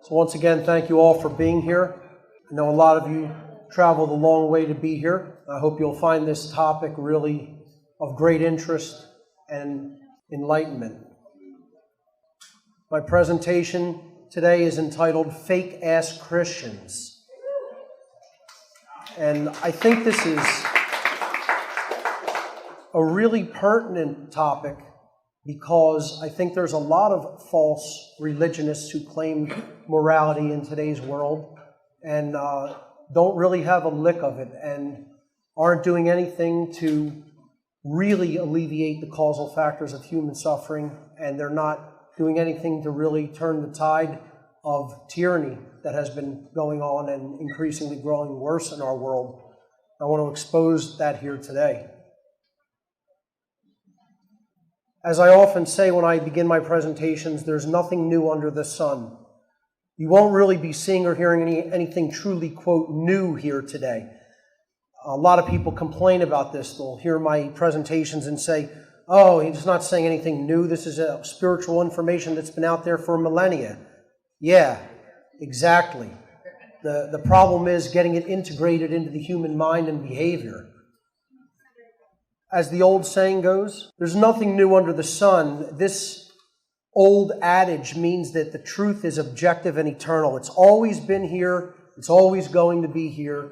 So once again, thank you all for being here. I know a lot of you traveled a long way to be here. I hope you'll find this topic really of great interest and enlightenment. My presentation today is entitled Fake-Ass Christians. And I think this is a really pertinent topic because I think there's a lot of false religionists who claim morality in today's world and don't really have a lick of it and aren't doing anything to really alleviate the causal factors of human suffering, and they're not doing anything to really turn the tide of tyranny that has been going on and increasingly growing worse in our world. I want to expose that here today. As I often say when I begin my presentations, there's nothing new under the sun. You won't really be seeing or hearing anything truly, quote, new here today. A lot of people complain about this. They'll hear my presentations and say, oh, he's not saying anything new. This is a spiritual information that's been out there for millennia. Yeah, exactly. The problem is getting it integrated into the human mind and behavior. As the old saying goes, there's nothing new under the sun. This old adage means that the truth is objective and eternal. It's always been here. It's always going to be here.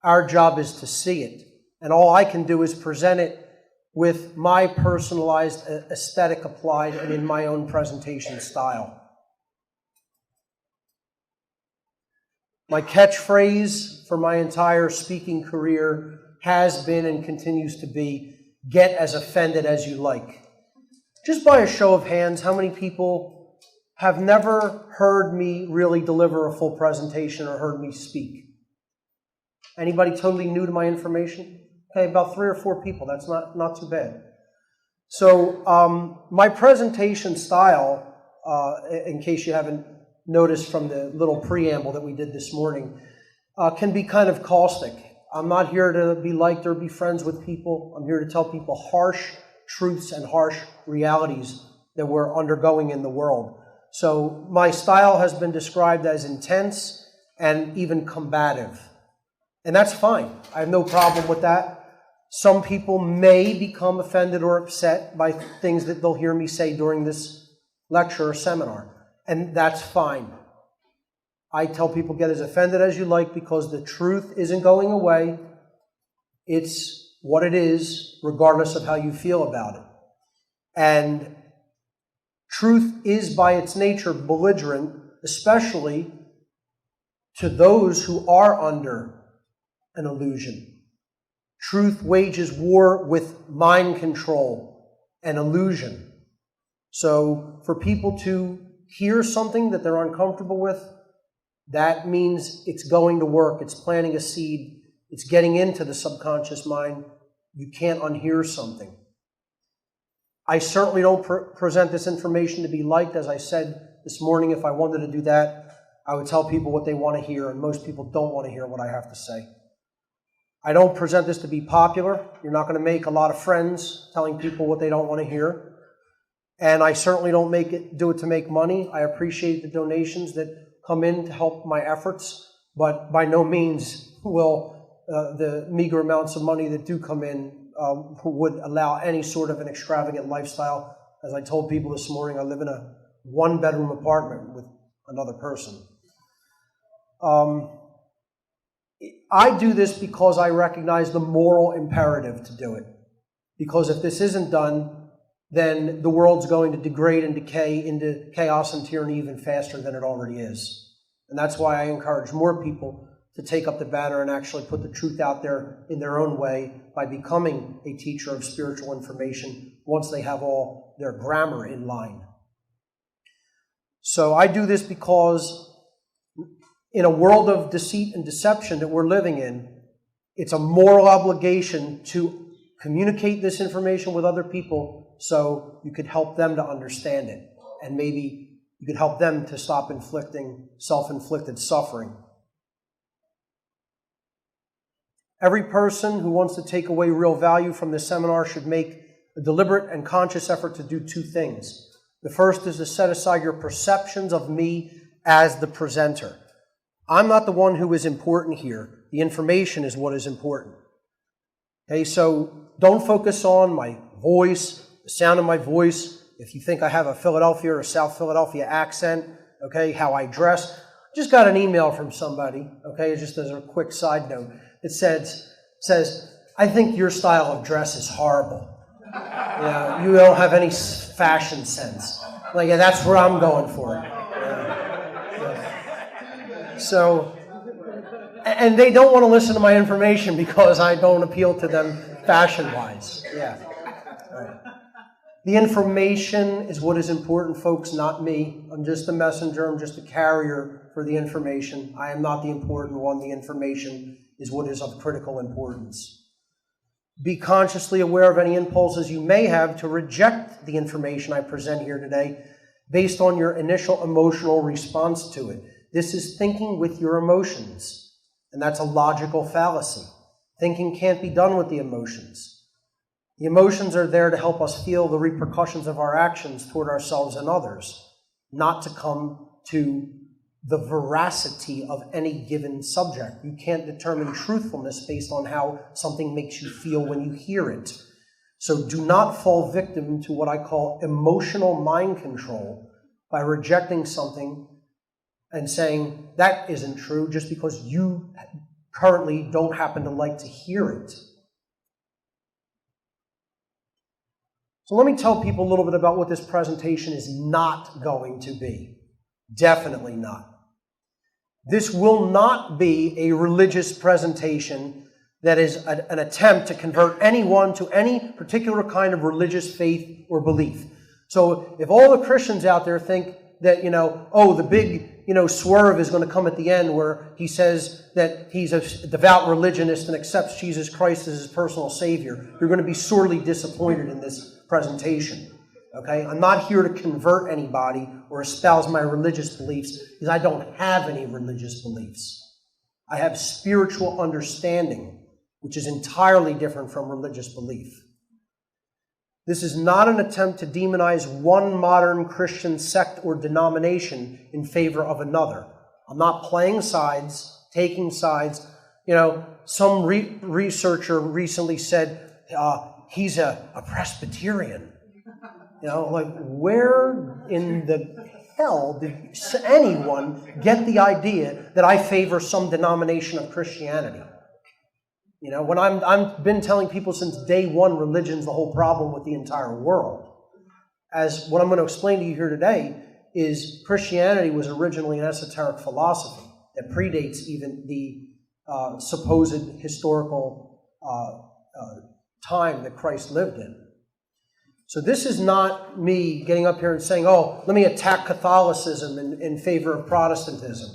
Our job is to see it. And all I can do is present it with my personalized aesthetic applied and in my own presentation style. My catchphrase for my entire speaking career has been and continues to be, get as offended as you like. Just by a show of hands, how many people have never heard me really deliver a full presentation or heard me speak? Anybody totally new to my information? Okay, about 3 or 4 people. That's not too bad. So my presentation style, in case you haven't noticed from the little preamble that we did this morning, can be kind of caustic. I'm not here to be liked or be friends with people. I'm here to tell people harsh truths and harsh realities that we're undergoing in the world. So my style has been described as intense and even combative. And that's fine. I have no problem with that. Some people may become offended or upset by things that they'll hear me say during this lecture or seminar. And that's fine. I tell people, get as offended as you like because the truth isn't going away. It's what it is, regardless of how you feel about it. And truth is by its nature belligerent, especially to those who are under an illusion. Truth wages war with mind control and illusion. So for people to hear something that they're uncomfortable with, that means it's going to work. It's planting a seed. It's getting into the subconscious mind. You can't unhear something. I certainly don't present this information to be liked. As I said this morning, if I wanted to do that, I would tell people what they want to hear, and most people don't want to hear what I have to say. I don't present this to be popular. You're not going to make a lot of friends telling people what they don't want to hear. And I certainly don't do it to make money. I appreciate the donations that come in to help my efforts, but by no means will the meager amounts of money that do come in would allow any sort of an extravagant lifestyle. As I told people this morning, I live in a 1-bedroom apartment with another person. I do this because I recognize the moral imperative to do it. Because if this isn't done, then the world's going to degrade and decay into chaos and tyranny even faster than it already is. And that's why I encourage more people to take up the banner and actually put the truth out there in their own way by becoming a teacher of spiritual information once they have all their grammar in line. So I do this because in a world of deceit and deception that we're living in, it's a moral obligation to communicate this information with other people so you could help them to understand it. And maybe you could help them to stop inflicting self-inflicted suffering. Every person who wants to take away real value from this seminar should make a deliberate and conscious effort to do 2 things. The first is to set aside your perceptions of me as the presenter. I'm not the one who is important here. The information is what is important. Okay, so don't focus on my voice, the sound of my voice. If you think I have a Philadelphia or a South Philadelphia accent, okay, how I dress. I just got an email from somebody, okay, just as a quick side note. It says, I think your style of dress is horrible. You don't have any fashion sense. Like, yeah, that's where I'm going for it. So, and they don't want to listen to my information because I don't appeal to them fashion-wise. Yeah. All right. The information is what is important, folks, not me. I'm just a messenger. I'm just a carrier for the information. I am not the important one. The information is what is of critical importance. Be consciously aware of any impulses you may have to reject the information I present here today based on your initial emotional response to it. This is thinking with your emotions, and that's a logical fallacy. Thinking can't be done with the emotions. The emotions are there to help us feel the repercussions of our actions toward ourselves and others, not to come to the veracity of any given subject. You can't determine truthfulness based on how something makes you feel when you hear it. So do not fall victim to what I call emotional mind control by rejecting something and saying that isn't true just because you currently don't happen to like to hear it. So let me tell people a little bit about what this presentation is not going to be. Definitely not. This will not be a religious presentation that is an attempt to convert anyone to any particular kind of religious faith or belief. So if all the Christians out there think that, the big, swerve is going to come at the end where he says that he's a devout religionist and accepts Jesus Christ as his personal Savior, you're going to be sorely disappointed in this presentation. Okay? I'm not here to convert anybody or espouse my religious beliefs because I don't have any religious beliefs. I have spiritual understanding, which is entirely different from religious belief. This is not an attempt to demonize one modern Christian sect or denomination in favor of another. I'm not playing sides, taking sides. Some researcher recently said he's a Presbyterian. Where in the hell did anyone get the idea that I favor some denomination of Christianity? When I've been telling people since day one, religion's the whole problem with the entire world. As what I'm going to explain to you here today is Christianity was originally an esoteric philosophy that predates even the supposed historical time that Christ lived in. So this is not me getting up here and saying, let me attack Catholicism in favor of Protestantism.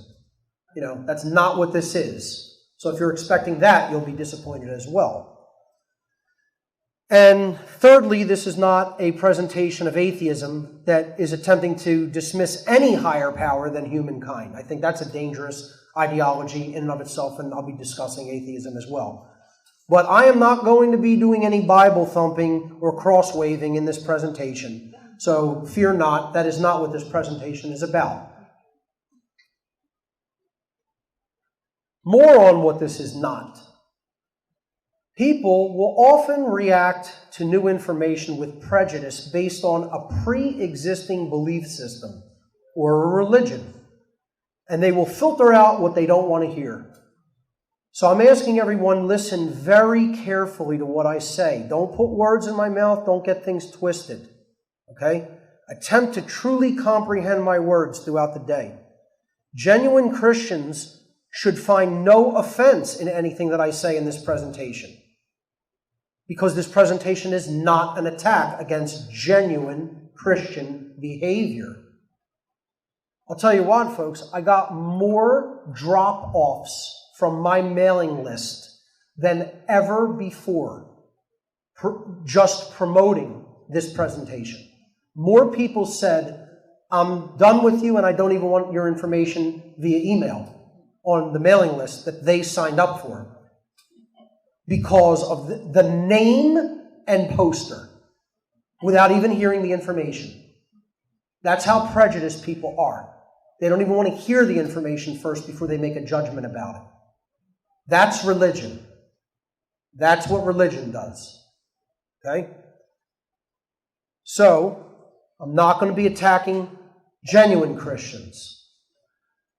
That's not what this is. So if you're expecting that, you'll be disappointed as well. And thirdly, this is not a presentation of atheism that is attempting to dismiss any higher power than humankind. I think that's a dangerous ideology in and of itself, and I'll be discussing atheism as well. But I am not going to be doing any Bible thumping or cross-waving in this presentation. So fear not, that is not what this presentation is about. More on what this is not. People will often react to new information with prejudice based on a pre-existing belief system or a religion. And they will filter out what they don't want to hear. So I'm asking everyone, listen very carefully to what I say. Don't put words in my mouth. Don't get things twisted. Okay? Attempt to truly comprehend my words throughout the day. Genuine Christians should find no offense in anything that I say in this presentation. Because this presentation is not an attack against genuine Christian behavior. I'll tell you what, folks, I got more drop-offs from my mailing list than ever before just promoting this presentation. More people said, I'm done with you and I don't even want your information via email on the mailing list that they signed up for because of the name and poster without even hearing the information. That's how prejudiced people are. They don't even want to hear the information first before they make a judgment about it. That's religion. That's what religion does. Okay? So, I'm not going to be attacking genuine Christians.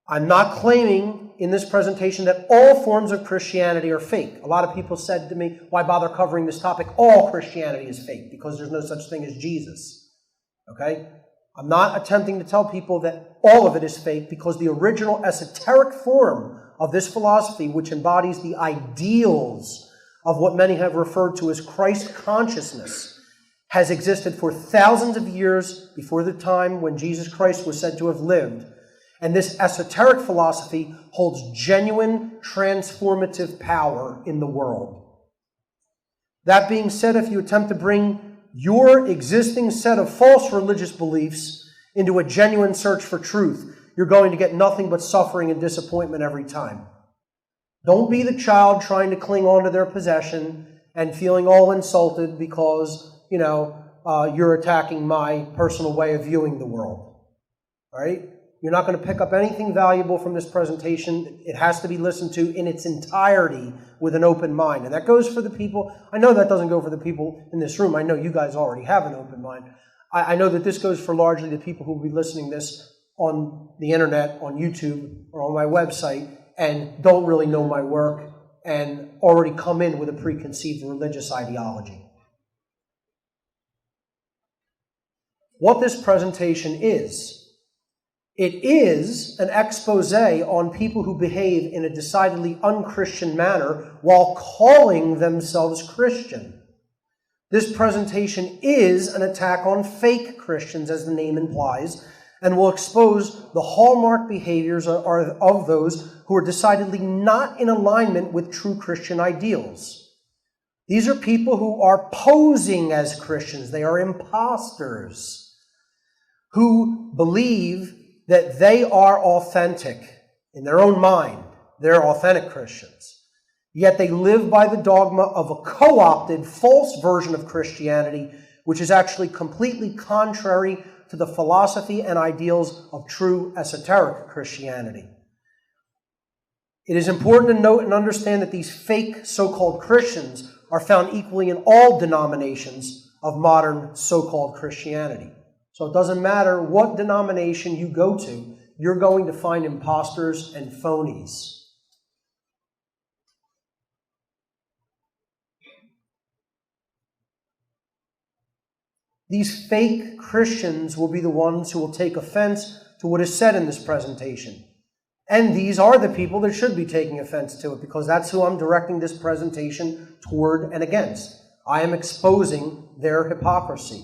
I'm not claiming in this presentation that all forms of Christianity are fake. A lot of people said to me, why bother covering this topic? All Christianity is fake because there's no such thing as Jesus. Okay? I'm not attempting to tell people that all of it is fake because the original esoteric form of this philosophy, which embodies the ideals of what many have referred to as Christ consciousness, has existed for thousands of years before the time when Jesus Christ was said to have lived. And this esoteric philosophy holds genuine transformative power in the world. That being said, if you attempt to bring your existing set of false religious beliefs into a genuine search for truth, you're going to get nothing but suffering and disappointment every time. Don't be the child trying to cling on to their possession and feeling all insulted because, you're attacking my personal way of viewing the world. All right? You're not going to pick up anything valuable from this presentation. It has to be listened to in its entirety with an open mind. And that goes for the people. I know that doesn't go for the people in this room. I know you guys already have an open mind. I know that this goes for largely the people who will be listening to this on the internet, on YouTube, or on my website, and don't really know my work and already come in with a preconceived religious ideology. What this presentation is, it is an expose on people who behave in a decidedly unchristian manner while calling themselves Christian. This presentation is an attack on fake Christians, as the name implies, and will expose the hallmark behaviors of those who are decidedly not in alignment with true Christian ideals. These are people who are posing as Christians. They are imposters who believe that they are authentic in their own mind. They're authentic Christians. Yet they live by the dogma of a co-opted, false version of Christianity, which is actually completely contrary to the philosophy and ideals of true esoteric Christianity. It is important to note and understand that these fake so-called Christians are found equally in all denominations of modern so-called Christianity. So it doesn't matter what denomination you go to, you're going to find imposters and phonies. These fake Christians will be the ones who will take offense to what is said in this presentation. And these are the people that should be taking offense to it, because that's who I'm directing this presentation toward and against. I am exposing their hypocrisy.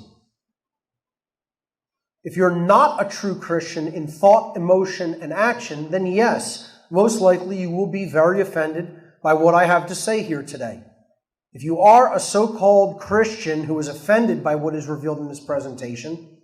If you're not a true Christian in thought, emotion, and action, then yes, most likely you will be very offended by what I have to say here today. If you are a so-called Christian who is offended by what is revealed in this presentation,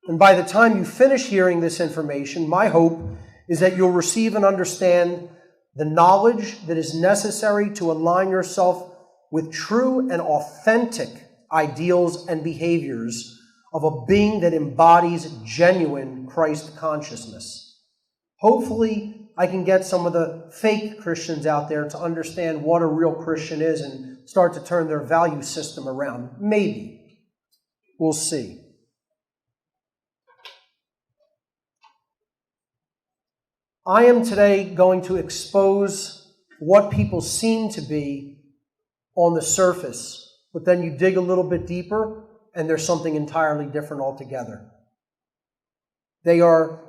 and by the time you finish hearing this information, my hope is that you'll receive and understand the knowledge that is necessary to align yourself with true and authentic ideals and behaviors of a being that embodies genuine Christ consciousness. Hopefully, I can get some of the fake Christians out there to understand what a real Christian is and start to turn their value system around. Maybe. We'll see. I am today going to expose what people seem to be on the surface, but then you dig a little bit deeper and there's something entirely different altogether. They are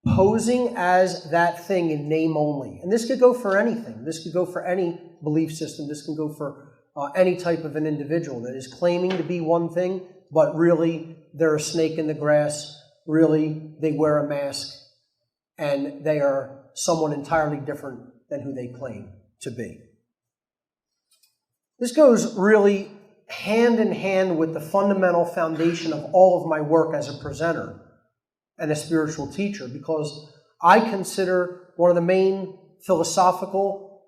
posing as that thing in name only. And this could go for anything. This could go for any belief system. This can go for any type of an individual that is claiming to be one thing, but really they're a snake in the grass. Really, they wear a mask, and they are someone entirely different than who they claim to be. This goes really hand in hand with the fundamental foundation of all of my work as a presenter and a spiritual teacher, because I consider one of the main philosophical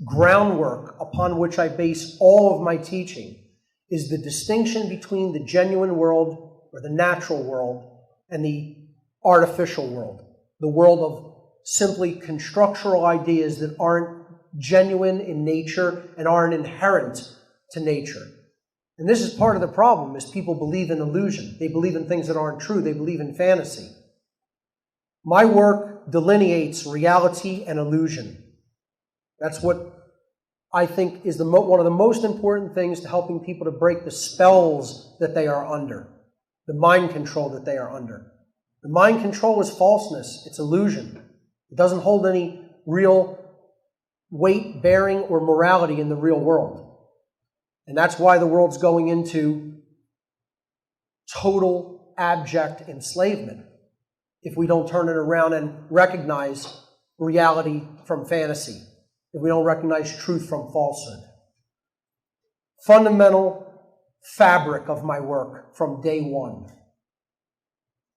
groundwork upon which I base all of my teaching is the distinction between the genuine world, or the natural world, and the artificial world, the world of simply constructural ideas that aren't genuine in nature and aren't inherent to nature. And this is part of the problem, is people believe in illusion. They believe in things that aren't true. They believe in fantasy. My work delineates reality and illusion. That's what I think is one of the most important things to helping people to break the spells that they are under, the mind control that they are under. The mind control is falseness. It's illusion. It doesn't hold any real weight, bearing, or morality in the real world. And that's why the world's going into total abject enslavement if we don't turn it around and recognize reality from fantasy, if we don't recognize truth from falsehood. Fundamental fabric of my work from day one.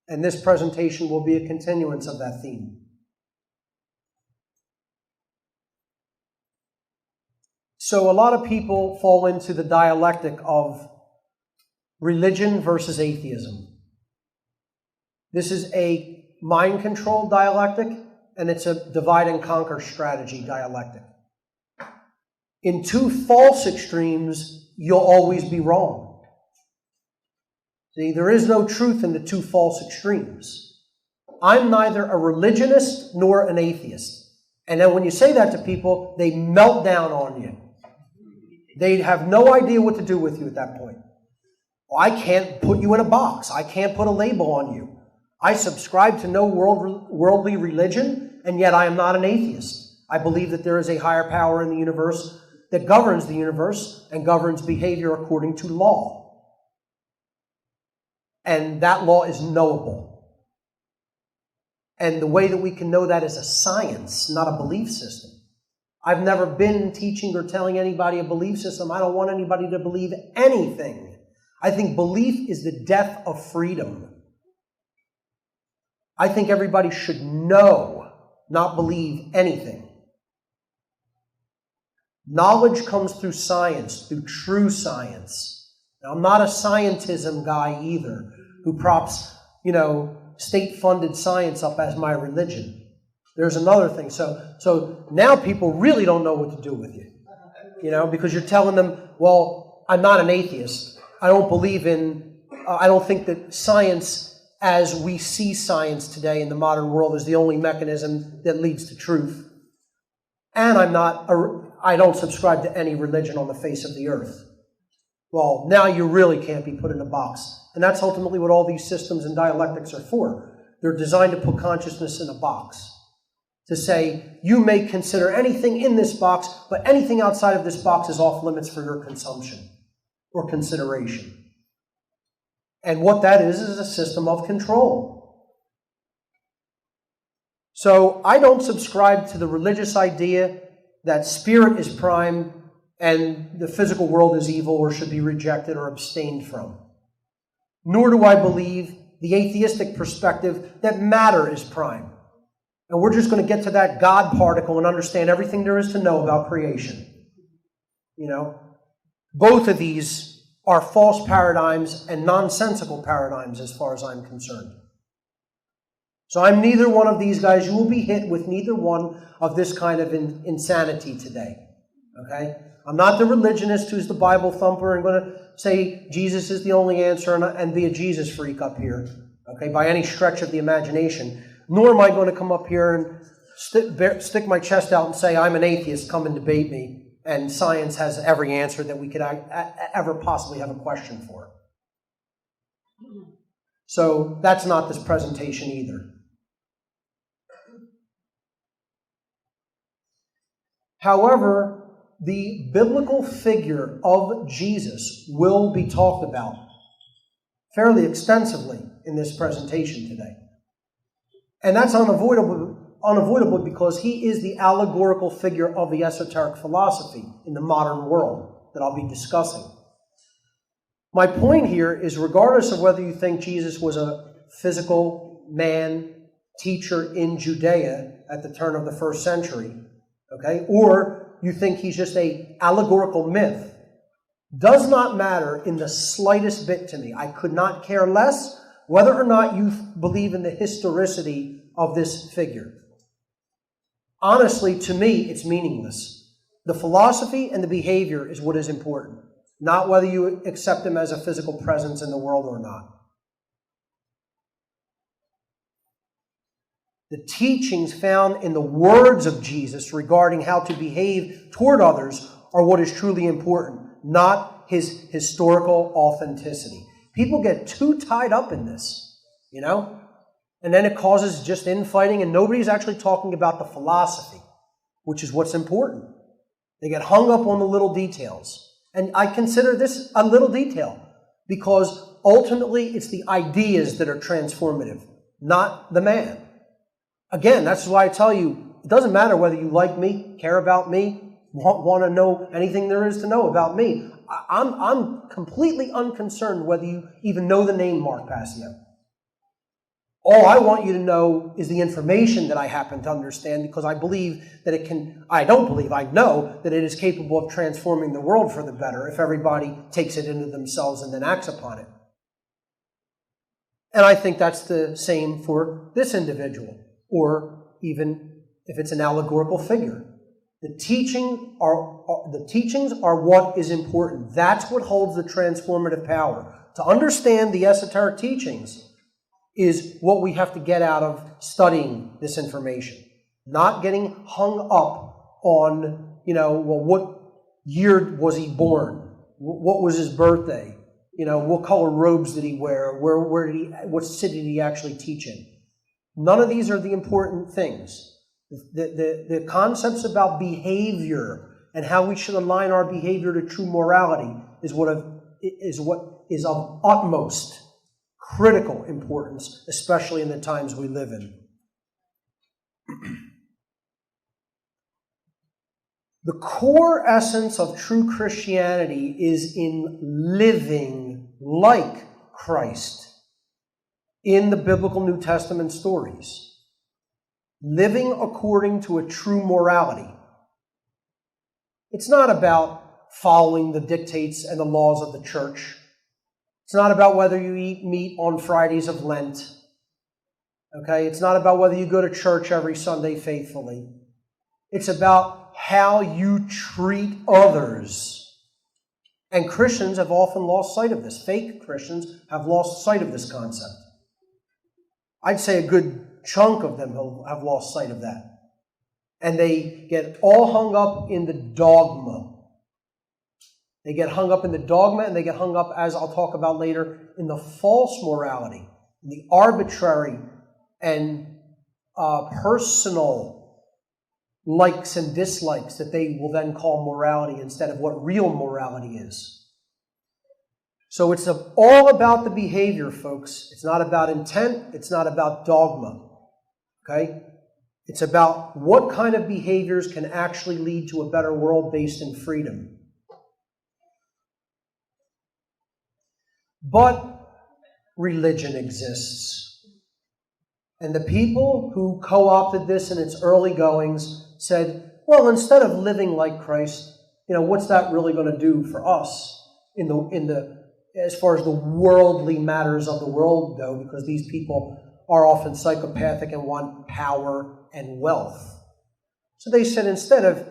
And this presentation will be a continuance of that theme. So a lot of people fall into the dialectic of religion versus atheism. This is a mind-controlled dialectic, and it's a divide-and-conquer strategy dialectic. In two false extremes, you'll always be wrong. See, there is no truth in the two false extremes. I'm neither a religionist nor an atheist. And then when you say that to people, they melt down on you. They have no idea what to do with you at that point. Well, I can't put you in a box. I can't put a label on you. I subscribe to no worldly religion, and yet I am not an atheist. I believe that there is a higher power in the universe that governs the universe and governs behavior according to law. And that law is knowable. And the way that we can know that is a science, not a belief system. I've never been teaching or telling anybody a belief system. I don't want anybody to believe anything. I think belief is the death of freedom. I think everybody should know, not believe anything. Knowledge comes through science, through true science. Now, I'm not a scientism guy either, who props, state-funded science up as my religion. There's another thing. So now people really don't know what to do with you, because you're telling them, well, I'm not an atheist. I don't think that science as we see science today in the modern world is the only mechanism that leads to truth. And I don't subscribe to any religion on the face of the earth. Well, now you really can't be put in a box. And that's ultimately what all these systems and dialectics are for. They're designed to put consciousness in a box. To say, you may consider anything in this box, but anything outside of this box is off limits for your consumption or consideration. And what that is a system of control. So I don't subscribe to the religious idea that spirit is prime and the physical world is evil or should be rejected or abstained from. Nor do I believe the atheistic perspective that matter is prime. And we're just going to get to that God particle and understand everything there is to know about creation. Both of these are false paradigms and nonsensical paradigms as far as I'm concerned. So I'm neither one of these guys. You will be hit with neither one of this kind of insanity today. Okay? I'm not the religionist who's the Bible thumper and going to say Jesus is the only answer and be a Jesus freak up here. Okay? By any stretch of the imagination. Nor am I going to come up here and stick my chest out and say, I'm an atheist, come and debate me, and science has every answer that we could ever possibly have a question for. So that's not this presentation either. However, the biblical figure of Jesus will be talked about fairly extensively in this presentation today. And that's unavoidable because he is the allegorical figure of the esoteric philosophy in the modern world that I'll be discussing. My point here is, regardless of whether you think Jesus was a physical man, teacher in Judea at the turn of the first century, okay, or you think he's just an allegorical myth, does not matter in the slightest bit to me. I could not care less whether or not you believe in the historicity of this figure. Honestly, to me, it's meaningless. The philosophy and the behavior is what is important, not whether you accept him as a physical presence in the world or not. The teachings found in the words of Jesus regarding how to behave toward others are what is truly important, not his historical authenticity. People get too tied up in this, and then it causes just infighting, and nobody's actually talking about the philosophy, which is what's important. They get hung up on the little details. And I consider this a little detail because ultimately it's the ideas that are transformative, not the man. Again, that's why I tell you, it doesn't matter whether you like me, care about me, want to know anything there is to know about me. I'm completely unconcerned whether you even know the name Mark Passio. All I want you to know is the information that I happen to understand because I believe that I know that it is capable of transforming the world for the better if everybody takes it into themselves and then acts upon it. And I think that's the same for this individual, or even if it's an allegorical figure. The teachings are what is important. That's what holds the transformative power. To understand the esoteric teachings is what we have to get out of studying this information. Not getting hung up on, what year was he born? What was his birthday? What color robes did he wear? What city did he actually teach in? None of these are the important things. The concepts about behavior and how we should align our behavior to true morality is what is of utmost critical importance, especially in the times we live in. The core essence of true Christianity is in living like Christ in the biblical New Testament stories. Living according to a true morality. It's not about following the dictates and the laws of the church. It's not about whether you eat meat on Fridays of Lent. Okay? It's not about whether you go to church every Sunday faithfully. It's about how you treat others. And Christians have often lost sight of this. Fake Christians have lost sight of this concept. I'd say a good chunk of them have lost sight of that. And they get all hung up in the dogma. They get hung up in the dogma, and they get hung up, as I'll talk about later, in the false morality, the arbitrary and personal likes and dislikes that they will then call morality instead of what real morality is. So it's all about the behavior, folks. It's not about intent. It's not about dogma. Okay? It's about what kind of behaviors can actually lead to a better world based in freedom. But religion exists. And the people who co-opted this in its early goings said, well, instead of living like Christ, what's that really going to do for us in the as far as the worldly matters of the world go, because these people are often psychopathic and want power and wealth. So they said, instead of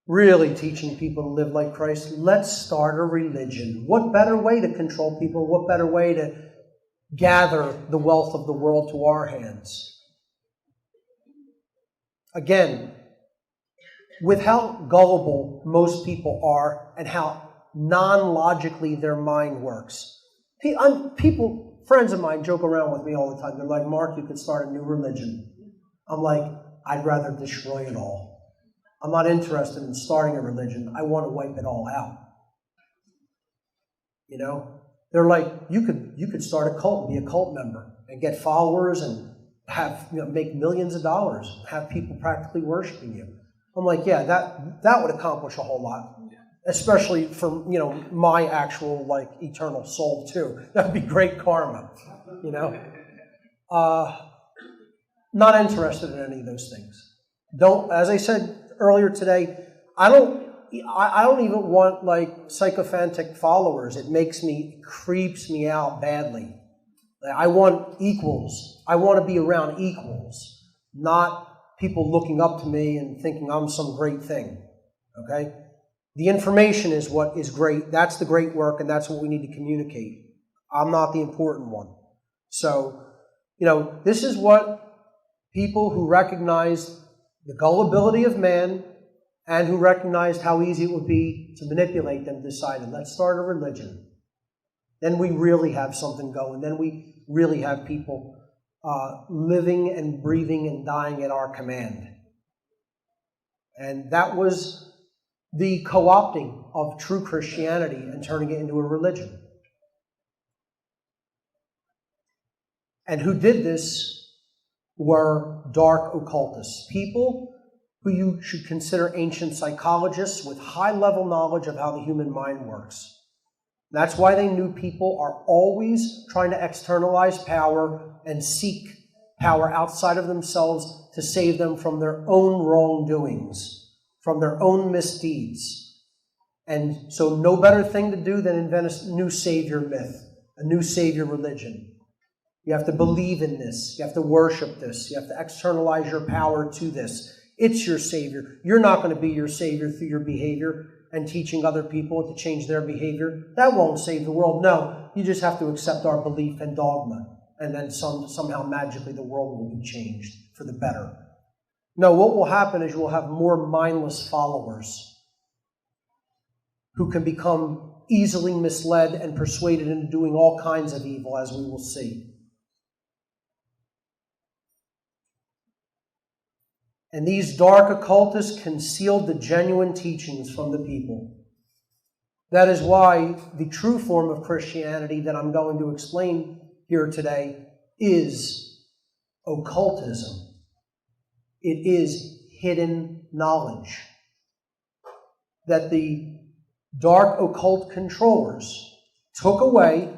really teaching people to live like Christ, let's start a religion. What better way to control people? What better way to gather the wealth of the world to our hands? Again, with how gullible most people are and how non-logically their mind works. Friends of mine joke around with me all the time. They're like, Mark, you could start a new religion. I'm like, I'd rather destroy it all. I'm not interested in starting a religion. I want to wipe it all out. They're like, you could start a cult and be a cult member and get followers and have make millions of dollars, have people practically worshiping you. I'm like, yeah, that would accomplish a whole lot, especially for my actual eternal soul too. That'd be great karma, Not interested in any of those things. As I said earlier today, I don't even want sycophantic followers. It creeps me out badly. I want equals. I want to be around equals, not people looking up to me and thinking I'm some great thing. Okay? The information is what is great. That's the great work, and that's what we need to communicate. I'm not the important one. So, this is what people who recognized the gullibility of man and who recognized how easy it would be to manipulate them decided, let's start a religion. Then we really have something going. Then we really have people living and breathing and dying at our command. And that was the co-opting of true Christianity and turning it into a religion. And who did this were dark occultists, people who you should consider ancient psychologists with high-level knowledge of how the human mind works. That's why they knew people are always trying to externalize power and seek power outside of themselves to save them from their own wrongdoings, from their own misdeeds. And so no better thing to do than invent a new savior myth, a new savior religion. You have to believe in this. You have to worship this. You have to externalize your power to this. It's your savior. You're not going to be your savior through your behavior and teaching other people to change their behavior. That won't save the world. No, you just have to accept our belief and dogma, and then somehow magically the world will be changed for the better. No, what will happen is you will have more mindless followers who can become easily misled and persuaded into doing all kinds of evil, as we will see. And these dark occultists concealed the genuine teachings from the people. That is why the true form of Christianity that I'm going to explain here today is occultism. It is hidden knowledge that the dark occult controllers took away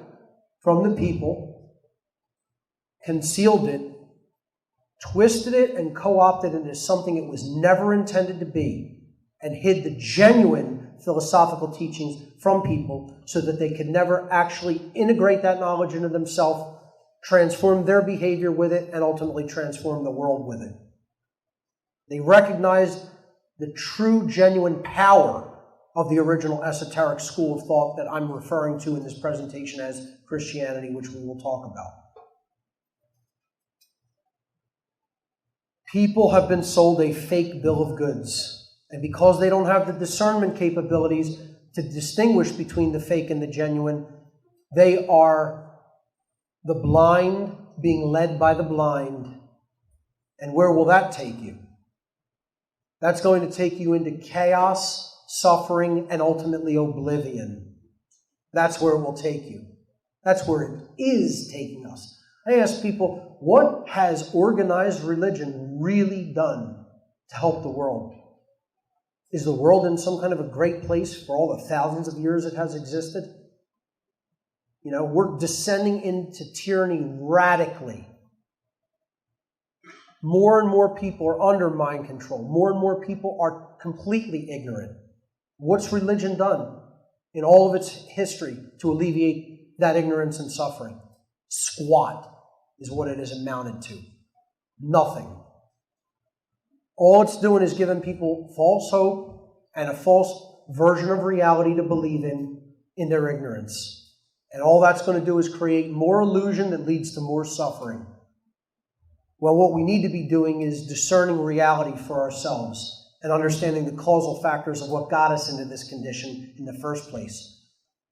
from the people, concealed it, twisted it, and co-opted it into something it was never intended to be, and hid the genuine philosophical teachings from people so that they could never actually integrate that knowledge into themselves, transform their behavior with it, and ultimately transform the world with it. They recognized the true, genuine power of the original esoteric school of thought that I'm referring to in this presentation as Christianity, which we will talk about. People have been sold a fake bill of goods, and because they don't have the discernment capabilities to distinguish between the fake and the genuine, they are the blind being led by the blind. And where will that take you? That's going to take you into chaos, suffering, and ultimately oblivion. That's where it will take you. That's where it is taking us. I ask people, what has organized religion really done to help the world? Is the world in some kind of a great place for all the thousands of years it has existed? We're descending into tyranny radically. More and more people are under mind control. More and more people are completely ignorant. What's religion done in all of its history to alleviate that ignorance and suffering? Squat is what it has amounted to. Nothing. All it's doing is giving people false hope and a false version of reality to believe in their ignorance. And all that's going to do is create more illusion that leads to more suffering. Well, what we need to be doing is discerning reality for ourselves and understanding the causal factors of what got us into this condition in the first place.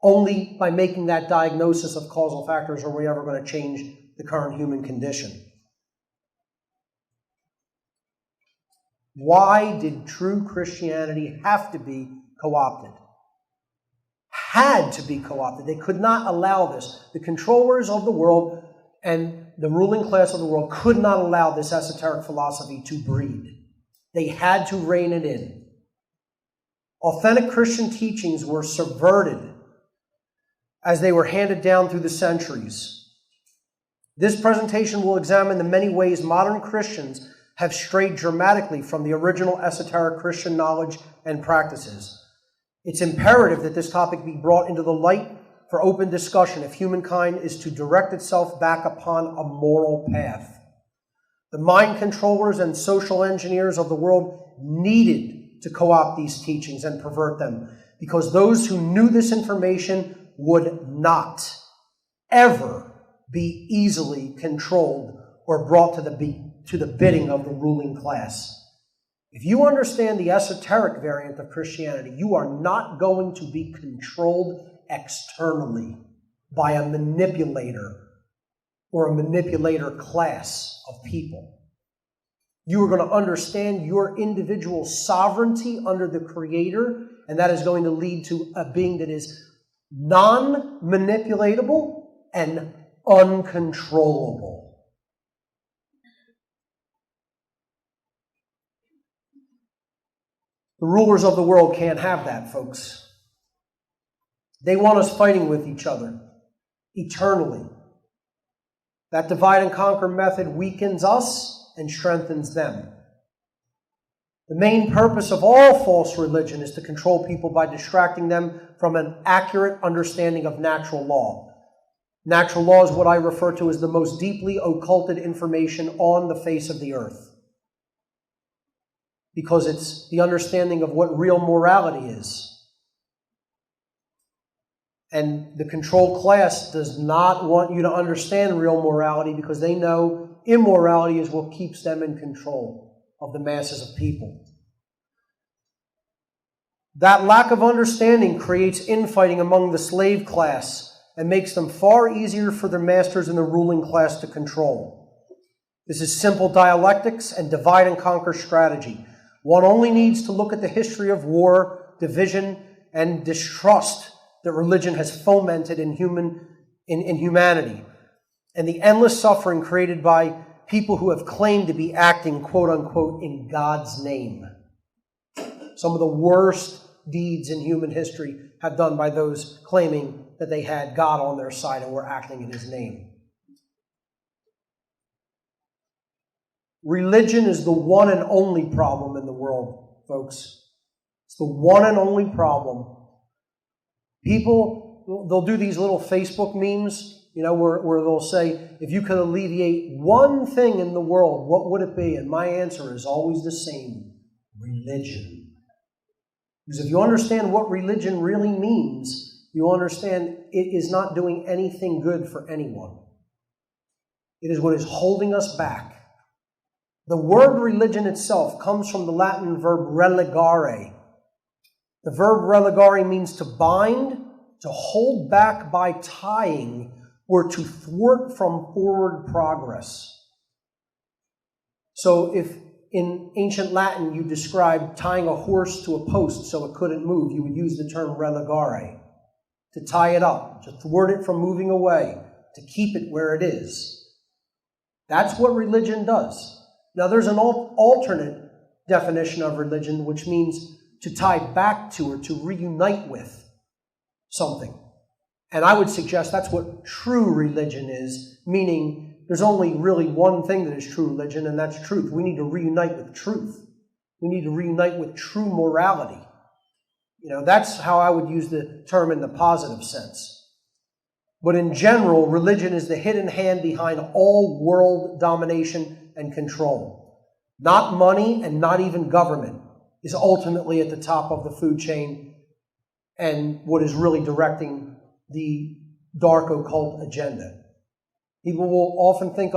Only by making that diagnosis of causal factors are we ever going to change the current human condition. Why did true Christianity have to be co-opted? Had to be co-opted. They could not allow this. The controllers of the world and the ruling class of the world could not allow this esoteric philosophy to breed. They had to rein it in. Authentic Christian teachings were subverted as they were handed down through the centuries. This presentation will examine the many ways modern Christians have strayed dramatically from the original esoteric Christian knowledge and practices. It's imperative that this topic be brought into the light for open discussion if humankind is to direct itself back upon a moral path. The mind controllers and social engineers of the world needed to co-opt these teachings and pervert them, because those who knew this information would not ever be easily controlled or brought to the bidding of the ruling class. If you understand the esoteric variant of Christianity, you are not going to be controlled externally by a manipulator or a manipulator class of people. You are going to understand your individual sovereignty under the Creator, and that is going to lead to a being that is non-manipulatable and uncontrollable. The rulers of the world can't have that, folks. They want us fighting with each other eternally. That divide and conquer method weakens us and strengthens them. The main purpose of all false religion is to control people by distracting them from an accurate understanding of natural law. Natural law is what I refer to as the most deeply occulted information on the face of the earth, because it's the understanding of what real morality is. And the controlled class does not want you to understand real morality, because they know immorality is what keeps them in control of the masses of people. That lack of understanding creates infighting among the slave class and makes them far easier for their masters in the ruling class to control. This is simple dialectics and divide and conquer strategy. One only needs to look at the history of war, division, and distrust that religion has fomented in humanity, and the endless suffering created by people who have claimed to be acting, quote unquote, in God's name. Some of the worst deeds in human history have done by those claiming that they had God on their side and were acting in His name. Religion is the one and only problem in the world, folks. It's the one and only problem. People, they'll do these little Facebook memes, where they'll say, if you could alleviate one thing in the world, what would it be? And my answer is always the same: religion. Because if you understand what religion really means, you understand it is not doing anything good for anyone. It is what is holding us back. The word religion itself comes from the Latin verb religare. The verb religare means to bind, to hold back by tying, or to thwart from forward progress. So if in ancient Latin you described tying a horse to a post so it couldn't move, you would use the term religare, to tie it up, to thwart it from moving away, to keep it where it is. That's what religion does. Now there's an alternate definition of religion, which means to tie back to or to reunite with something. And I would suggest that's what true religion is, meaning there's only really one thing that is true religion, and that's truth. We need to reunite with truth. We need to reunite with true morality. That's how I would use the term in the positive sense. But in general, religion is the hidden hand behind all world domination and control. Not money and not even government is ultimately at the top of the food chain and what is really directing the dark occult agenda. People will often think,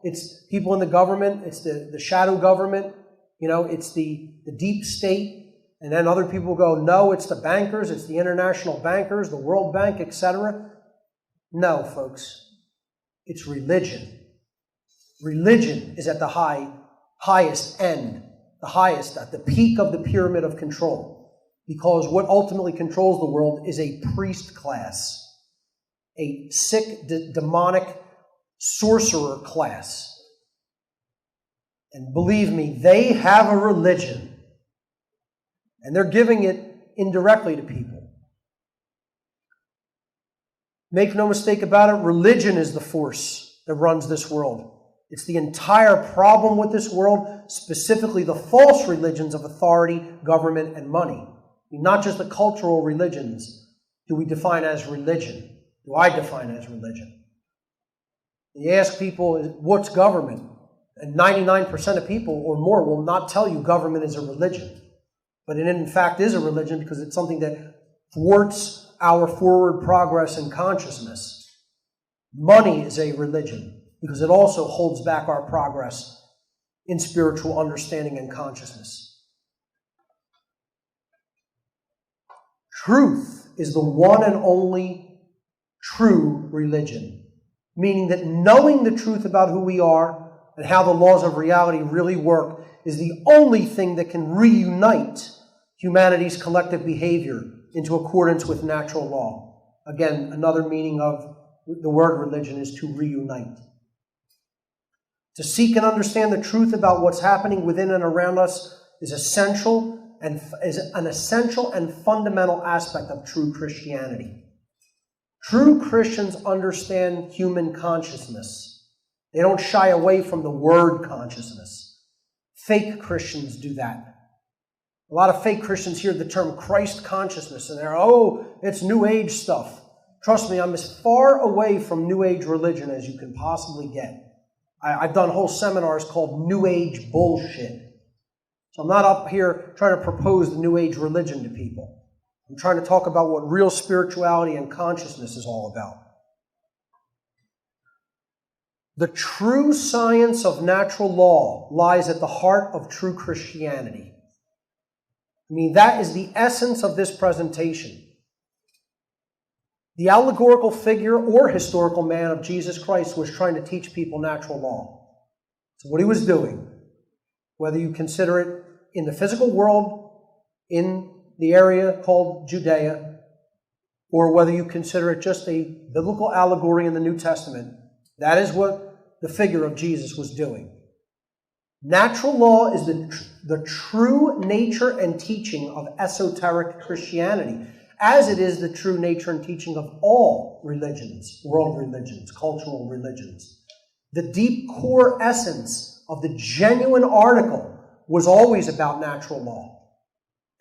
it's people in the government, it's the shadow government, it's the deep state. And then other people go, no, it's the bankers, it's the international bankers, the World Bank, etc. No, folks, it's religion. Religion is at the highest end, the highest, at the peak of the pyramid of control. Because what ultimately controls the world is a priest class, a sick, demonic sorcerer class. And believe me, they have a religion. And they're giving it indirectly to people. Make no mistake about it, religion is the force that runs this world. It's the entire problem with this world, specifically the false religions of authority, government, and money. Not just the cultural religions. do we define as religion? Do I define as religion? You ask people, what's government? And 99% of people or more will not tell you government is a religion. But it in fact is a religion because it's something that thwarts our forward progress in consciousness. Money is a religion because it also holds back our progress in spiritual understanding and consciousness. Truth is the one and only true religion, meaning that knowing the truth about who we are and how the laws of reality really work is the only thing that can reunite humanity's collective behavior into accordance with natural law. Again, another meaning of the word religion is to reunite. To seek and understand the truth about what's happening within and around us is an essential and fundamental aspect of true Christianity. True Christians understand human consciousness. They don't shy away from the word consciousness. Fake Christians do that. A lot of fake Christians hear the term Christ consciousness and they're, it's New Age stuff. Trust me, I'm as far away from New Age religion as you can possibly get. I've done whole seminars called New Age bullshit. So I'm not up here trying to propose the New Age religion to people. I'm trying to talk about what real spirituality and consciousness is all about. The true science of natural law lies at the heart of true Christianity. I mean, that is the essence of this presentation. The allegorical figure or historical man of Jesus Christ was trying to teach people natural law. So what he was doing, whether you consider it in the physical world, in the area called Judea, or whether you consider it just a biblical allegory in the New Testament, that is what the figure of Jesus was doing. Natural law is the true nature and teaching of esoteric Christianity, as it is the true nature and teaching of all religions, world religions, cultural religions. The deep core essence of the genuine article was always about natural law.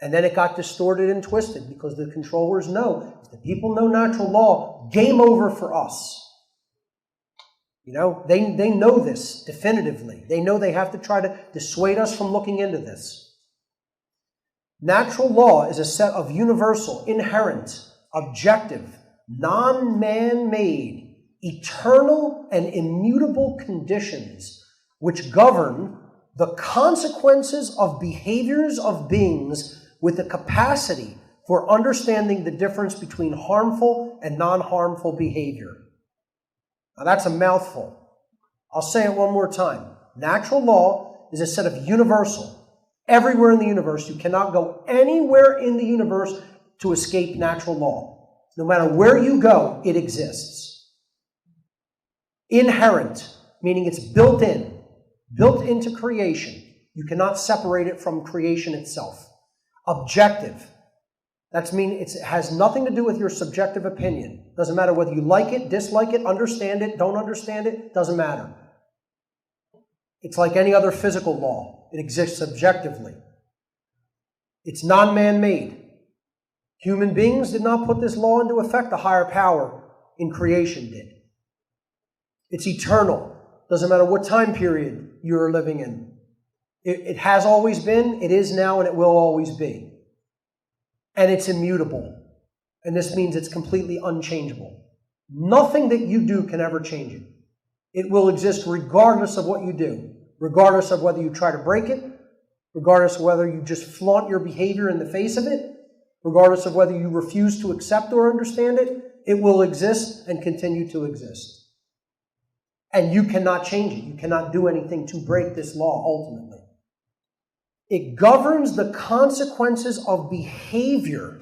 And then it got distorted and twisted because the controllers know, if the people know natural law, game over for us. You know, they know this definitively. They know they have to try to dissuade us from looking into this. Natural law is a set of universal, inherent, objective, non-man-made, eternal and immutable conditions which govern the consequences of behaviors of beings with the capacity for understanding the difference between harmful and non-harmful behavior. Now that's a mouthful. I'll say it one more time. Natural law is a set of universal. Everywhere in the universe, you cannot go anywhere in the universe to escape natural law. No matter where you go, it exists. Inherent, meaning it's built into creation. You cannot separate it from creation itself. Objective. That means it has nothing to do with your subjective opinion. Doesn't matter whether you like it, dislike it, understand it, don't understand it, doesn't matter. It's like any other physical law. It exists objectively. It's non-man-made. Human beings did not put this law into effect. The higher power in creation did. It's eternal. Doesn't matter what time period you're living in. It has always been, it is now, and it will always be. And it's immutable. And this means it's completely unchangeable. Nothing that you do can ever change it. It will exist regardless of what you do, regardless of whether you try to break it, regardless of whether you just flaunt your behavior in the face of it, regardless of whether you refuse to accept or understand it, it will exist and continue to exist. And you cannot change it. You cannot do anything to break this law ultimately. It governs the consequences of behavior.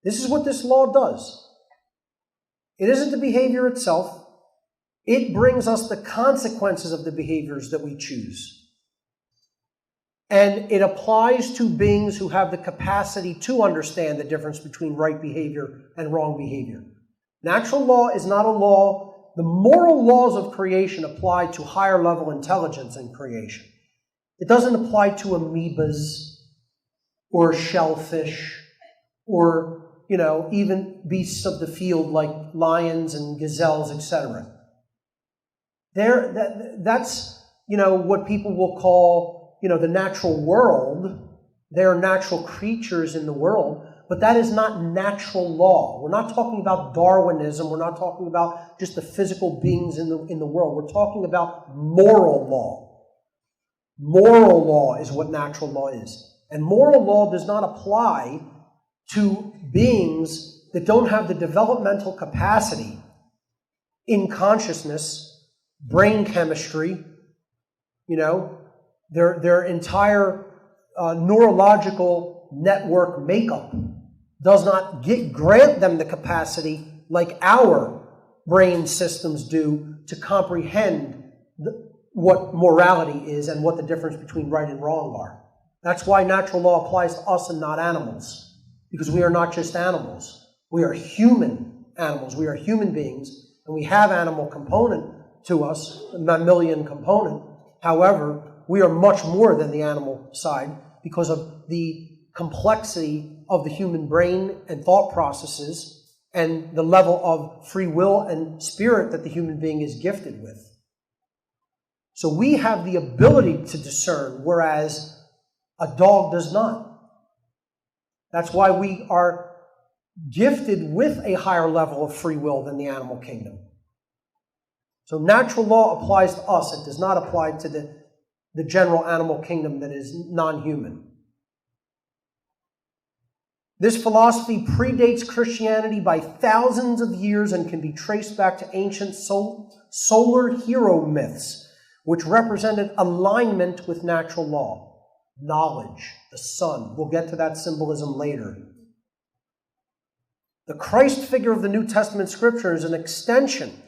This is what this law does. It isn't the behavior itself. It brings us the consequences of the behaviors that we choose. And it applies to beings who have the capacity to understand the difference between right behavior and wrong behavior. Natural law is not a law. The moral laws of creation apply to higher level intelligence in creation. It doesn't apply to amoebas or shellfish or even beasts of the field like lions and gazelles, etc. That's what people will call the natural world. They're natural creatures in the world, but that is not natural law. We're not talking about Darwinism. We're not talking about just the physical beings in the world. We're talking about moral law. Moral law is what natural law is. And moral law does not apply to beings that don't have the developmental capacity in consciousness, brain chemistry, their entire neurological network makeup does not grant them the capacity like our brain systems do to comprehend what morality is and what the difference between right and wrong are. That's why natural law applies to us and not animals, because we are not just animals. We are human animals. We are human beings, and we have animal component to us, a mammalian component. However, we are much more than the animal side because of the complexity of the human brain and thought processes and the level of free will and spirit that the human being is gifted with. So we have the ability to discern, whereas a dog does not. That's why we are gifted with a higher level of free will than the animal kingdom. So natural law applies to us. It does not apply to the general animal kingdom that is non-human. This philosophy predates Christianity by thousands of years and can be traced back to ancient solar hero myths, which represented alignment with natural law. Knowledge, the sun. We'll get to that symbolism later. The Christ figure of the New Testament scripture is an extension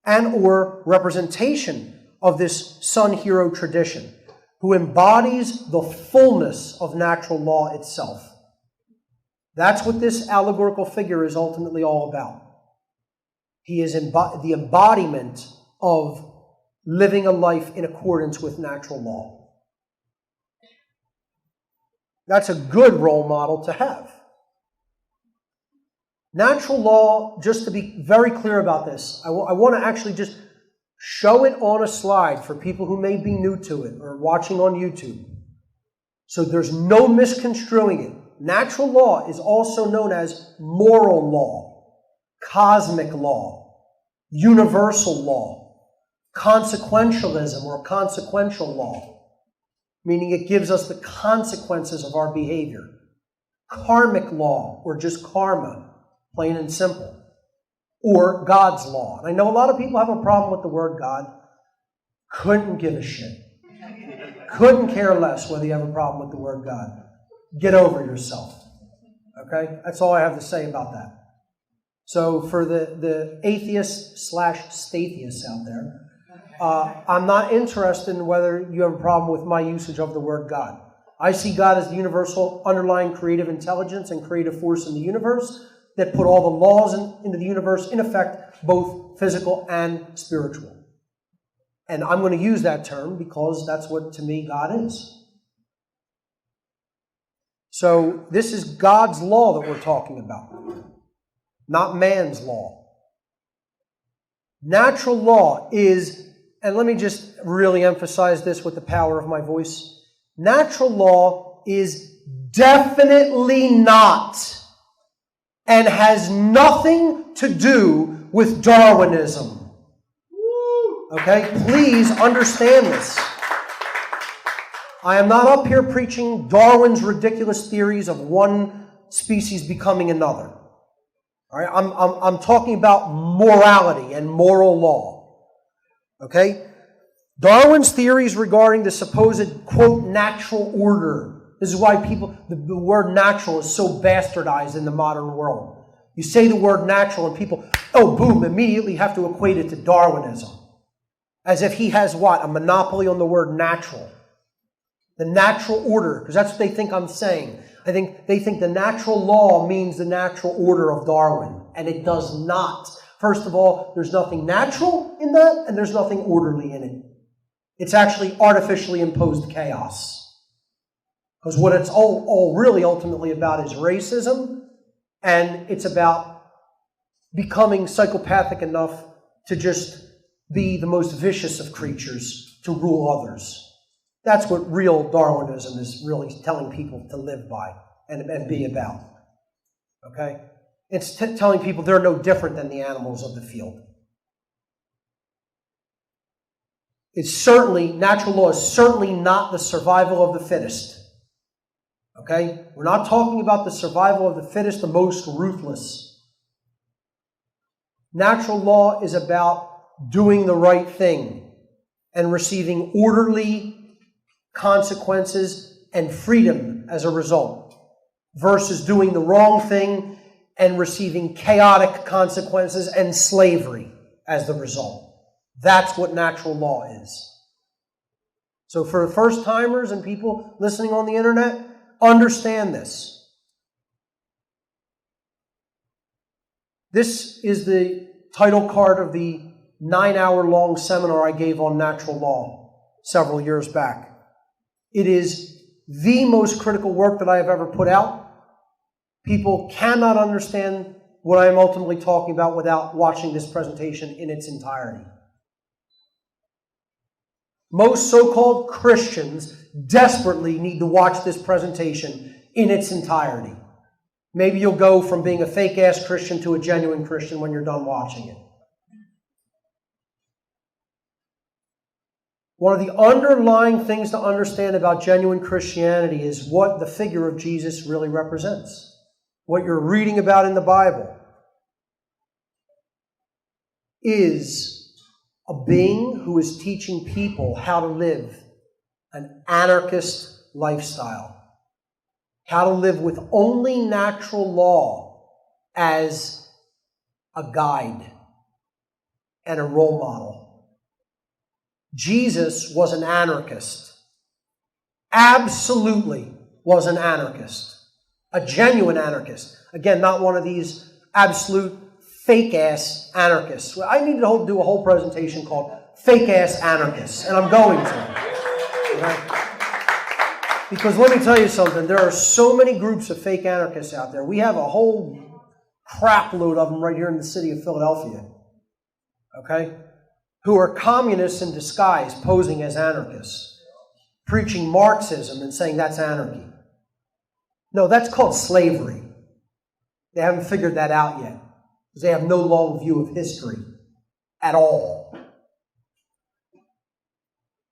and or representation of this sun hero tradition, who embodies the fullness of natural law itself. That's what this allegorical figure is ultimately all about. He is the embodiment of living a life in accordance with natural law. That's a good role model to have. Natural law, just to be very clear about this, I want to actually just show it on a slide for people who may be new to it or watching on YouTube. So there's no misconstruing it. Natural law is also known as moral law, cosmic law, universal law, consequentialism or consequential law, meaning it gives us the consequences of our behavior. Karmic law, or just karma, plain and simple, or God's law. And I know a lot of people have a problem with the word God. Couldn't give a shit. Couldn't care less whether you have a problem with the word God. Get over yourself. Okay? That's all I have to say about that. So for the atheists / statheists out there, I'm not interested in whether you have a problem with my usage of the word God. I see God as the universal underlying creative intelligence and creative force in the universe that put all the laws into the universe in effect, both physical and spiritual. And I'm going to use that term because that's what, to me, God is. So this is God's law that we're talking about, not man's law. Natural law is, and let me just really emphasize this with the power of my voice, natural law is definitely not and has nothing to do with Darwinism. Okay? Please understand this. I am not up here preaching Darwin's ridiculous theories of one species becoming another. All right? I'm talking about morality and moral law. Okay? Darwin's theories regarding the supposed, quote, natural order. This is why the word natural is so bastardized in the modern world. You say the word natural and people, oh, boom, immediately have to equate it to Darwinism. As if he has what? A monopoly on the word natural. The natural order, because that's what they think I'm saying. They think the natural law means the natural order of Darwin, and it does not. First of all, there's nothing natural in that, and there's nothing orderly in it. It's actually artificially imposed chaos. Because what it's all really ultimately about is racism and it's about becoming psychopathic enough to just be the most vicious of creatures to rule others. That's what real Darwinism is really telling people to live by and be about. Okay? It's telling people they're no different than the animals of the field. Natural law is certainly not the survival of the fittest. Okay? We're not talking about the survival of the fittest, the most ruthless. Natural law is about doing the right thing and receiving orderly consequences and freedom as a result, versus doing the wrong thing and receiving chaotic consequences and slavery as the result. That's what natural law is. So for the first timers and people listening on the internet, understand this. This is the title card of the 9-hour-long seminar I gave on natural law several years back. It is the most critical work that I have ever put out. People cannot understand what I am ultimately talking about without watching this presentation in its entirety. Most so-called Christians desperately need to watch this presentation in its entirety. Maybe you'll go from being a fake-ass Christian to a genuine Christian when you're done watching it. One of the underlying things to understand about genuine Christianity is what the figure of Jesus really represents. What you're reading about in the Bible is a being who is teaching people how to live an anarchist lifestyle. How to live with only natural law as a guide and a role model. Jesus was an anarchist. Absolutely was an anarchist. A genuine anarchist. Again, not one of these absolute fake-ass anarchists. I need to do a whole presentation called Fake-Ass Anarchists, and I'm going to. Right? Because let me tell you something, there are so many groups of fake anarchists out there. We have a whole crap load of them right here in the city of Philadelphia. Okay? Who are communists in disguise, posing as anarchists. Preaching Marxism and saying that's anarchy. No, that's called slavery. They haven't figured that out yet. Because they have no long view of history at all.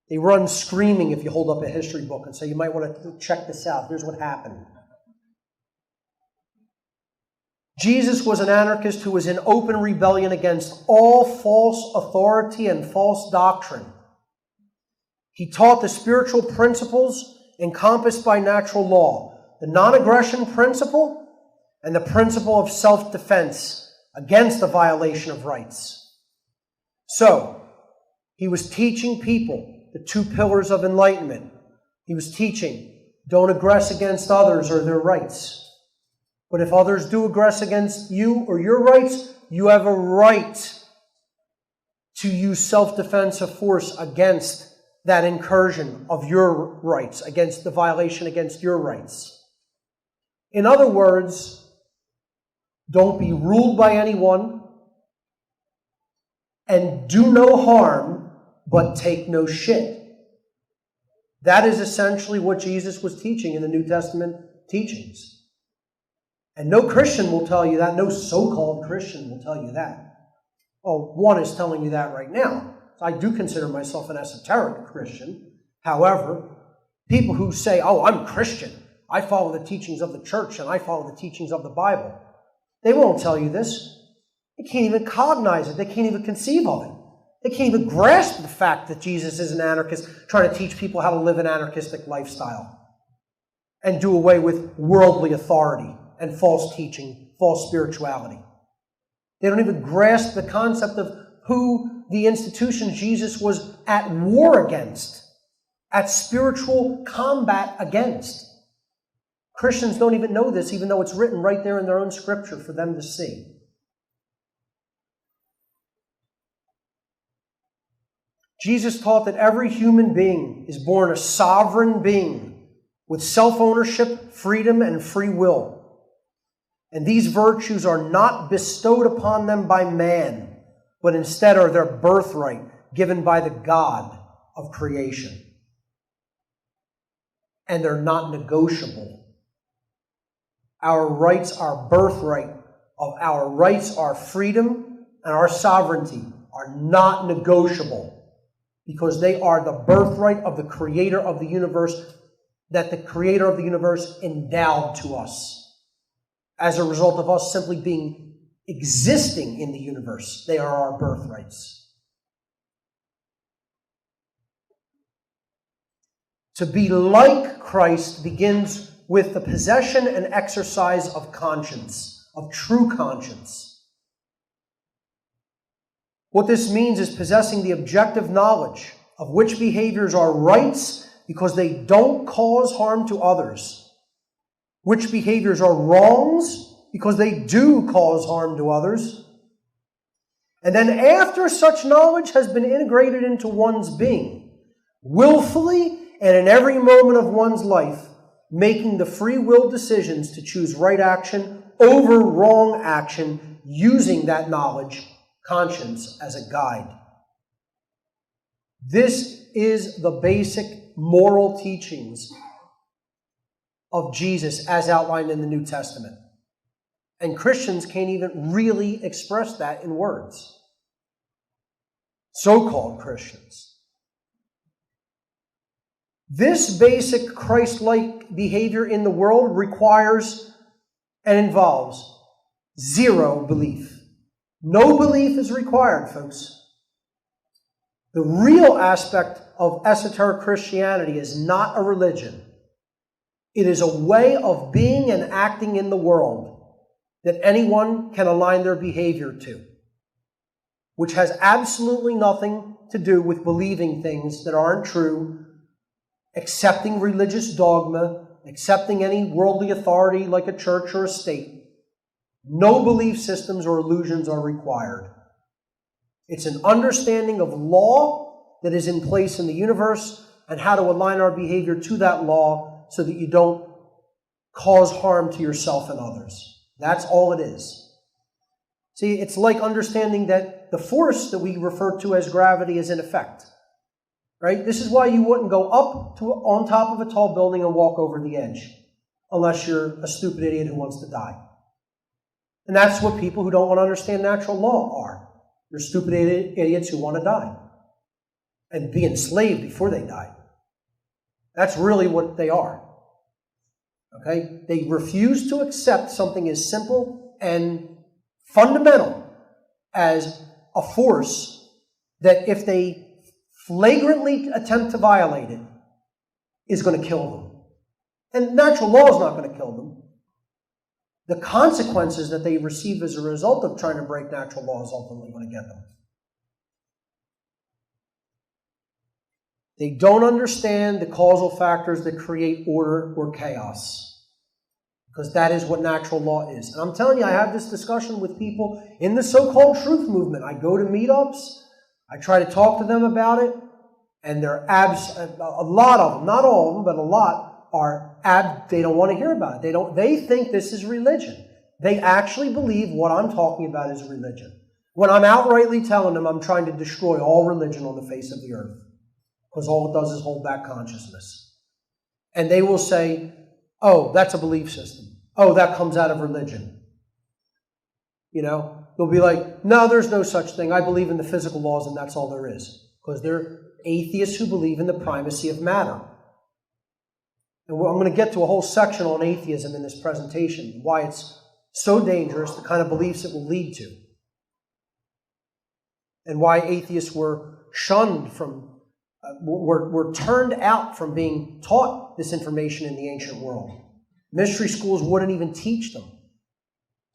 They run screaming if you hold up a history book and say, you might want to check this out. Here's what happened. Jesus was an anarchist who was in open rebellion against all false authority and false doctrine. He taught the spiritual principles encompassed by natural law, the non-aggression principle and the principle of self-defense against the violation of rights. So, he was teaching people the 2 pillars of enlightenment. He was teaching, don't aggress against others or their rights. But if others do aggress against you or your rights, you have a right to use self-defense of force against that incursion of your rights, against the violation against your rights. In other words, don't be ruled by anyone, and do no harm, but take no shit. That is essentially what Jesus was teaching in the New Testament teachings. And no Christian will tell you that. No so-called Christian will tell you that. Oh, one is telling me that right now. I do consider myself an esoteric Christian. However, people who say, oh, I'm Christian, I follow the teachings of the church and I follow the teachings of the Bible, they won't tell you this. They can't even cognize it. They can't even conceive of it. They can't even grasp the fact that Jesus is an anarchist trying to teach people how to live an anarchistic lifestyle and do away with worldly authority and false teaching, false spirituality. They don't even grasp the concept of who the institution Jesus was at war against, at spiritual combat against. Christians don't even know this, even though it's written right there in their own scripture for them to see. Jesus taught that every human being is born a sovereign being with self-ownership, freedom, and free will. And these virtues are not bestowed upon them by man, but instead are their birthright given by the God of creation. And they're not negotiable. Our rights, our birthright of our rights, our freedom, and our sovereignty are not negotiable because they are the birthright of the Creator of the universe, that the Creator of the universe endowed to us as a result of us simply existing in the universe. They are our birthrights. To be like Christ begins with the possession and exercise of conscience, of true conscience. What this means is possessing the objective knowledge of which behaviors are rights because they don't cause harm to others, which behaviors are wrongs because they do cause harm to others. And then after such knowledge has been integrated into one's being, willfully and in every moment of one's life, making the free will decisions to choose right action over wrong action, using that knowledge, conscience, as a guide. This is the basic moral teachings of Jesus as outlined in the New Testament. And Christians can't even really express that in words. So-called Christians. This basic Christ-like behavior in the world requires and involves zero belief. No belief is required, folks. The real aspect of esoteric Christianity is not a religion. It is a way of being and acting in the world that anyone can align their behavior to, which has absolutely nothing to do with believing things that aren't true, accepting religious dogma, accepting any worldly authority like a church or a state. No belief systems or illusions are required. It's an understanding of law that is in place in the universe and how to align our behavior to that law so that you don't cause harm to yourself and others. That's all it is. See, it's like understanding that the force that we refer to as gravity is in effect. Right? This is why you wouldn't go up on top of a tall building and walk over the edge unless you're a stupid idiot who wants to die. And that's what people who don't want to understand natural law are. They're stupid idiots who want to die and be enslaved before they die. That's really what they are. Okay? They refuse to accept something as simple and fundamental as a force that if they flagrantly attempt to violate it, is going to kill them. And natural law is not going to kill them. The consequences that they receive as a result of trying to break natural law is ultimately going to get them. They don't understand the causal factors that create order or chaos, because that is what natural law is. And I'm telling you, I have this discussion with people in the so-called truth movement. I go to meetups, I try to talk to them about it, and they're a lot of them, not all of them, but a lot they don't want to hear about it. They think this is religion. They actually believe what I'm talking about is religion. When I'm outrightly telling them I'm trying to destroy all religion on the face of the earth, because all it does is hold back consciousness. And they will say, oh, that's a belief system. Oh, that comes out of religion. You know, they'll be like, no, there's no such thing. I believe in the physical laws and that's all there is. Because they're atheists who believe in the primacy of matter. And I'm going to get to a whole section on atheism in this presentation, why it's so dangerous, the kind of beliefs it will lead to, and why atheists were shunned from, were turned out from being taught this information in the ancient world. Mystery schools wouldn't even teach them.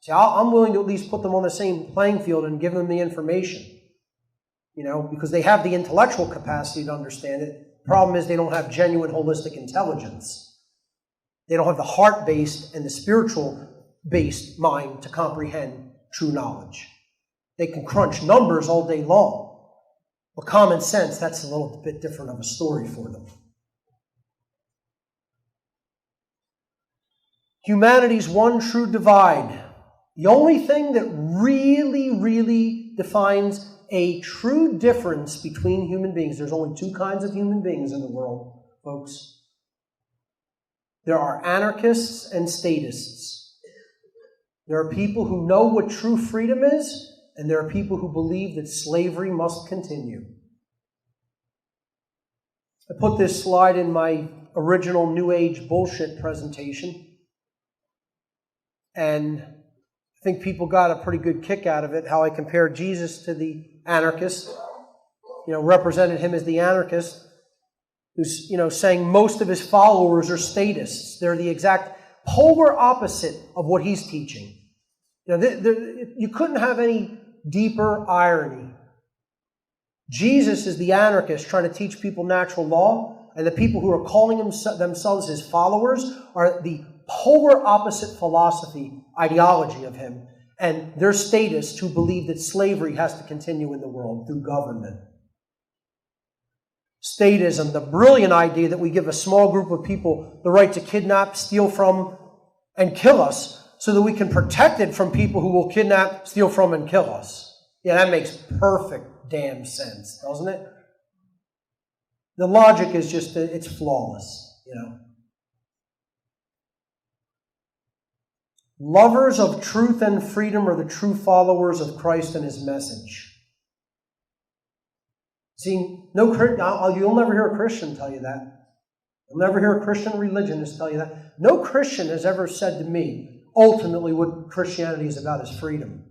See, I'm willing to at least put them on the same playing field and give them the information, you know, because they have the intellectual capacity to understand it. The problem is they don't have genuine holistic intelligence. They don't have the heart-based and the spiritual-based mind to comprehend true knowledge. They can crunch numbers all day long, but common sense, that's a little bit different of a story for them. Humanity's one true divide The only thing that really defines a true difference between human beings, there's only two kinds of human beings in the world, folks. There are anarchists and statists. There are people who know what true freedom is, and there are people who believe that slavery must continue. I put this slide in my original New Age bullshit presentation, and I think people got a pretty good kick out of it, how I compared Jesus to the anarchist, represented him as the anarchist, who's, saying most of his followers are statists. They're the exact polar opposite of what he's teaching. You couldn't have any deeper irony. Jesus is the anarchist trying to teach people natural law, and the people who are calling themselves his followers are the polar opposite philosophy, ideology of him, and they're statists who believe that slavery has to continue in the world through government. Statism, the brilliant idea that we give a small group of people the right to kidnap, steal from, and kill us so that we can protect it from people who will kidnap, steal from, and kill us. Yeah, that makes perfect damn sense, doesn't it? The logic is just, it's flawless, Lovers of truth and freedom are the true followers of Christ and his message. See, you'll never hear a Christian tell you that. You'll never hear a Christian religionist tell you that. No Christian has ever said to me, ultimately what Christianity is about is freedom.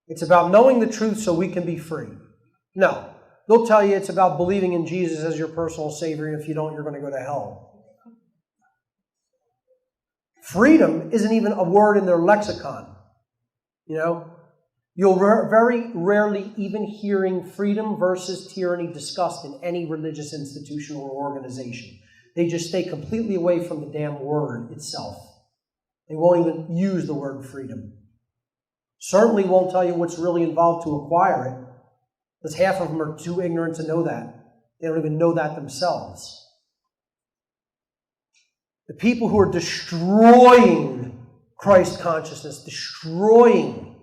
It's about knowing the truth so we can be free. No. They'll tell you it's about believing in Jesus as your personal Savior, and if you don't, you're going to go to hell. Freedom isn't even a word in their lexicon. You'll very rarely even hearing freedom versus tyranny discussed in any religious institution or organization. They just stay completely away from the damn word itself. They won't even use the word freedom. Certainly won't tell you what's really involved to acquire it, because half of them are too ignorant to know that. They don't even know that themselves. The people who are destroying Christ consciousness, destroying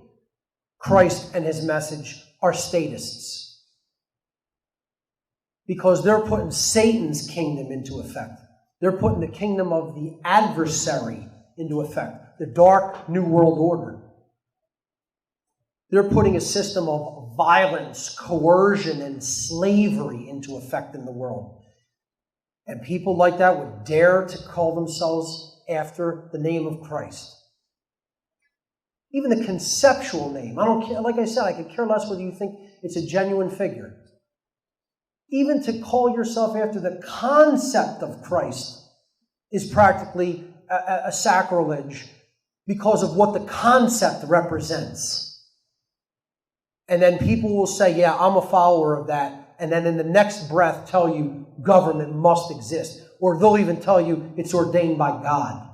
Christ and his message, are statists. Because they're putting Satan's kingdom into effect. They're putting the kingdom of the adversary into effect, the dark New World Order. They're putting a system of violence, coercion, and slavery into effect in the world. And people like that would dare to call themselves after the name of Christ. Even the conceptual name. I don't care. Like I said, I could care less whether you think it's a genuine figure. Even to call yourself after the concept of Christ is practically a sacrilege because of what the concept represents. And then people will say, yeah, I'm a follower of that. And then in the next breath tell you government must exist. Or they'll even tell you it's ordained by God.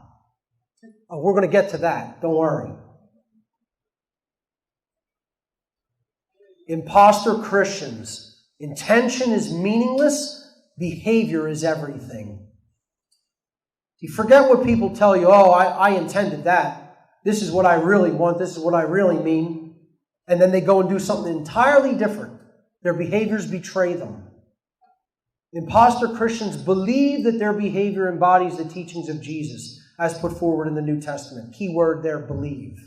Oh, we're going to get to that. Don't worry. Imposter Christians. Intention is meaningless. Behavior is everything. You forget what people tell you. Oh, I intended that. This is what I really want. This is what I really mean. And then they go and do something entirely different. Their behaviors betray them. Imposter Christians believe that their behavior embodies the teachings of Jesus as put forward in the New Testament. Key word there, believe.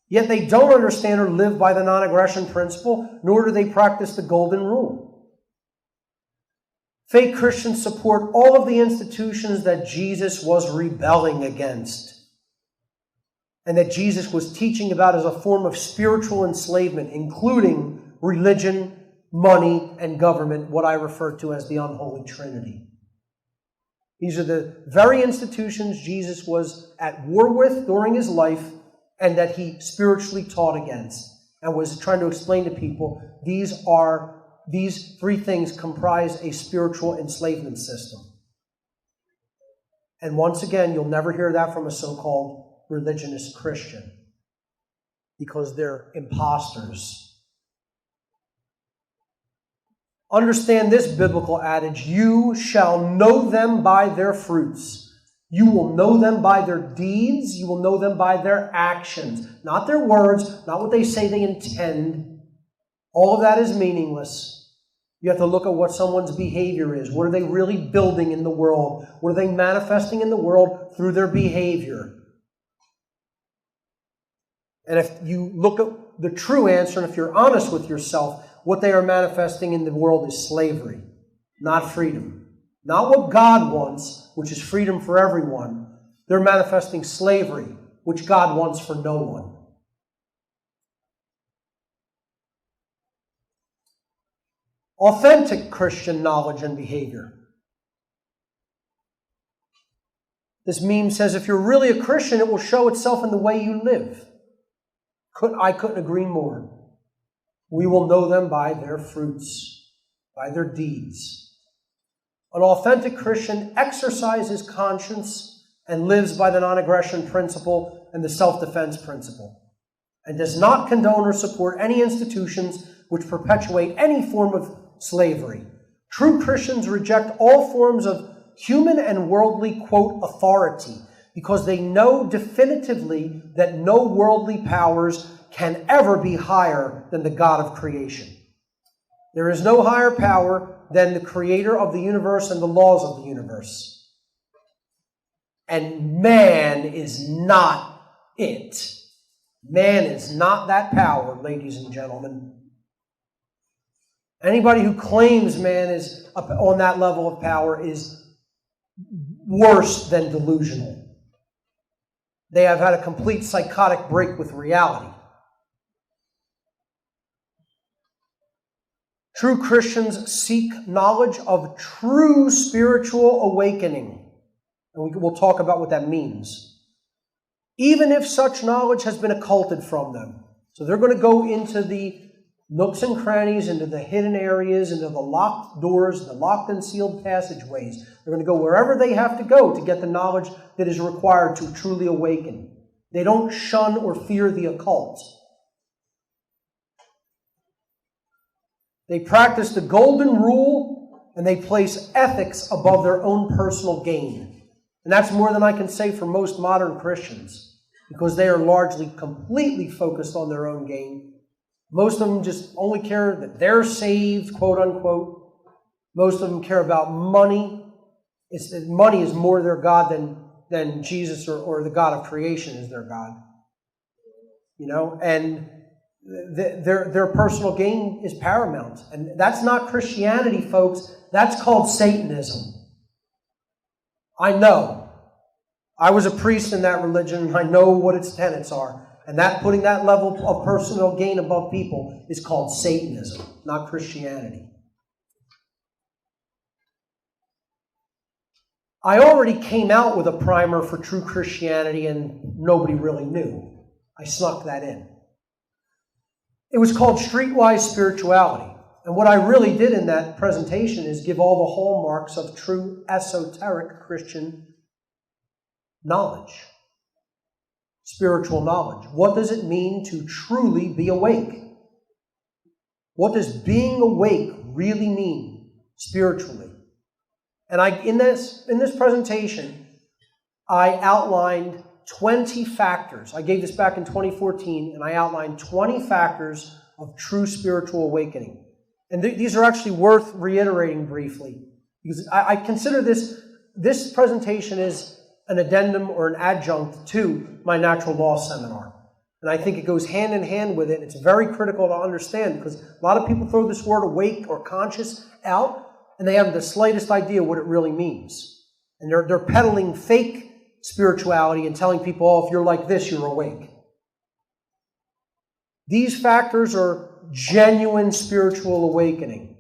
Yet they don't understand or live by the non-aggression principle, nor do they practice the golden rule. Fake Christians support all of the institutions that Jesus was rebelling against, and that Jesus was teaching about as a form of spiritual enslavement, including religion, money, and government, what I refer to as the unholy trinity. These are the very institutions Jesus was at war with during his life and that he spiritually taught against and was trying to explain to people these three things comprise a spiritual enslavement system. And once again, you'll never hear that from a so-called religionist Christian because they're imposters. Understand this biblical adage, you shall know them by their fruits. You will know them by their deeds. You will know them by their actions. Not their words, not what they say they intend. All of that is meaningless. You have to look at what someone's behavior is. What are they really building in the world? What are they manifesting in the world through their behavior? And if you look at the true answer, and if you're honest with yourself, what they are manifesting in the world is slavery, not freedom. Not what God wants, which is freedom for everyone. They're manifesting slavery, which God wants for no one. Authentic Christian knowledge and behavior. This meme says if you're really a Christian, it will show itself in the way you live. I couldn't agree more. We will know them by their fruits, by their deeds. An authentic Christian exercises conscience and lives by the non-aggression principle and the self-defense principle, and does not condone or support any institutions which perpetuate any form of slavery. True Christians reject all forms of human and worldly, quote, authority, because they know definitively that no worldly powers can ever be higher than the God of creation. There is no higher power than the creator of the universe and the laws of the universe. And man is not it. Man is not that power, ladies and gentlemen. Anybody who claims man is up on that level of power is worse than delusional. They have had a complete psychotic break with reality. True Christians seek knowledge of true spiritual awakening. And we'll talk about what that means. Even if such knowledge has been occulted from them. So they're going to go into the nooks and crannies, into the hidden areas, into the locked doors, the locked and sealed passageways. They're going to go wherever they have to go to get the knowledge that is required to truly awaken. They don't shun or fear the occult. They practice the golden rule, and they place ethics above their own personal gain. And that's more than I can say for most modern Christians, because they are largely completely focused on their own gain. Most of them just only care that they're saved, quote unquote. Most of them care about money. It's that money is more their God than Jesus or the God of creation is their God. You know, and their personal gain is paramount. And that's not Christianity, folks. That's called Satanism. I know. I was a priest in that religion, and I know what its tenets are. And that putting that level of personal gain above people is called Satanism, not Christianity. I already came out with a primer for true Christianity, and nobody really knew. I snuck that in. It was called Streetwise Spirituality. And what I really did in that presentation is give all the hallmarks of true esoteric Christian knowledge. Spiritual knowledge. What does it mean to truly be awake? What does being awake really mean spiritually? And in this presentation, I outlined 20 factors. I gave this back in 2014, and I outlined 20 factors of true spiritual awakening. And these are actually worth reiterating briefly, because I consider this presentation is an addendum or an adjunct to my natural law seminar. And I think it goes hand in hand with it. It's very critical to understand, because a lot of people throw this word awake or conscious out, and they haven't the slightest idea what it really means. And they're peddling fake spirituality and telling people, oh, if you're like this, you're awake. These factors are genuine spiritual awakening.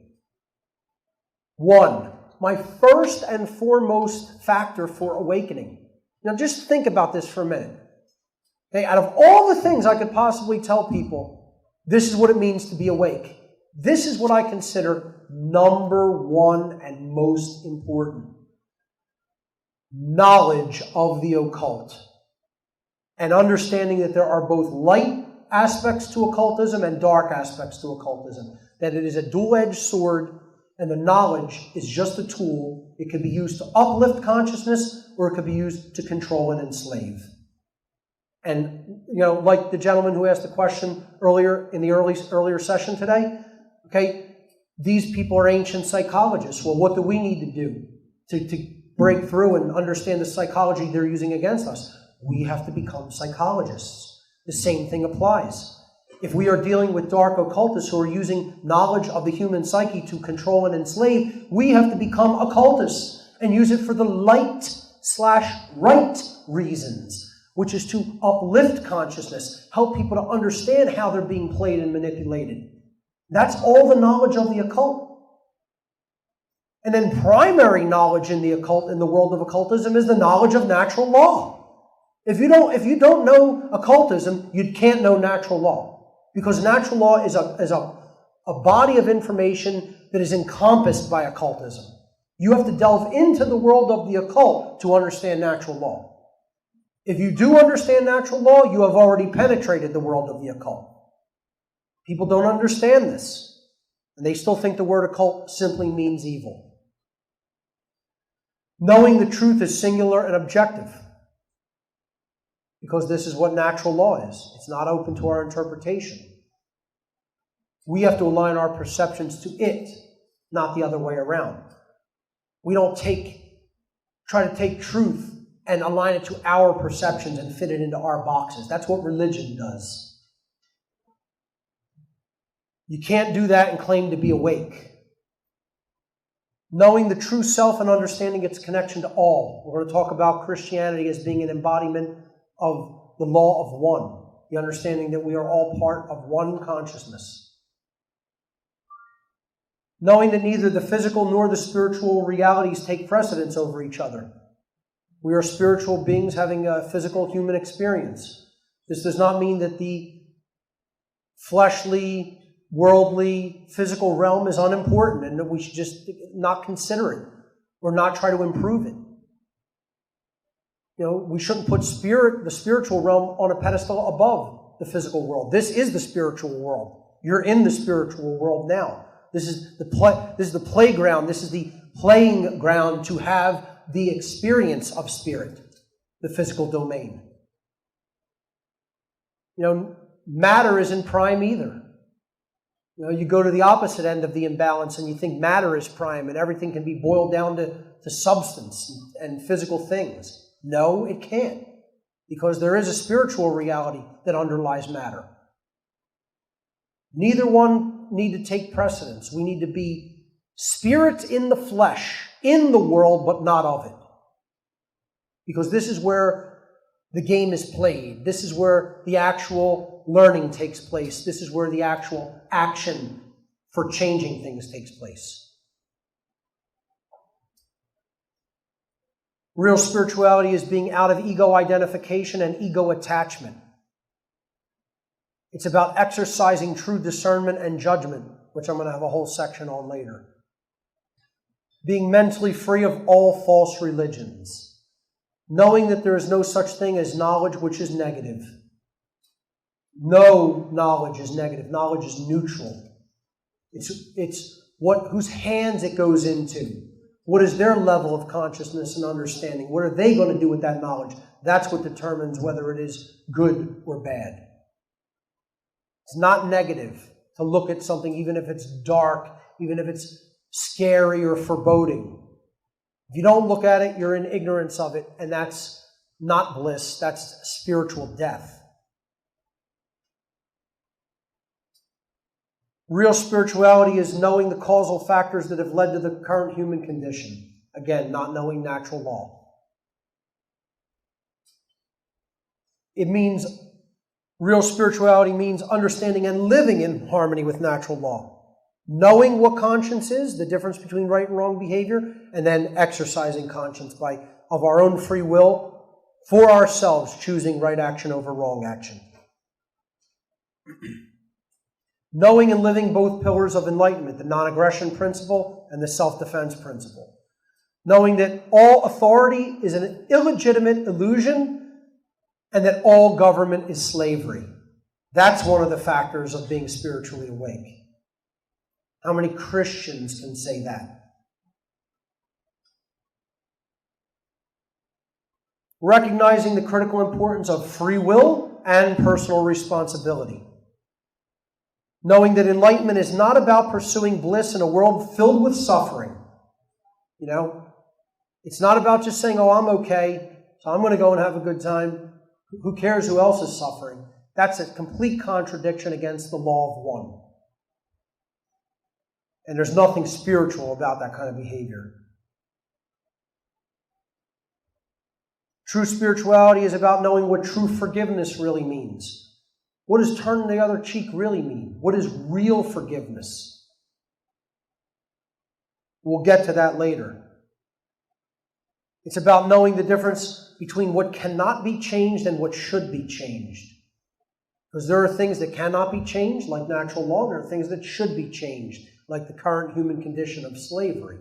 1, my first and foremost factor for awakening. Now just think about this for a minute. Okay, out of all the things I could possibly tell people, this is what it means to be awake. This is what I consider number one and most important. Knowledge of the occult. And understanding that there are both light aspects to occultism and dark aspects to occultism. That it is a dual-edged sword, and the knowledge is just a tool. It could be used to uplift consciousness, or it could be used to control and enslave. And, like the gentleman who asked the question earlier in the earlier session today, okay, these people are ancient psychologists. Well, what do we need to do to break through and understand the psychology they're using against us? We have to become psychologists. The same thing applies. If we are dealing with dark occultists who are using knowledge of the human psyche to control and enslave, we have to become occultists and use it for the light/right reasons, which is to uplift consciousness, help people to understand how they're being played and manipulated. That's all the knowledge of the occult. And then primary knowledge in the occult, in the world of occultism, is the knowledge of natural law. If you don't know occultism, you can't know natural law. Because natural law is a body of information that is encompassed by occultism. You have to delve into the world of the occult to understand natural law. If you do understand natural law, you have already penetrated the world of the occult. People don't understand this, and they still think the word occult simply means evil. Knowing the truth is singular and objective, because this is what natural law is. It's not open to our interpretation. We have to align our perceptions to it, not the other way around. We don't try to take truth and align it to our perceptions and fit it into our boxes. That's what religion does. You can't do that and claim to be awake. Knowing the true self and understanding its connection to all. We're going to talk about Christianity as being an embodiment of the law of one. The understanding that we are all part of one consciousness. Knowing that neither the physical nor the spiritual realities take precedence over each other. We are spiritual beings having a physical human experience. This does not mean that the fleshly, worldly, physical realm is unimportant and that we should just not consider it or not try to improve it. We shouldn't put the spiritual realm on a pedestal above the physical world. This is the spiritual world. You're in the spiritual world now. This is the playground. This is the playing ground to have the experience of spirit, the physical domain. Matter isn't prime either. You go to the opposite end of the imbalance and you think matter is prime and everything can be boiled down to substance and physical things. No, it can't, because there is a spiritual reality that underlies matter. Neither one need to take precedence. We need to be spirit in the flesh, in the world, but not of it. Because this is where the game is played. This is where the actual learning takes place. This is where the actual action for changing things takes place. Real spirituality is being out of ego identification and ego attachment. It's about exercising true discernment and judgment, which I'm going to have a whole section on later. Being mentally free of all false religions. Knowing that there is no such thing as knowledge which is negative. No knowledge is negative. Knowledge is neutral. It's whose hands it goes into. What is their level of consciousness and understanding? What are they going to do with that knowledge? That's what determines whether it is good or bad. It's not negative to look at something, even if it's dark, even if it's scary or foreboding. If you don't look at it, you're in ignorance of it, and that's not bliss, that's spiritual death. Real spirituality is knowing the causal factors that have led to the current human condition. Again, not knowing natural law. Real spirituality means understanding and living in harmony with natural law. Knowing what conscience is, the difference between right and wrong behavior, and then exercising conscience of our own free will, for ourselves, choosing right action over wrong action. Knowing and living both pillars of enlightenment, the non-aggression principle and the self-defense principle. Knowing that all authority is an illegitimate illusion and that all government is slavery. That's one of the factors of being spiritually awake. How many Christians can say that? Recognizing the critical importance of free will and personal responsibility. Knowing that enlightenment is not about pursuing bliss in a world filled with suffering. You know, it's not about just saying, oh, I'm okay, so I'm going to go and have a good time. Who cares who else is suffering? That's a complete contradiction against the law of one. And there's nothing spiritual about that kind of behavior. True spirituality is about knowing what true forgiveness really means. What does turn the other cheek really mean? What is real forgiveness? We'll get to that later. It's about knowing the difference between what cannot be changed and what should be changed. Because there are things that cannot be changed, like natural law. There are things that should be changed, like the current human condition of slavery.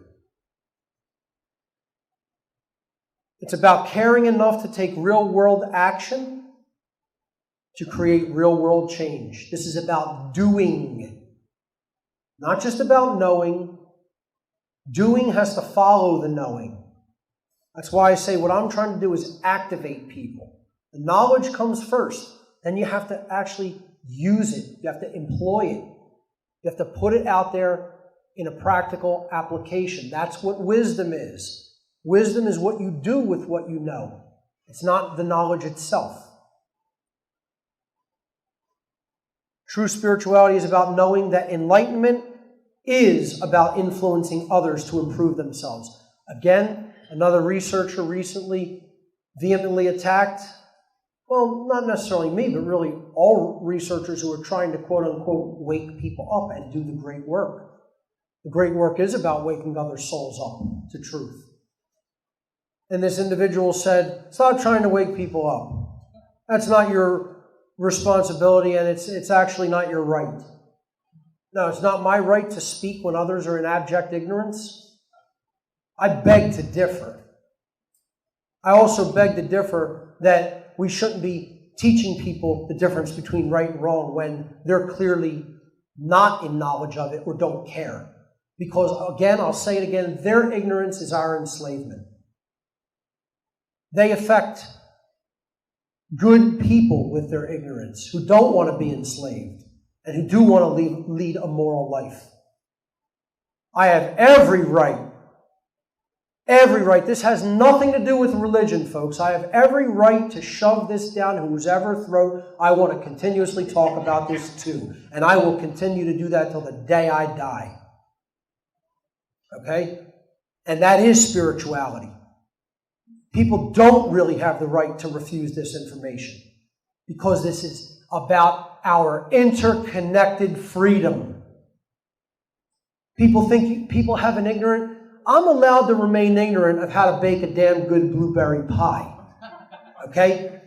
It's about caring enough to take real-world action to create real-world change. This is about doing, not just about knowing. Doing has to follow the knowing. That's why I say what I'm trying to do is activate people. The knowledge comes first. Then you have to actually use it. You have to employ it. You have to put it out there in a practical application. That's what wisdom is. Wisdom is what you do with what you know. It's not the knowledge itself. True spirituality is about knowing that enlightenment is about influencing others to improve themselves. Again, another researcher recently vehemently attacked, well, not necessarily me, but really all researchers who are trying to quote-unquote wake people up and do the great work. The great work is about waking other souls up to truth. And this individual said, stop trying to wake people up. That's not your responsibility, and it's actually not your right. No, it's not my right to speak when others are in abject ignorance. I beg to differ. I also beg to differ that we shouldn't be teaching people the difference between right and wrong when they're clearly not in knowledge of it or don't care. Because, again, I'll say it again, their ignorance is our enslavement. They affect good people with their ignorance who don't want to be enslaved and who do want to lead a moral life. I have every right. This has nothing to do with religion, folks. I have every right to shove this down whoever's throat. I want to continuously talk about this too. And I will continue to do that till the day I die. Okay? And that is spirituality. People don't really have the right to refuse this information because this is about our interconnected freedom. People have an ignorant. I'm allowed to remain ignorant of how to bake a damn good blueberry pie. Okay?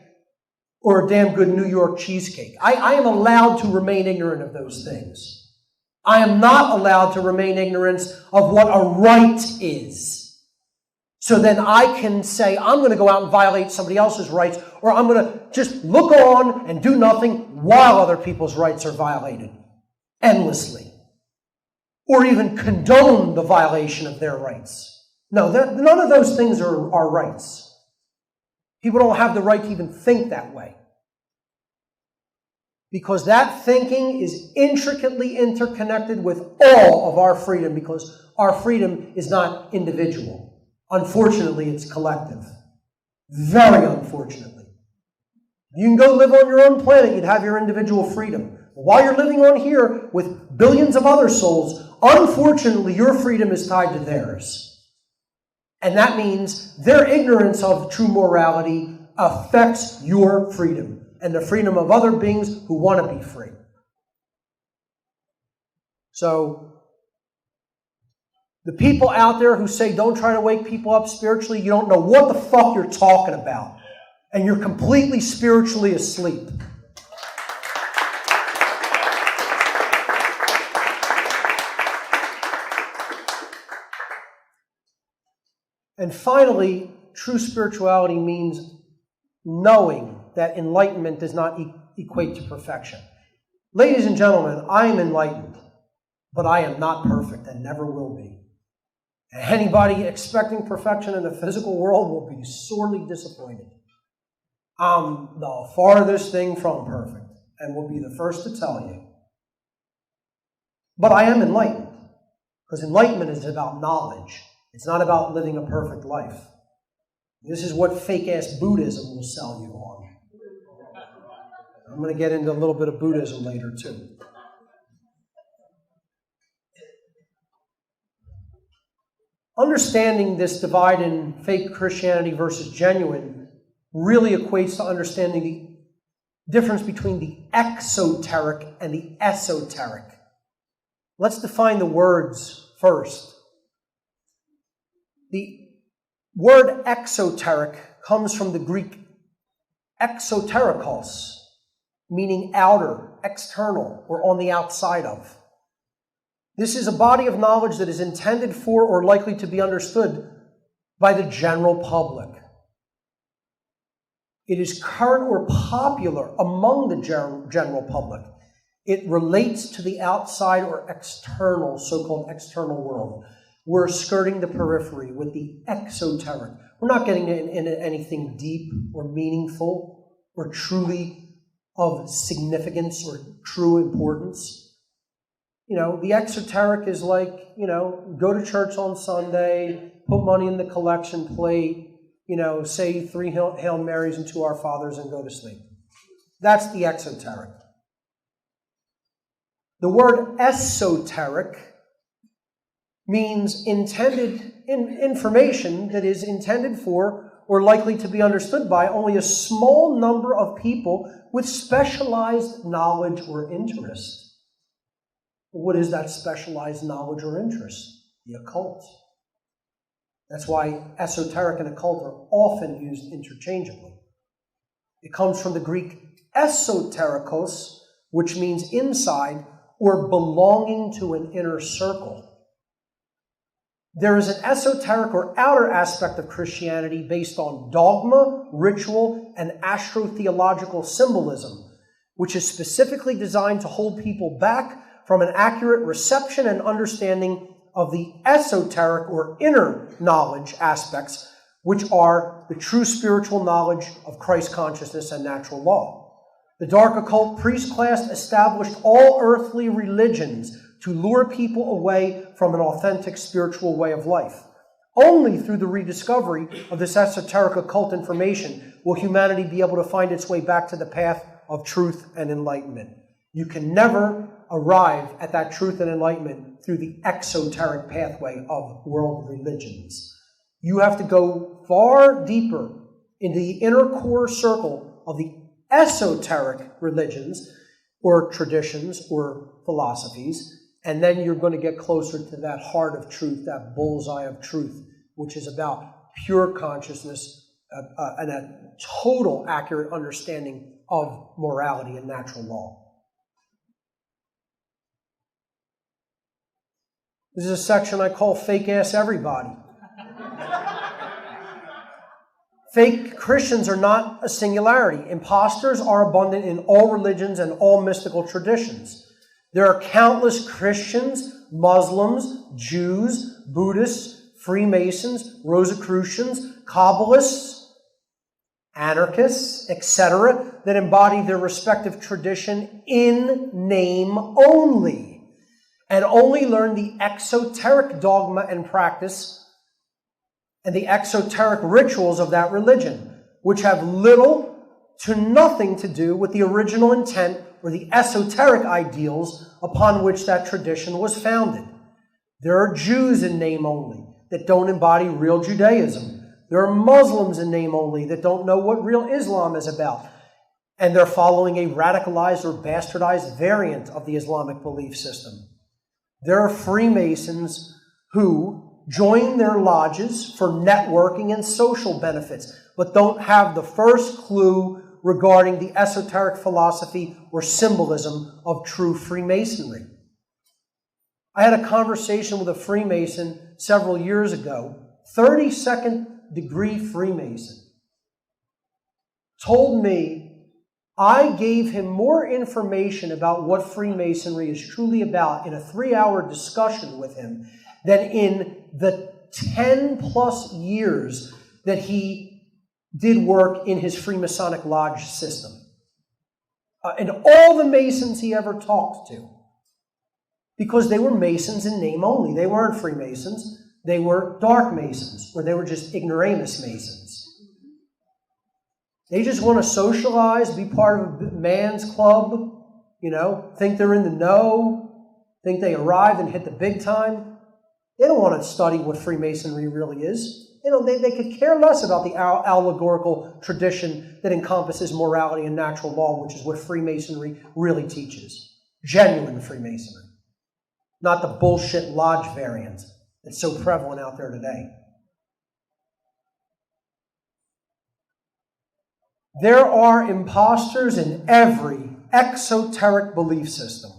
Or a damn good New York cheesecake. I am allowed to remain ignorant of those things. I am not allowed to remain ignorant of what a right is. So then I can say, I'm going to go out and violate somebody else's rights, or I'm going to just look on and do nothing while other people's rights are violated endlessly. Or even condone the violation of their rights. No, none of those things are rights. People don't have the right to even think that way. Because that thinking is intricately interconnected with all of our freedom, because our freedom is not individual. Unfortunately, it's collective. Very unfortunately. You can go live on your own planet, you'd have your individual freedom. While you're living on here with billions of other souls, unfortunately, your freedom is tied to theirs. And that means their ignorance of true morality affects your freedom and the freedom of other beings who want to be free. So, the people out there who say don't try to wake people up spiritually, you don't know what the fuck you're talking about. And you're completely spiritually asleep. And finally, true spirituality means knowing that enlightenment does not equate to perfection. Ladies and gentlemen, I am enlightened. but I am not perfect and never will be. And anybody expecting perfection in the physical world will be sorely disappointed. I'm the farthest thing from perfect and will be the first to tell you. But I am enlightened, because enlightenment is about knowledge. It's not about living a perfect life. This is what fake-ass Buddhism will sell you on. I'm going to get into a little bit of Buddhism later, too. Understanding this divide in fake Christianity versus genuine really equates to understanding the difference between the exoteric and the esoteric. Let's define the words first. The word exoteric comes from the Greek exoterikos, meaning outer, external, or on the outside of. This is a body of knowledge that is intended for or likely to be understood by the general public. It is current or popular among the general public. It relates to the outside or external, so-called external world. We're skirting the periphery with the exoteric. We're not getting into anything deep or meaningful or truly of significance or true importance. The exoteric is like, go to church on Sunday, put money in the collection plate, say 3 Hail Marys and 2 Our Fathers and go to sleep. That's the exoteric. The word esoteric means intended information that is intended for or likely to be understood by only a small number of people with specialized knowledge or interest. What is that specialized knowledge or interest? The occult. That's why esoteric and occult are often used interchangeably. It comes from the Greek esoterikos, which means inside or belonging to an inner circle. There is an esoteric or outer aspect of Christianity based on dogma, ritual, and astrotheological symbolism, which is specifically designed to hold people back from an accurate reception and understanding of the esoteric or inner knowledge aspects, which are the true spiritual knowledge of Christ consciousness and natural law. The dark occult priest class established all earthly religions to lure people away from an authentic spiritual way of life. Only through the rediscovery of this esoteric occult information will humanity be able to find its way back to the path of truth and enlightenment. You can never arrive at that truth and enlightenment through the exoteric pathway of world religions. You have to go far deeper into the inner core circle of the esoteric religions or traditions or philosophies, and then you're going to get closer to that heart of truth, that bullseye of truth, which is about pure consciousness and a total accurate understanding of morality and natural law. This is a section I call Fake-Ass Everybody. Fake Christians are not a singularity. Imposters are abundant in all religions and all mystical traditions. There are countless Christians, Muslims, Jews, Buddhists, Freemasons, Rosicrucians, Kabbalists, anarchists, etc., that embody their respective tradition in name only, and only learn the exoteric dogma and practice and the exoteric rituals of that religion, which have little to nothing to do with the original intent or the esoteric ideals upon which that tradition was founded. There are Jews in name only that don't embody real Judaism. There are Muslims in name only that don't know what real Islam is about, and they're following a radicalized or bastardized variant of the Islamic belief system. There are Freemasons who join their lodges for networking and social benefits, but don't have the first clue regarding the esoteric philosophy or symbolism of true Freemasonry. I had a conversation with a Freemason several years ago, 32nd degree Freemason, told me I gave him more information about what Freemasonry is truly about in a 3-hour discussion with him than in the 10-plus years that he did work in his Freemasonic Lodge system. And all the Masons he ever talked to. Because they were Masons in name only. They weren't Freemasons. They were dark Masons, or they were just ignoramus Masons. They just want to socialize, be part of a man's club, think they're in the know, think they arrived and hit the big time. They don't want to study what Freemasonry really is. They could care less about the allegorical tradition that encompasses morality and natural law, which is what Freemasonry really teaches. Genuine Freemasonry. Not the bullshit lodge variant that's so prevalent out there today. There are imposters in every exoteric belief system.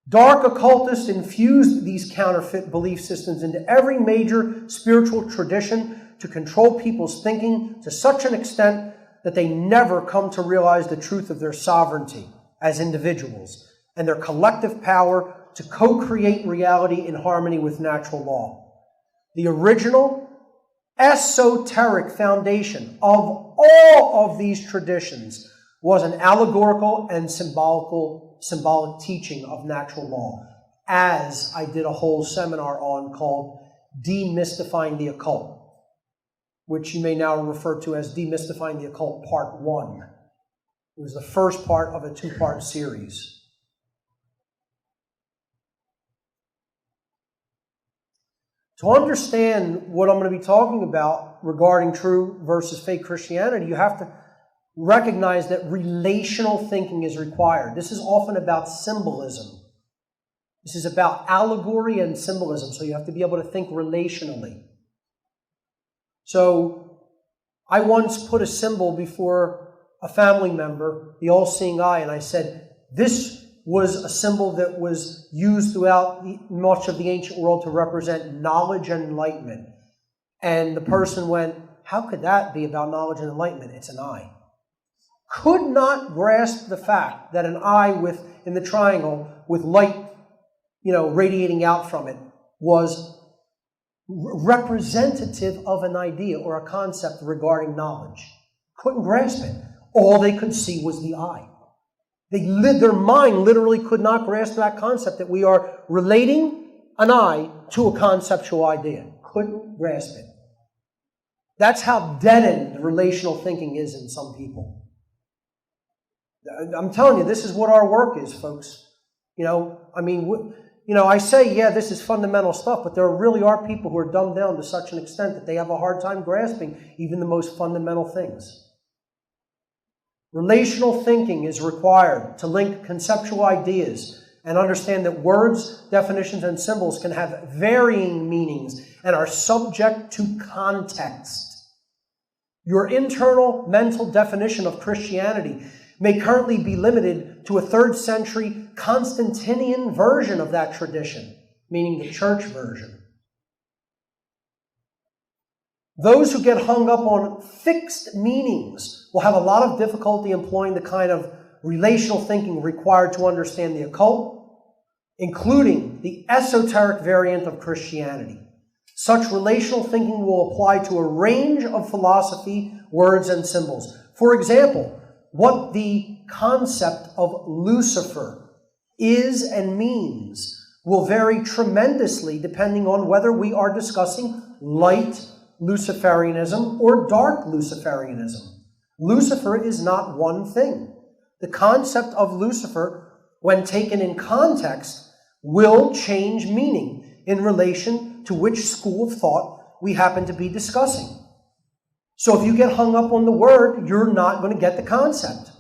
Dark occultists infused these counterfeit belief systems into every major spiritual tradition to control people's thinking to such an extent that they never come to realize the truth of their sovereignty as individuals and their collective power to co-create reality in harmony with natural law. The original esoteric foundation of all of these traditions was an allegorical and symbolic teaching of natural law, as I did a whole seminar on called Demystifying the Occult, which you may now refer to as Demystifying the Occult Part 1. It was the first part of a 2-part series. To understand what I'm going to be talking about regarding true versus fake Christianity, you have to recognize that relational thinking is required. This is often about symbolism. This is about allegory and symbolism, so you have to be able to think relationally. So, I once put a symbol before a family member, the all-seeing eye, and I said, this was a symbol that was used throughout much of the ancient world to represent knowledge and enlightenment. And the person went, how could that be about knowledge and enlightenment? It's an eye. Could not grasp the fact that an eye in the triangle with light, radiating out from it was representative of an idea or a concept regarding knowledge. Couldn't grasp it. All they could see was the eye. Their mind literally could not grasp that concept that we are relating an eye to a conceptual idea. Couldn't grasp it. That's how deadened relational thinking is in some people. I'm telling you, this is what our work is, folks. I say, this is fundamental stuff, but there really are people who are dumbed down to such an extent that they have a hard time grasping even the most fundamental things. Relational thinking is required to link conceptual ideas and understand that words, definitions, and symbols can have varying meanings and are subject to context. Your internal mental definition of Christianity may currently be limited to a 3rd century Constantinian version of that tradition, meaning the church version. Those who get hung up on fixed meanings will have a lot of difficulty employing the kind of relational thinking required to understand the occult, including the esoteric variant of Christianity. Such relational thinking will apply to a range of philosophy, words, and symbols. For example, what the concept of Lucifer is and means will vary tremendously depending on whether we are discussing light Luciferianism or dark Luciferianism. Lucifer is not one thing. The concept of Lucifer, when taken in context, will change meaning in relation to which school of thought we happen to be discussing. So if you get hung up on the word, you're not going to get the concept.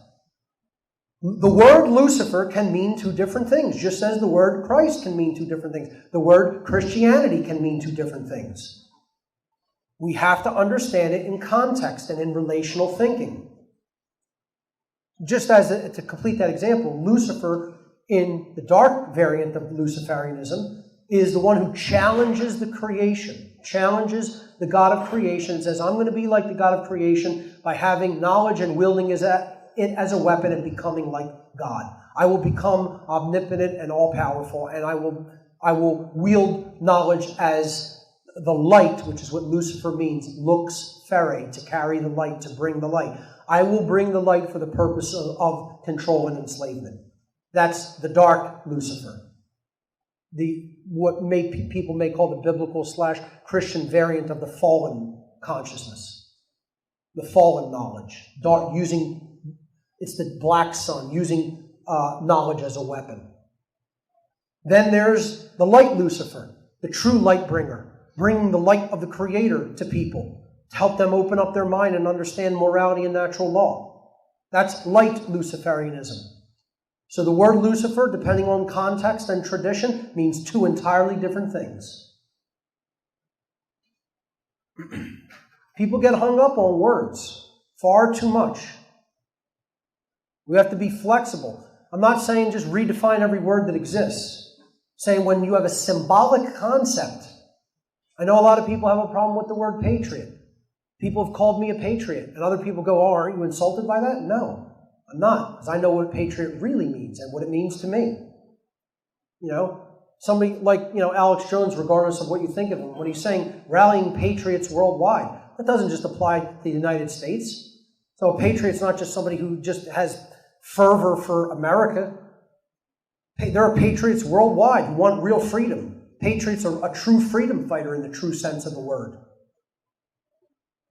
The word Lucifer can mean 2 different things, just as the word Christ can mean 2 different things. The word Christianity can mean 2 different things. We have to understand it in context and in relational thinking. Just to complete that example, Lucifer in the dark variant of Luciferianism is the one who challenges the creation, challenges the God of creation, and says, I'm going to be like the God of creation by having knowledge and wielding it as a weapon and becoming like God. I will become omnipotent and all-powerful, and I will wield knowledge as the light, which is what Lucifer means, lux ferre, to carry the light, to bring the light. I will bring the light for the purpose of control and enslavement. That's the dark Lucifer. What people may call the biblical / Christian variant of the fallen consciousness. The fallen knowledge. It's the black sun, using knowledge as a weapon. Then there's the light Lucifer, the true light bringer, bringing the light of the Creator to people, to help them open up their mind and understand morality and natural law. That's light Luciferianism. So the word Lucifer, depending on context and tradition, means two entirely different things. People get hung up on words far too much. We have to be flexible. I'm not saying just redefine every word that exists. I'm saying when you have a symbolic concept. I know a lot of people have a problem with the word patriot. People have called me a patriot, and other people go, oh, aren't you insulted by that? No, I'm not, because I know what patriot really means and what it means to me. Somebody like, Alex Jones, regardless of what you think of him, when he's saying rallying patriots worldwide, that doesn't just apply to the United States. So a patriot's not just somebody who just has fervor for America. There are patriots worldwide who want real freedom. Patriots are a true freedom fighter in the true sense of the word.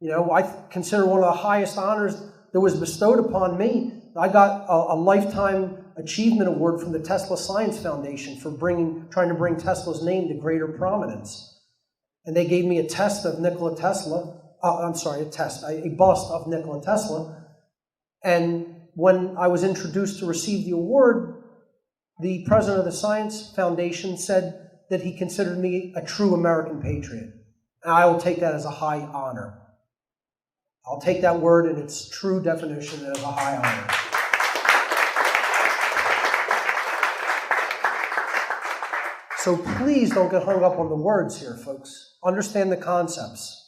I consider one of the highest honors that was bestowed upon me. I got a Lifetime Achievement Award from the Tesla Science Foundation for trying to bring Tesla's name to greater prominence. And they gave me a test of Nikola Tesla. A bust of Nikola Tesla. And when I was introduced to receive the award, the president of the Science Foundation said that he considered me a true American patriot. And I will take that as a high honor. I'll take that word in its true definition as a high honor. So please don't get hung up on the words here, folks. Understand the concepts.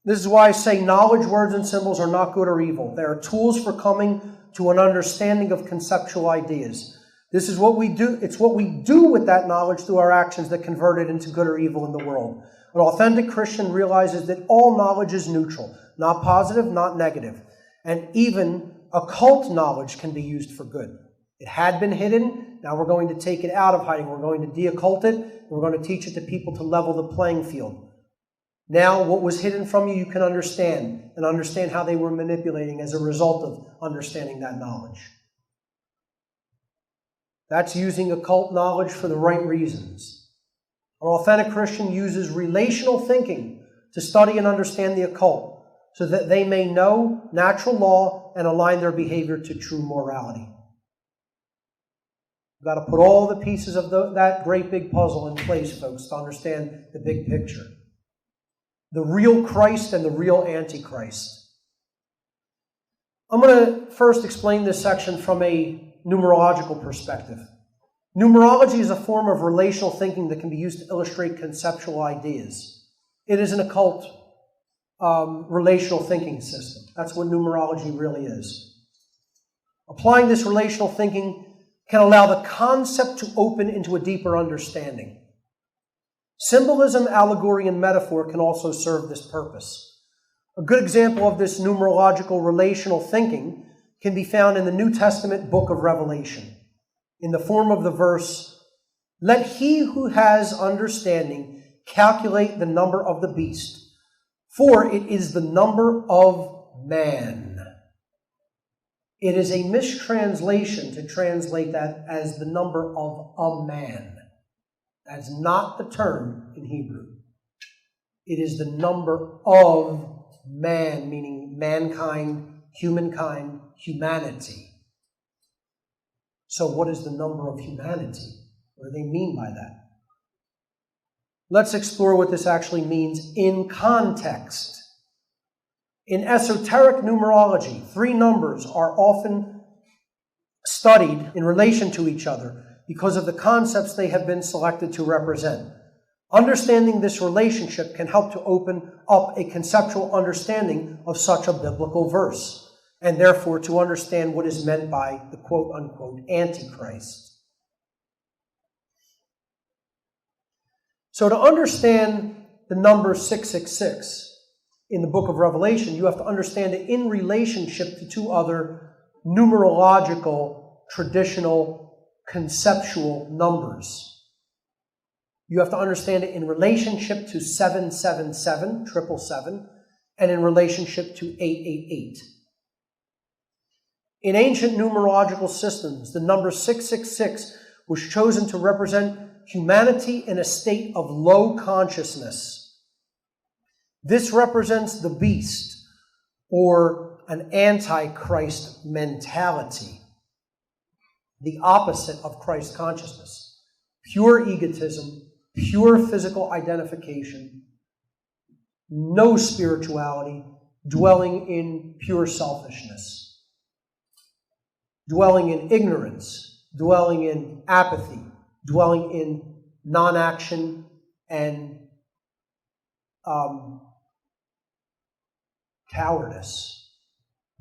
This is why I say knowledge, words, and symbols are not good or evil. They are tools for coming to an understanding of conceptual ideas. This is what we do. It's what we do with that knowledge through our actions that convert it into good or evil in the world. An authentic Christian realizes that all knowledge is neutral, not positive, not negative. And even occult knowledge can be used for good. It had been hidden. Now we're going to take it out of hiding. We're going to de-occult it. We're going to teach it to people to level the playing field. Now what was hidden from you, you can understand, and understand how they were manipulating as a result of understanding that knowledge. That's using occult knowledge for the right reasons. An authentic Christian uses relational thinking to study and understand the occult so that they may know natural law and align their behavior to true morality. We've got to put all the pieces of that great big puzzle in place, folks, to understand the big picture. The real Christ and the real Antichrist. I'm going to first explain this section from a numerological perspective. Numerology is a form of relational thinking that can be used to illustrate conceptual ideas. It is an occult relational thinking system. That's what numerology really is. Applying this relational thinking can allow the concept to open into a deeper understanding. Symbolism, allegory, and metaphor can also serve this purpose. A good example of this numerological relational thinking can be found in the New Testament book of Revelation, in the form of the verse, "Let he who has understanding calculate the number of the beast, for it is the number of man." It is a mistranslation to translate that as the number of a man. That's not the term in Hebrew. It is the number of man, meaning mankind, humankind, humanity. So what is the number of humanity? What do they mean by that? Let's explore what this actually means in context. In esoteric numerology, 3 numbers are often studied in relation to each other because of the concepts they have been selected to represent. Understanding this relationship can help to open up a conceptual understanding of such a biblical verse, and therefore to understand what is meant by the quote-unquote Antichrist. So to understand the number 666 in the book of Revelation, you have to understand it in relationship to two other numerological, traditional, conceptual numbers. You have to understand it in relationship to 777, 777, and in relationship to 888. In ancient numerological systems, the number 666 was chosen to represent humanity in a state of low consciousness. This represents the beast, or an antichrist mentality, the opposite of Christ consciousness. Pure egotism, pure physical identification, no spirituality, dwelling in pure selfishness, dwelling in ignorance, dwelling in apathy, dwelling in non-action and cowardice.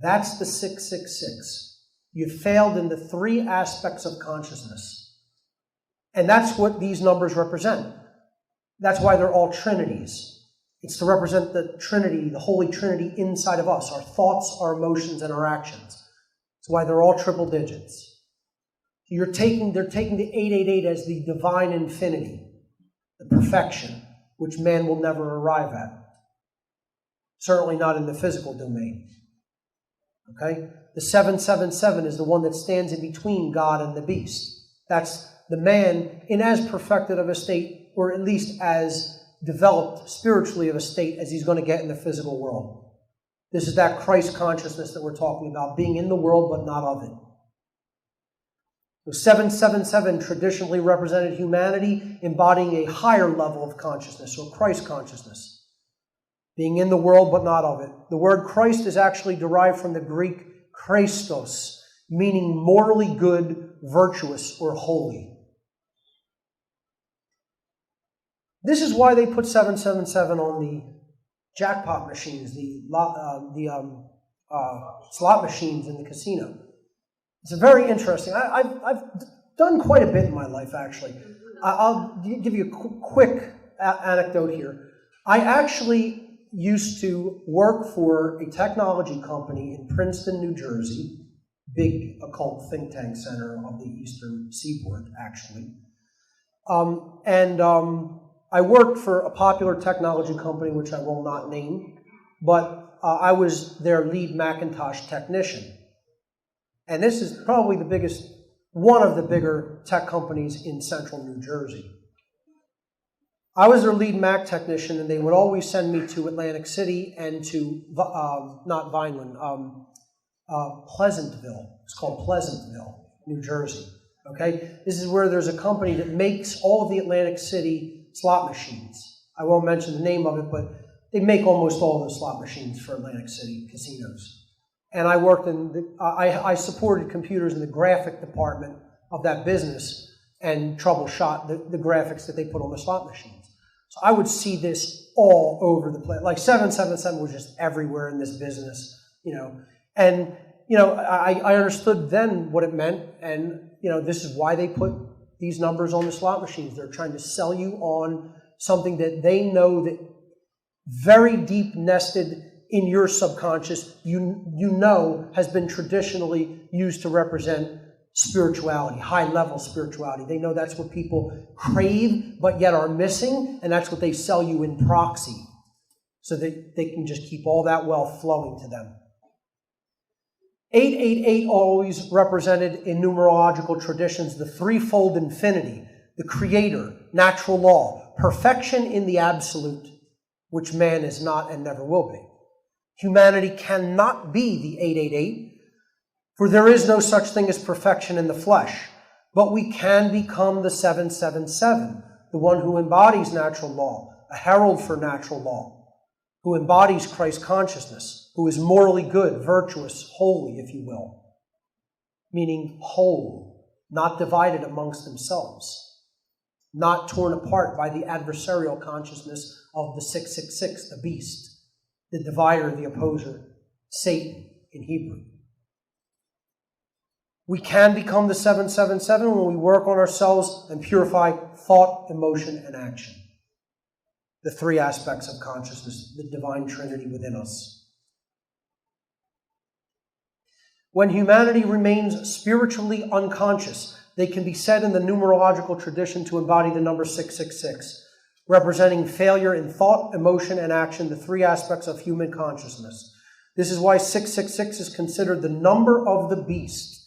That's the 666. You failed in the three aspects of consciousness. And that's what these numbers represent. That's why they're all trinities. It's to represent the Trinity, the Holy Trinity inside of us, our thoughts, our emotions, and our actions. That's why they're all triple digits. They're taking the 888 as the divine infinity, the perfection, which man will never arrive at. Certainly not in the physical domain. Okay? The 777 is the one that stands in between God and the beast. That's the man in as perfected of a state, or at least as developed spiritually of a state as he's going to get in the physical world. This is that Christ consciousness that we're talking about, being in the world but not of it. So 777 traditionally represented humanity embodying a higher level of consciousness, or Christ consciousness, being in the world but not of it. The word Christ is actually derived from the Greek Christos, meaning morally good, virtuous, or holy. This is why they put 777 on the jackpot machines, the slot machines in the casino. It's very interesting. I've done quite a bit in my life, actually. I'll give you a quick anecdote here. I actually used to work for a technology company in Princeton, New Jersey, big occult think tank center of the Eastern Seaboard, actually. I worked for a popular technology company, which I will not name, but I was their lead Macintosh technician. And this is probably one of the bigger tech companies in central New Jersey. I was their lead Mac technician, and they would always send me to Atlantic City and to, not Vineland, Pleasantville. It's called Pleasantville, New Jersey. Okay? This is where there's a company that makes all of the Atlantic City slot machines. I won't mention the name of it, but they make almost all of the slot machines for Atlantic City casinos. And I worked I supported computers in the graphic department of that business and troubleshot the graphics that they put on the slot machines. So I would see this all over the place. Like 777 was just everywhere in this business, And, I understood then what it meant, and, this is why they put these numbers on the slot machines. They're trying to sell you on something that they know that very deep nested in your subconscious, has been traditionally used to represent spirituality, high-level spirituality. They know that's what people crave but yet are missing, and that's what they sell you in proxy, so that they can just keep all that wealth flowing to them. 888 always represented in numerological traditions the threefold infinity, the creator, natural law, perfection in the absolute, which man is not and never will be. Humanity cannot be the 888, for there is no such thing as perfection in the flesh, but we can become the 777, the one who embodies natural law, a herald for natural law, who embodies Christ consciousness, who is morally good, virtuous, holy, if you will. meaning whole, not divided amongst themselves, not torn apart by the adversarial consciousness of the 666, the beast, the divider, the opposer, Satan in Hebrew. We can become the 777 when we work on ourselves and purify thought, emotion, and action. The three aspects of consciousness, the divine Trinity within us. When humanity remains spiritually unconscious, they can be said in the numerological tradition to embody the number 666, representing failure in thought, emotion, and action, the three aspects of human consciousness. This is why 666 is considered the number of the beast,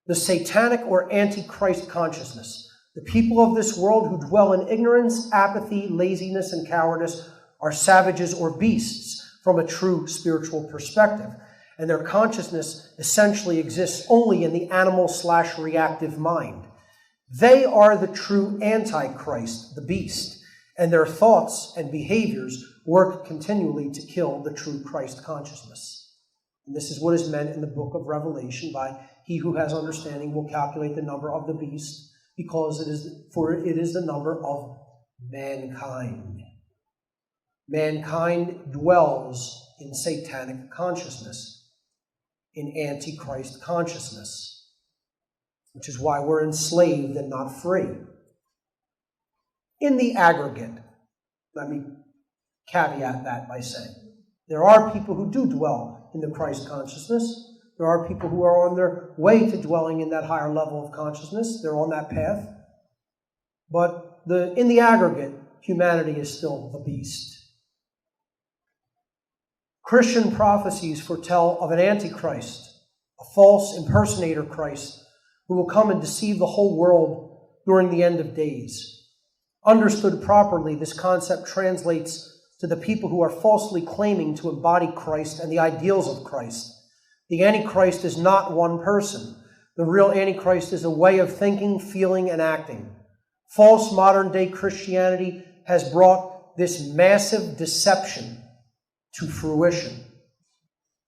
the satanic or antichrist consciousness. The people of this world who dwell in ignorance, apathy, laziness, and cowardice are savages or beasts from a true spiritual perspective, and their consciousness essentially exists only in the animal/reactive mind. They are the true antichrist, the beast, and their thoughts and behaviors work continually to kill the true Christ consciousness. And this is what is meant in the book of Revelation by he who has understanding will calculate the number of the beast, because it is the number of mankind. Mankind dwells in satanic consciousness, in antichrist consciousness, which is why we're enslaved and not free. In the aggregate, let me caveat that by saying, there are people who do dwell in the Christ consciousness. There are people who are on their way to dwelling in that higher level of consciousness. They're on that path. But in the aggregate, humanity is still the beast. Christian prophecies foretell of an antichrist, a false impersonator Christ, who will come and deceive the whole world during the end of days. Understood properly, this concept translates to the people who are falsely claiming to embody Christ and the ideals of Christ. The Antichrist is not one person. The real Antichrist is a way of thinking, feeling, and acting. False modern-day Christianity has brought this massive deception to fruition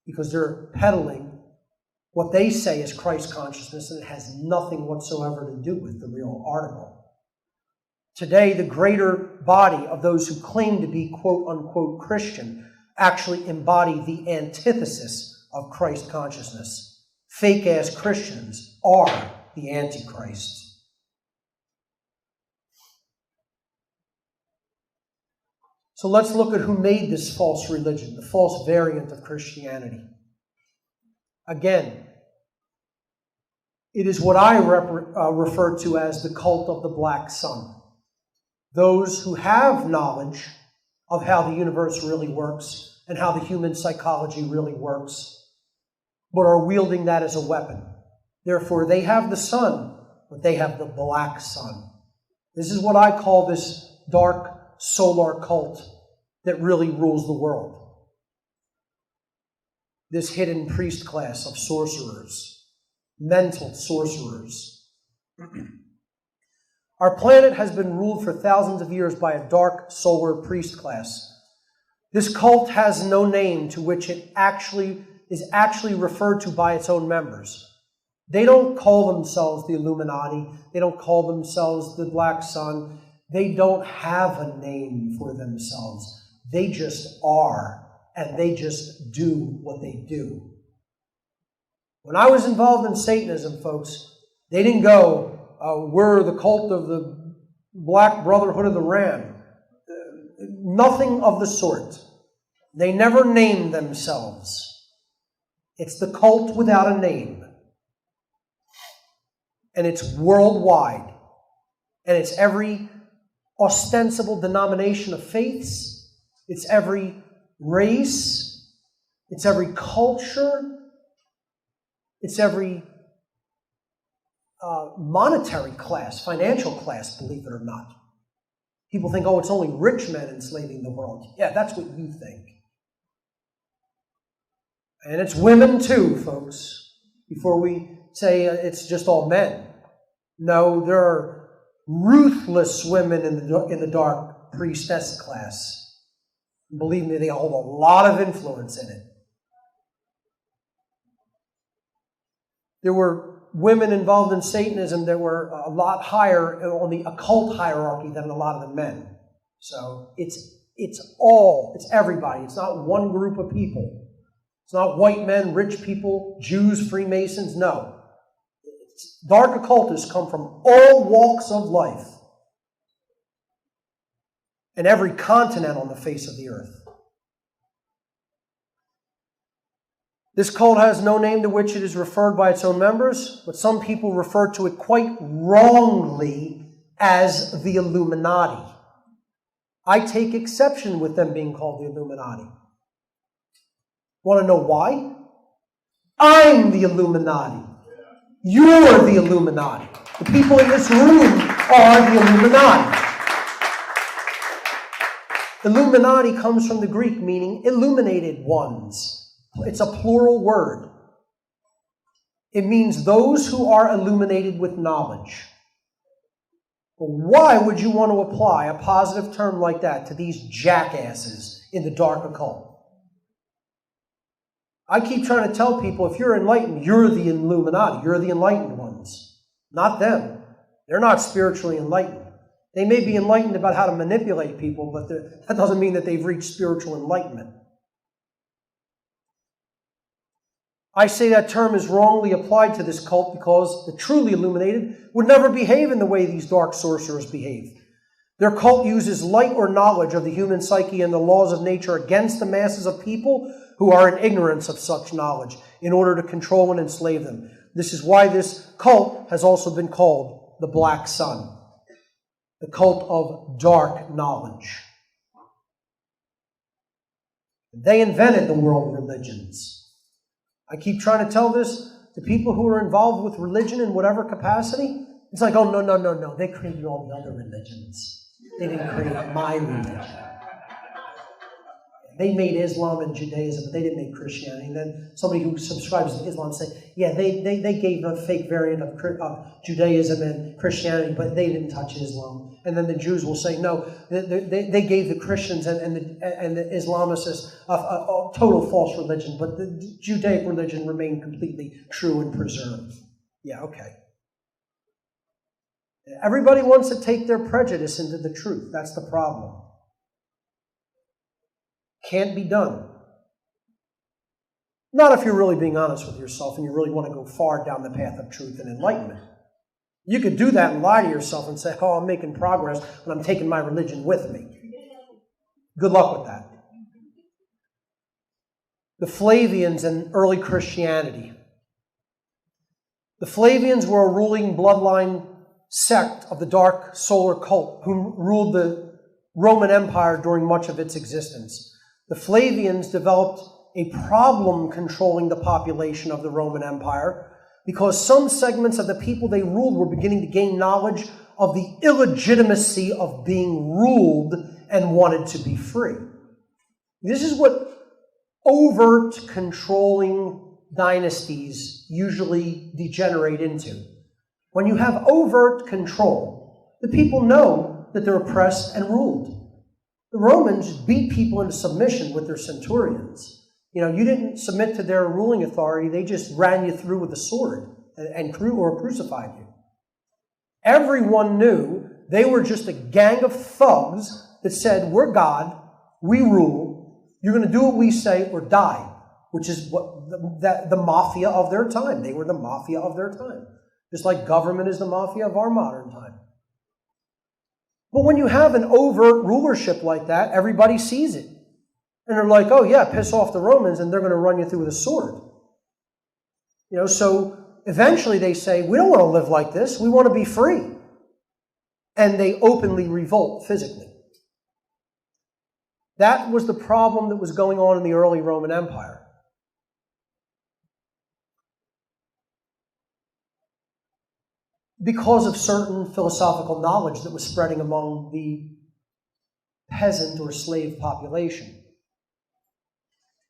because they're peddling what they say is Christ consciousness, and it has nothing whatsoever to do with the real article. Today, the greater body of those who claim to be quote-unquote Christian actually embody the antithesis of Christ consciousness. Fake-ass Christians are the Antichrist. So let's look at who made this false religion, the false variant of Christianity. Again, it is what I refer to as the cult of the black sun. Those who have knowledge of how the universe really works and how the human psychology really works, but are wielding that as a weapon. Therefore, they have the sun, but they have the black sun. This is what I call this dark solar cult that really rules the world. This hidden priest class of sorcerers, mental sorcerers. Our planet has been ruled for thousands of years by a dark solar priest class. This cult has no name to which it is actually referred to by its own members. They don't call themselves the Illuminati. They don't call themselves the Black Sun. They don't have a name for themselves. They just are, and they just do what they do. When I was involved in Satanism, folks, they didn't go, we're the cult of the Black Brotherhood of the Ram. Nothing of the sort. They never named themselves. It's the cult without a name. And it's worldwide. And it's every ostensible denomination of faiths. It's every race. It's every culture. It's every monetary class, financial class, believe it or not. People think, oh, it's only rich men enslaving the world. Yeah, that's what you think. And it's women too, folks, before we say it's just all men. No, there are ruthless women in the dark priestess class. Believe me, they hold a lot of influence in it. There were women involved in Satanism that were a lot higher on the occult hierarchy than a lot of the men. So it's everybody. It's not one group of people. It's not white men, rich people, Jews, Freemasons. No. Dark occultists come from all walks of life and every continent on the face of the earth. This cult has no name to which it is referred by its own members, but some people refer to it quite wrongly as the Illuminati. I take exception with them being called the Illuminati. Want to know why? I'm the Illuminati. You're the Illuminati. The people in this room are the Illuminati. Illuminati comes from the Greek meaning illuminated ones. It's a plural word. It means those who are illuminated with knowledge. Why would you want to apply a positive term like that to these jackasses in the dark occult? I keep trying to tell people, if you're enlightened, you're the Illuminati. You're the enlightened ones, not them. They're not spiritually enlightened. They may be enlightened about how to manipulate people, but that doesn't mean that they've reached spiritual enlightenment. I say that term is wrongly applied to this cult because the truly illuminated would never behave in the way these dark sorcerers behave. Their cult uses light or knowledge of the human psyche and the laws of nature against the masses of people who are in ignorance of such knowledge in order to control and enslave them. This is why this cult has also been called the Black Sun, the cult of dark knowledge. They invented the world religions. I keep trying to tell this to people who are involved with religion in whatever capacity. It's like, oh, no. They created all the other religions. They didn't create my religion. They made Islam and Judaism, but they didn't make Christianity. And then somebody who subscribes to Islam say, yeah, they gave a fake variant of Judaism and Christianity, but they didn't touch Islam. And then the Jews will say, no, they gave the Christians and the Islamists a total false religion, but the Judaic religion remained completely true and preserved. Yeah, okay. Everybody wants to take their prejudice into the truth. That's the problem. Can't be done. Not if you're really being honest with yourself and you really want to go far down the path of truth and enlightenment. You could do that and lie to yourself and say, oh, I'm making progress, but I'm taking my religion with me. Good luck with that. The Flavians and early Christianity. The Flavians were a ruling bloodline sect of the dark solar cult who ruled the Roman Empire during much of its existence. The Flavians developed a problem controlling the population of the Roman Empire because some segments of the people they ruled were beginning to gain knowledge of the illegitimacy of being ruled and wanted to be free. This is what overt controlling dynasties usually degenerate into. When you have overt control, the people know that they're oppressed and ruled. The Romans beat people into submission with their centurions. You didn't submit to their ruling authority. They just ran you through with a sword and crucified you. Everyone knew they were just a gang of thugs that said, we're God, we rule, you're going to do what we say or die, which is what the mafia of their time. They were the mafia of their time, just like government is the mafia of our modern time. But when you have an overt rulership like that, everybody sees it. And they're like, oh yeah, piss off the Romans and they're going to run you through with a sword. So eventually they say, we don't want to live like this. We want to be free. And they openly revolt physically. That was the problem that was going on in the early Roman Empire. Because of certain philosophical knowledge that was spreading among the peasant or slave population.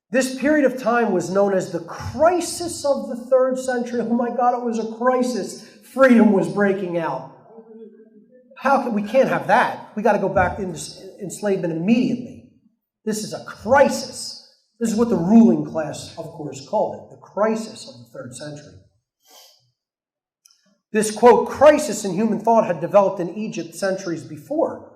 This period of time was known as the crisis of the 3rd century. Oh my God, it was a crisis. Freedom was breaking out. We can't have that. We got to go back into enslavement immediately. This is a crisis. This is what the ruling class, of course, called it. The crisis of the 3rd century. This, quote, crisis in human thought had developed in Egypt centuries before.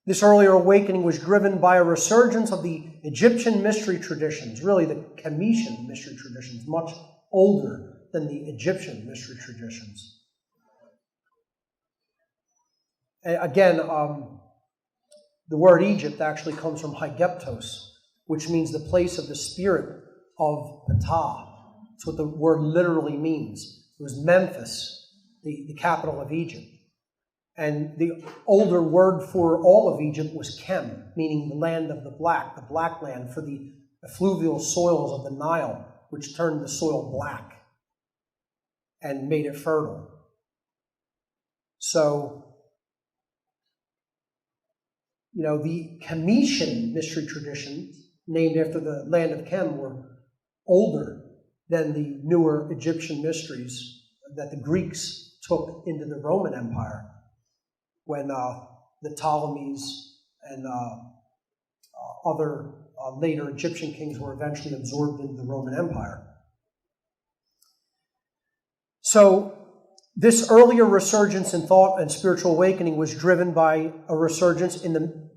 This earlier awakening was driven by a resurgence of the Egyptian mystery traditions, really the Kemetian mystery traditions, much older than the Egyptian mystery traditions. And again, the word Egypt actually comes from Haigeptos, which means the place of the spirit of Ptah. That's what the word literally means. It was Memphis, the capital of Egypt. And the older word for all of Egypt was Kem, meaning the land of the black land, for the effluvial soils of the Nile, which turned the soil black and made it fertile. So, the Kemetian mystery traditions, named after the land of Kem, were older than the newer Egyptian mysteries that the Greeks took into the Roman Empire when the Ptolemies and other later Egyptian kings were eventually absorbed into the Roman Empire. So this earlier resurgence in thought and spiritual awakening was driven by a resurgence in the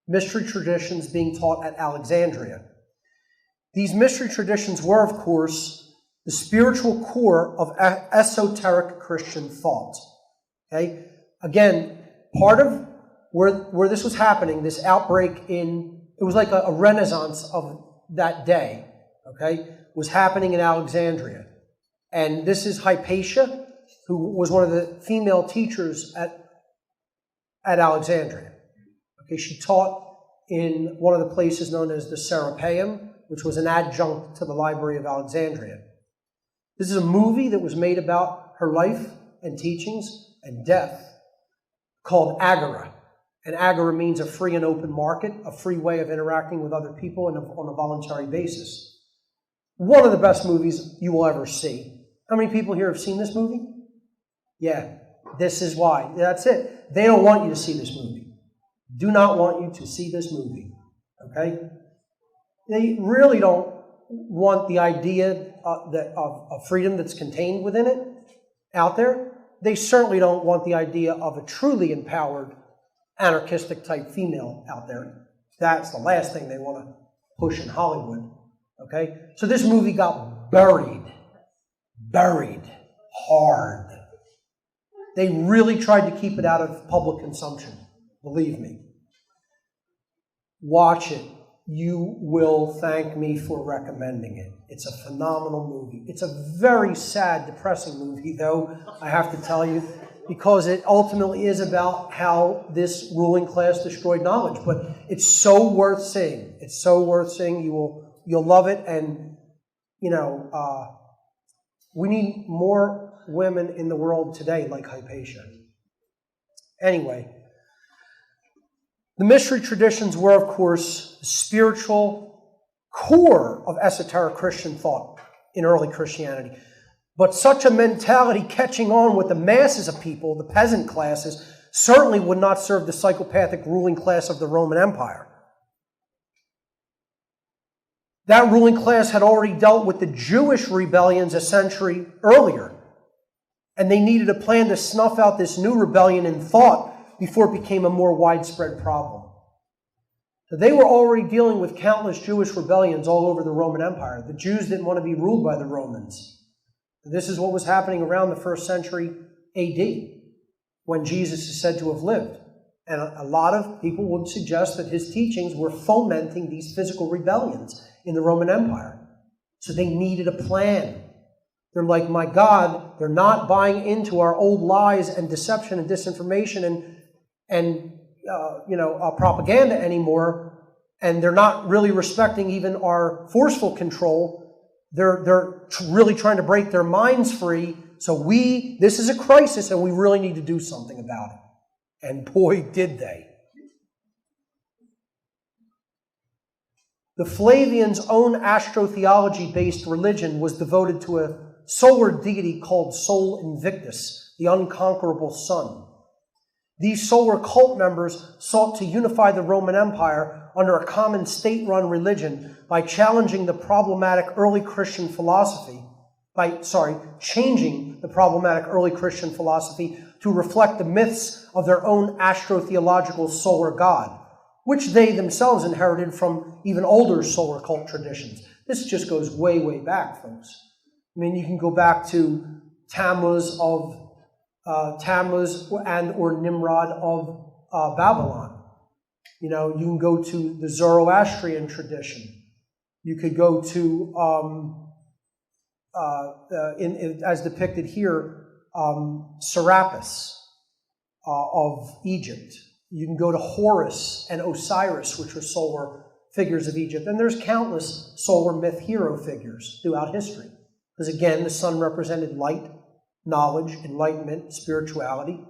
mystery traditions being taught at Alexandria. These mystery traditions were, of course, the spiritual core of esoteric Christian thought. Okay? Again, part of where this was happening, this outbreak it was like a renaissance of that day, okay, was happening in Alexandria. And this is Hypatia, who was one of the female teachers at Alexandria. Okay, she taught in one of the places known as the Serapeum, which was an adjunct to the Library of Alexandria. This is a movie that was made about her life and teachings and death called Agora. And Agora means a free and open market, a free way of interacting with other people on a voluntary basis. One of the best movies you will ever see. How many people here have seen this movie? Yeah, this is why. That's it. They don't want you to see this movie. Do not want you to see this movie. Okay? They really don't want the idea of freedom that's contained within it out there. They certainly don't want the idea of a truly empowered, anarchistic type female out there. That's the last thing they want to push in Hollywood. Okay? So this movie got buried hard. They really tried to keep it out of public consumption. Believe me. Watch it. You will thank me for recommending it. It's a phenomenal movie. It's a very sad, depressing movie, though, I have to tell you, because it ultimately is about how this ruling class destroyed knowledge. But it's so worth seeing. It's so worth seeing. You'll love it. And, we need more women in the world today like Hypatia. Anyway, the mystery traditions were, of course, the spiritual core of esoteric Christian thought in early Christianity. But such a mentality catching on with the masses of people, the peasant classes, certainly would not serve the psychopathic ruling class of the Roman Empire. That ruling class had already dealt with the Jewish rebellions a century earlier, and they needed a plan to snuff out this new rebellion in thought before it became a more widespread problem. So they were already dealing with countless Jewish rebellions all over the Roman Empire. The Jews didn't want to be ruled by the Romans. This is what was happening around the 1st century AD, when Jesus is said to have lived. And a lot of people would suggest that his teachings were fomenting these physical rebellions in the Roman Empire. So they needed a plan. They're like, my God, they're not buying into our old lies and deception and disinformation and propaganda anymore, and they're not really respecting even our forceful control. They're really trying to break their minds free. So this is a crisis, and we really need to do something about it. And boy, did they. The Flavians' own astrotheology-based religion was devoted to a solar deity called Sol Invictus, the unconquerable sun. These solar cult members sought to unify the Roman Empire under a common state-run religion by challenging the problematic early Christian philosophy, changing changing the problematic early Christian philosophy to reflect the myths of their own astrotheological solar god, which they themselves inherited from even older solar cult traditions. This just goes way, way back, folks. I mean, you can go back to Tammuz and or Nimrod of Babylon. You know, you can go to the Zoroastrian tradition. You could go to, as depicted here, Serapis of Egypt. You can go to Horus and Osiris, which were solar figures of Egypt. And there's countless solar myth hero figures throughout history. Because again, the sun represented light, knowledge, enlightenment, spirituality.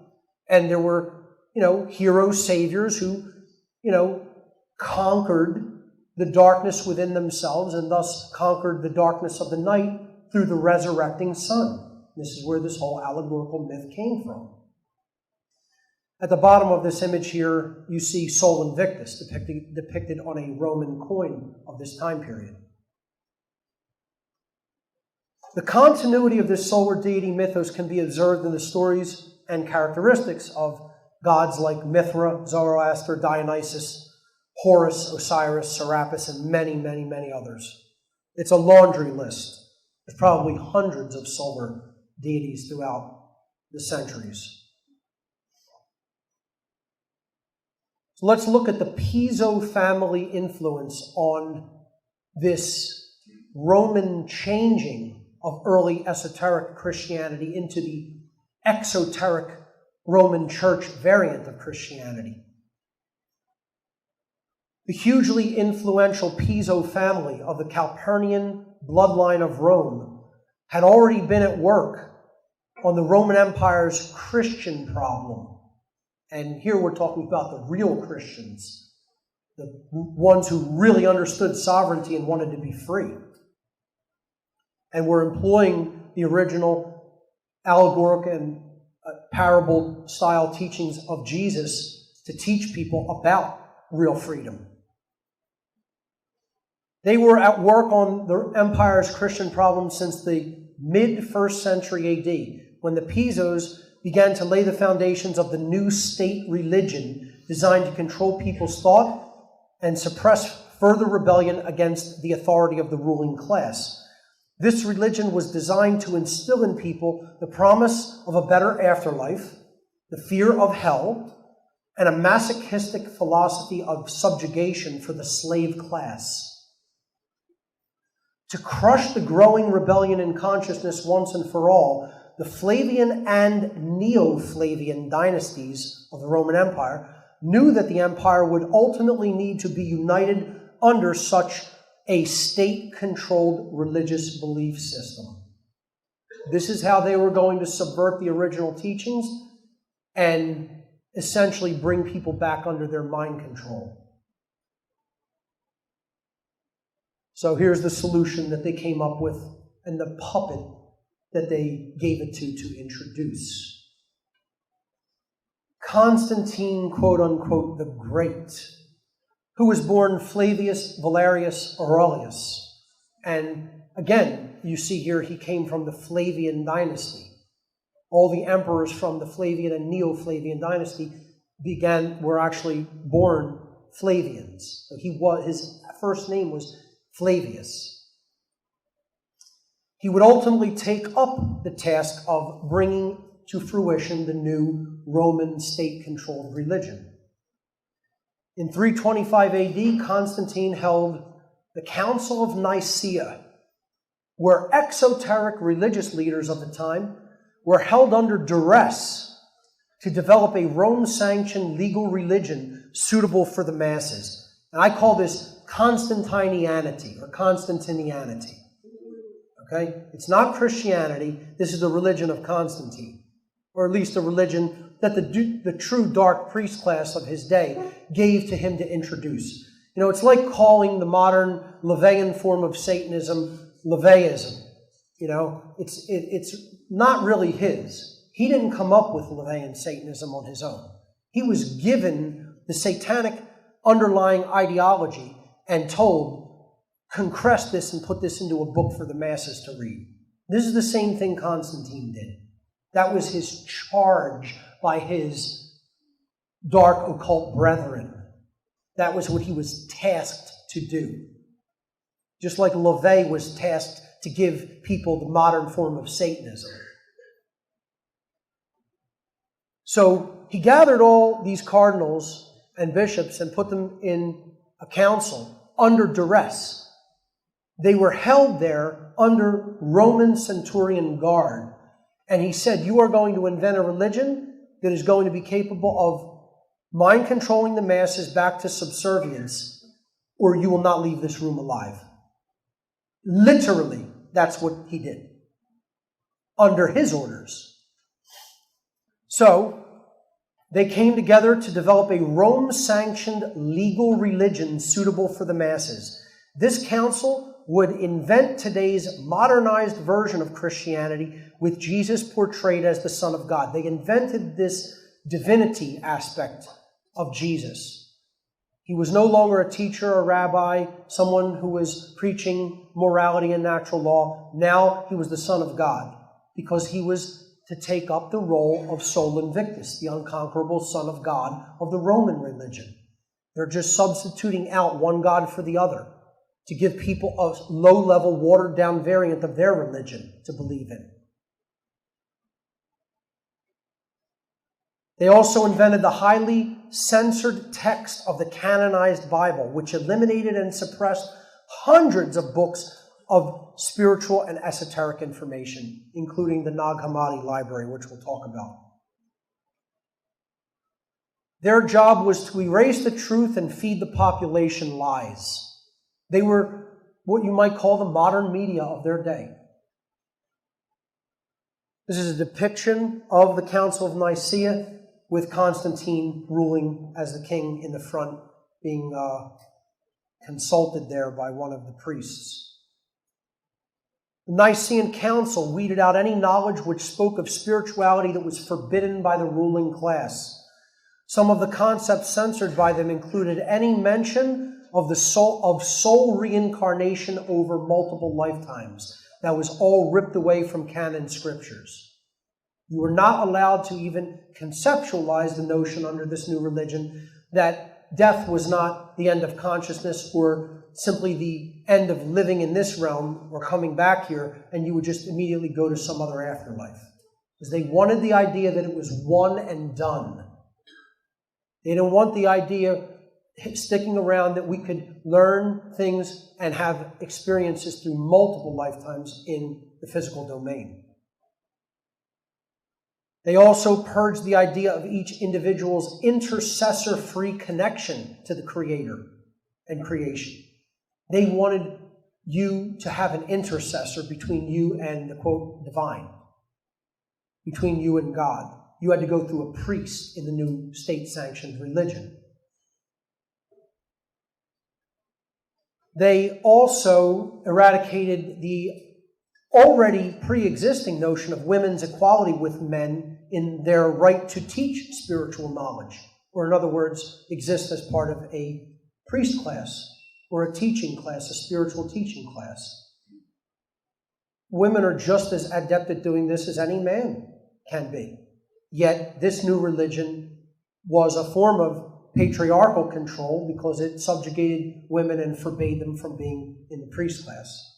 And there were, hero saviors who, conquered the darkness within themselves and thus conquered the darkness of the night through the resurrecting sun. This is where this whole allegorical myth came from. At the bottom of this image here, you see Sol Invictus depicted on a Roman coin of this time period. The continuity of this solar deity mythos can be observed in the stories and characteristics of gods like Mithra, Zoroaster, Dionysus, Horus, Osiris, Serapis, and many, many, many others. It's a laundry list. There's probably hundreds of solar deities throughout the centuries. So let's look at the Piso family influence on this Roman changing of early esoteric Christianity into the exoteric Roman Church variant of Christianity. The hugely influential Piso family of the Calpurnian bloodline of Rome had already been at work on the Roman Empire's Christian problem. And here we're talking about the real Christians, the ones who really understood sovereignty and wanted to be free. And were employing the original allegoric and parable-style teachings of Jesus to teach people about real freedom. They were at work on the empire's Christian problem since the mid-1st century AD, when the Pisos began to lay the foundations of the new state religion designed to control people's thought and suppress further rebellion against the authority of the ruling class. This religion was designed to instill in people the promise of a better afterlife, the fear of hell, and a masochistic philosophy of subjugation for the slave class. To crush the growing rebellion in consciousness once and for all, the Flavian and Neo-Flavian dynasties of the Roman Empire knew that the empire would ultimately need to be united under such a state-controlled religious belief system. This is how they were going to subvert the original teachings and essentially bring people back under their mind control. So here's the solution that they came up with and the puppet that they gave it to introduce. Constantine, quote-unquote, the Great, who was born Flavius Valerius Aurelius. And again, you see here he came from the Flavian dynasty. All the emperors from the Flavian and Neo-Flavian dynasty were actually born Flavians. So his first name was Flavius. He would ultimately take up the task of bringing to fruition the new Roman state-controlled religion. In 325 AD, Constantine held the Council of Nicaea, where exoteric religious leaders of the time were held under duress to develop a Rome-sanctioned legal religion suitable for the masses. And I call this Constantinianity or Constantinianity. Okay? It's not Christianity. This is the religion of Constantine, or at least a religion that the true dark priest class of his day gave to him to introduce. It's like calling the modern LaVeyan form of Satanism LaVeism. It's not really his. He didn't come up with LaVeyan Satanism on his own. He was given the satanic underlying ideology and told, concrete this and put this into a book for the masses to read. This is the same thing Constantine did. That was his charge by his dark occult brethren. That was what he was tasked to do. Just like LaVey was tasked to give people the modern form of Satanism. So he gathered all these cardinals and bishops and put them in a council under duress. They were held there under Roman centurion guard. And he said, you are going to invent a religion that is going to be capable of mind controlling the masses back to subservience, or you will not leave this room alive. Literally, that's what he did. Under his orders. So, they came together to develop a Rome-sanctioned legal religion suitable for the masses. This council would invent today's modernized version of Christianity with Jesus portrayed as the Son of God. They invented this divinity aspect of Jesus. He was no longer a teacher, a rabbi, someone who was preaching morality and natural law. Now he was the Son of God because he was to take up the role of Sol Invictus, the unconquerable Son of God of the Roman religion. They're just substituting out one God for the other to give people a low-level, watered-down variant of their religion to believe in. They also invented the highly censored text of the canonized Bible, which eliminated and suppressed hundreds of books of spiritual and esoteric information, including the Nag Hammadi library, which we'll talk about. Their job was to erase the truth and feed the population lies. They were what you might call the modern media of their day. This is a depiction of the Council of Nicaea with Constantine ruling as the king in the front, being consulted there by one of the priests. The Nicene Council weeded out any knowledge which spoke of spirituality that was forbidden by the ruling class. Some of the concepts censored by them included any mention of soul reincarnation over multiple lifetimes. That was all ripped away from canon scriptures. You were not allowed to even conceptualize the notion under this new religion that death was not the end of consciousness or simply the end of living in this realm or coming back here, and you would just immediately go to some other afterlife. Because they wanted the idea that it was one and done. They didn't want the idea sticking around that we could learn things and have experiences through multiple lifetimes in the physical domain. They also purged the idea of each individual's intercessor-free connection to the Creator and creation. They wanted you to have an intercessor between you and the, quote, divine, between you and God. You had to go through a priest in the new state-sanctioned religion. They also eradicated the already pre-existing notion of women's equality with men in their right to teach spiritual knowledge, or in other words, exist as part of a priest class or a teaching class, a spiritual teaching class. Women are just as adept at doing this as any man can be. Yet this new religion was a form of patriarchal control because it subjugated women and forbade them from being in the priest class.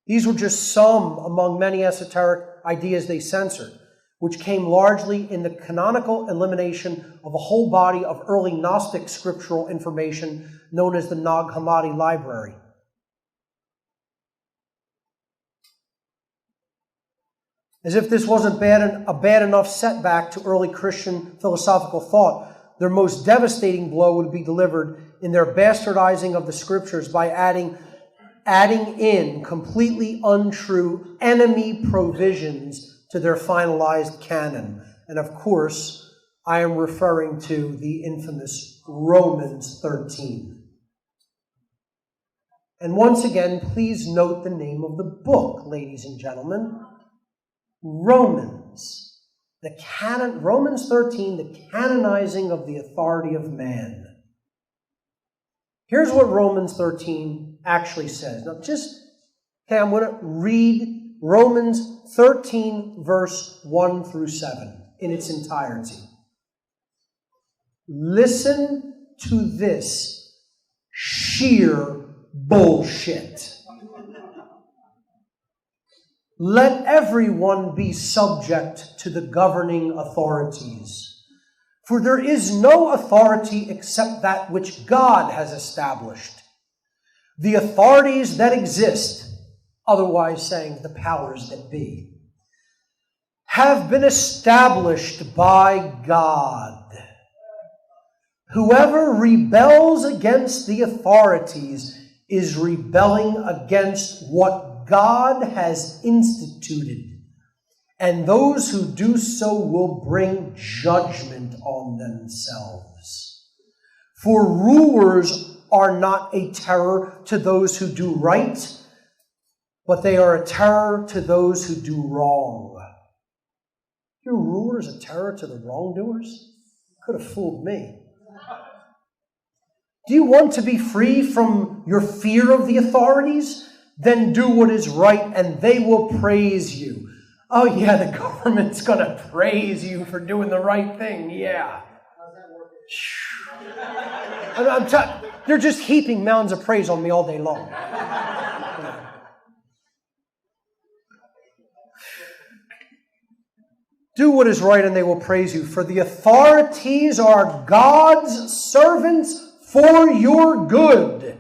These were just some among many esoteric ideas they censored, which came largely in the canonical elimination of a whole body of early Gnostic scriptural information known as the Nag Hammadi library. As if this wasn't a bad enough setback to early Christian philosophical thought, their most devastating blow would be delivered in their bastardizing of the scriptures by adding in completely untrue enemy provisions to their finalized canon. And of course, I am referring to the infamous Romans 13. And once again, please note the name of the book, ladies and gentlemen. Romans. Romans 13, the canonizing of the authority of man. Here's what Romans 13 actually says. Now I'm going to read Romans 13, verse 1 through 7 in its entirety. Listen to this sheer bullshit. Let everyone be subject to the governing authorities. For there is no authority except that which God has established. The authorities that exist, otherwise saying the powers that be, have been established by God. Whoever rebels against the authorities is rebelling against what God has instituted, and those who do so will bring judgment on themselves. For rulers are not a terror to those who do right, but they are a terror to those who do wrong. Your rulers a terror to the wrongdoers? Could have fooled me. Do you want to be free from your fear of the authorities? Then do what is right and they will praise you. Oh yeah, the government's going to praise you for doing the right thing. Yeah. They're just heaping mounds of praise on me all day long. Do what is right and they will praise you, for the authorities are God's servants for your good.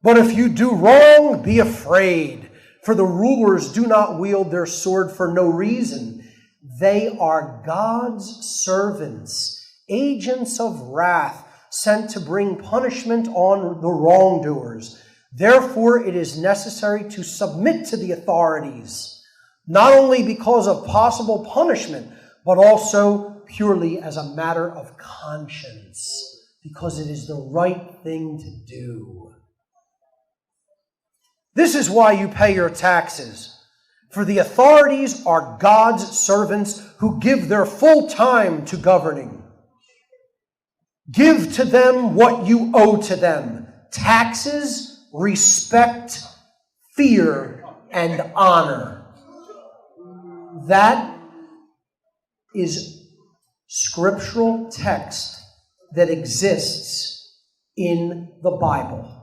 But if you do wrong, be afraid, for the rulers do not wield their sword for no reason. They are God's servants, agents of wrath, sent to bring punishment on the wrongdoers. Therefore, it is necessary to submit to the authorities, not only because of possible punishment, but also purely as a matter of conscience, because it is the right thing to do. This is why you pay your taxes. For the authorities are God's servants who give their full time to governing. Give to them what you owe to them: taxes, respect, fear, and honor. That is scriptural text that exists in the Bible.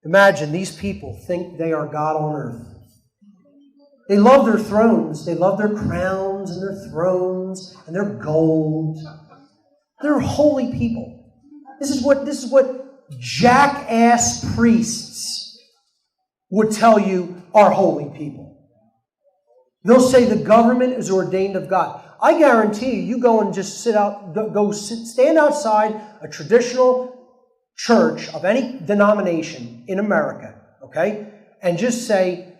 Imagine these people think they are God on earth. They love their thrones. They love their crowns and their thrones and their gold. They're holy people. This is what jackass priests would tell you are holy people. They'll say the government is ordained of God. I guarantee you go and just stand outside a traditional church of any denomination in America, okay? And just say,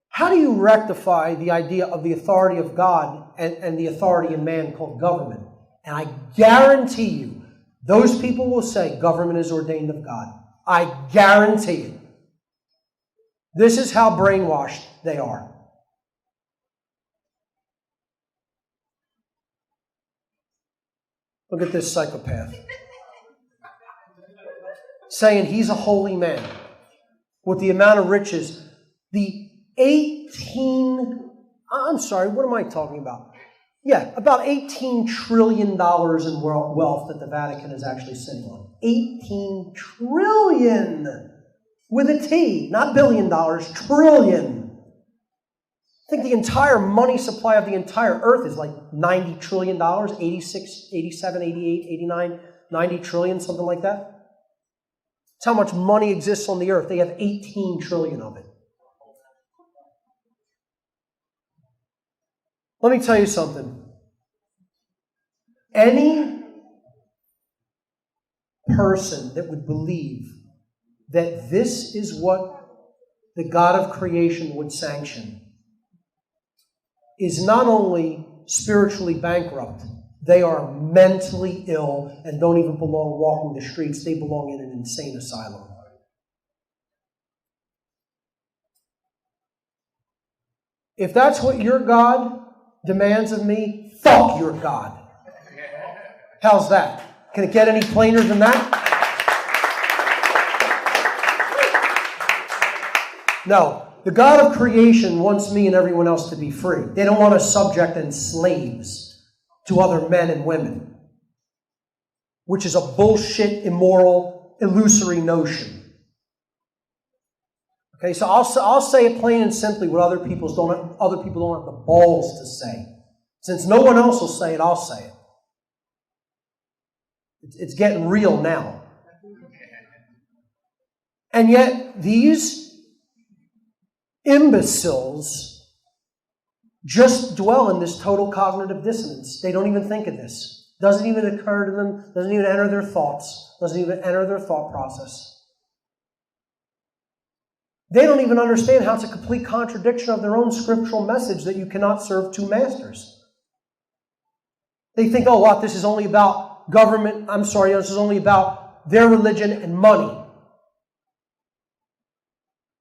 how do you rectify the idea of the authority of God and the authority in man called government? And I guarantee you, those people will say government is ordained of God. I guarantee it. This is how brainwashed they are. Look at this psychopath. Saying he's a holy man with the amount of riches, what am I talking about? Yeah, about $18 trillion in wealth that the Vatican is actually sitting on. 18 trillion with a T, not $1 billion, trillion. I think the entire money supply of the entire earth is like $90 trillion, 86, 87, 88, 89, 90 trillion, something like that. That's how much money exists on the earth. They have 18 trillion of it. Let me tell you something. Any person that would believe that this is what the God of creation would sanction is not only spiritually bankrupt, they are mentally ill and don't even belong walking the streets. They belong in an insane asylum. If that's what your God demands of me, fuck your God. How's that? Can it get any plainer than that? No. The God of creation wants me and everyone else to be free. They don't want us subject and slaves to other men and women, which is a bullshit, immoral, illusory notion. Okay, so I'll say it plain and simply what other people don't have the balls to say. Since no one else will say it, I'll say it. It's getting real now. And yet, these imbeciles just dwell in this total cognitive dissonance. They don't even think of this. Doesn't even occur to them, doesn't even enter their thoughts, doesn't even enter their thought process. They don't even understand how it's a complete contradiction of their own scriptural message that you cannot serve two masters. They think, oh, what, this is only about government, this is only about their religion and money.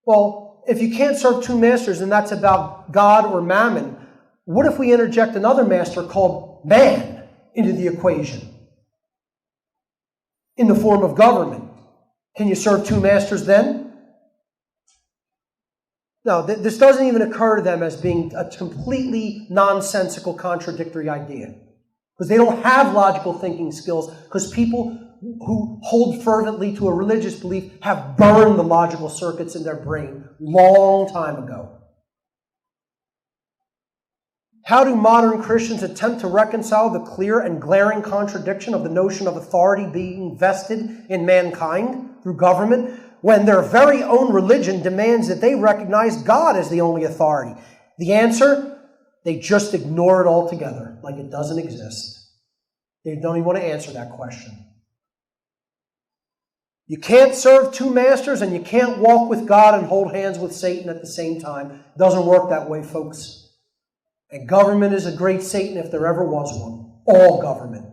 Well, if you can't serve two masters and that's about God or mammon, what if we interject another master called man into the equation in the form of government? Can you serve two masters then? No, this doesn't even occur to them as being a completely nonsensical, contradictory idea. Because they don't have logical thinking skills, because people who hold fervently to a religious belief have burned the logical circuits in their brain long time ago. How do modern Christians attempt to reconcile the clear and glaring contradiction of the notion of authority being vested in mankind through government when their very own religion demands that they recognize God as the only authority? The answer? They just ignore it altogether, like it doesn't exist. They don't even want to answer that question. You can't serve two masters and you can't walk with God and hold hands with Satan at the same time. It doesn't work that way, folks. And government is a great Satan if there ever was one. All government.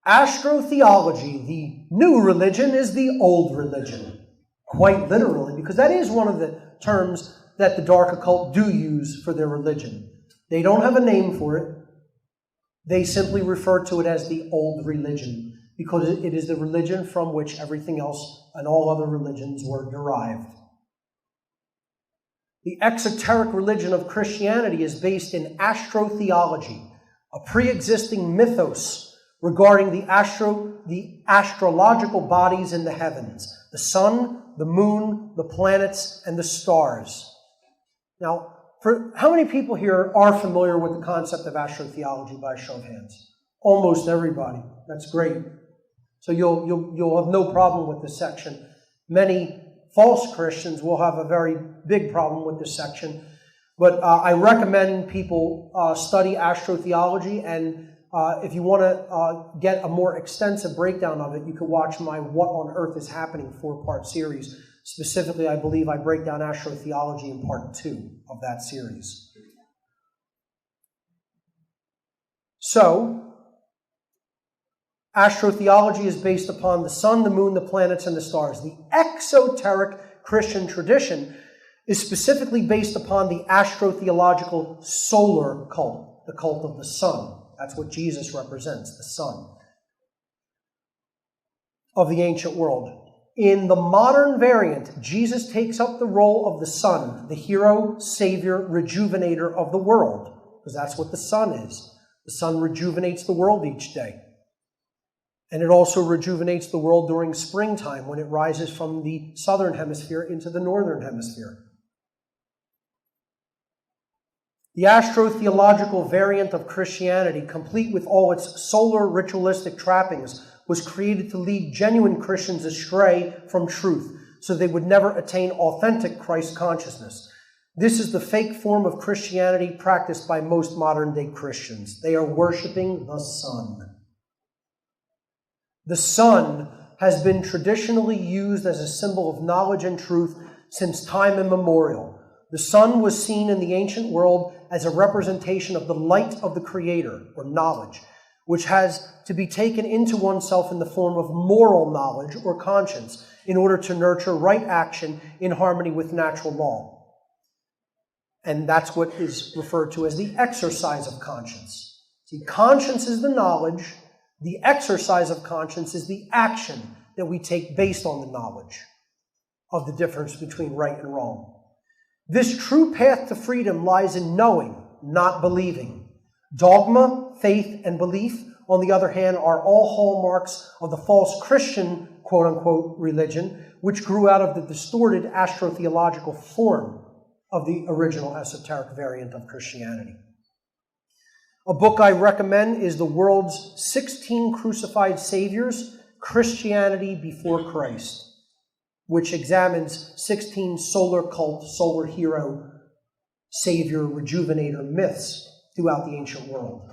Astrotheology, the new religion, is the old religion. Quite literally, because that is one of the terms that the dark occult do use for their religion. They don't have a name for it. They simply refer to it as the old religion, because it is the religion from which everything else and all other religions were derived. The exoteric religion of Christianity is based in astrotheology, a pre-existing mythos regarding the astrological bodies in the heavens, the sun, the moon, the planets, and the stars. Now, for how many people here are familiar with the concept of astrotheology by a show of hands? Almost everybody. That's great. So you'll have no problem with this section. Many false Christians will have a very big problem with this section. But I recommend people study astrotheology, and if you want to get a more extensive breakdown of it, you can watch my What on Earth is Happening 4-part series. Specifically, I believe I break down astrotheology in part 2 of that series. So, astrotheology is based upon the sun, the moon, the planets, and the stars. The exoteric Christian tradition is specifically based upon the astrotheological solar cult, the cult of the sun. That's what Jesus represents, the sun of the ancient world. In the modern variant, Jesus takes up the role of the sun, the hero, savior, rejuvenator of the world, because that's what the sun is. The sun rejuvenates the world each day. And it also rejuvenates the world during springtime when it rises from the southern hemisphere into the northern hemisphere. The astrotheological variant of Christianity, complete with all its solar ritualistic trappings, was created to lead genuine Christians astray from truth, so they would never attain authentic Christ consciousness. This is the fake form of Christianity practiced by most modern-day Christians. They are worshiping the sun. The sun has been traditionally used as a symbol of knowledge and truth since time immemorial. The sun was seen in the ancient world as a representation of the light of the Creator, or knowledge, which has to be taken into oneself in the form of moral knowledge or conscience in order to nurture right action in harmony with natural law. And that's what is referred to as the exercise of conscience. See, conscience is the knowledge, the exercise of conscience is the action that we take based on the knowledge of the difference between right and wrong. This true path to freedom lies in knowing, not believing. Dogma, faith, and belief, on the other hand, are all hallmarks of the false Christian, quote-unquote, religion, which grew out of the distorted astrotheological form of the original esoteric variant of Christianity. A book I recommend is The World's 16 Crucified Saviors, Christianity Before Christ, which examines 16 solar cult, solar hero, savior, rejuvenator myths throughout the ancient world.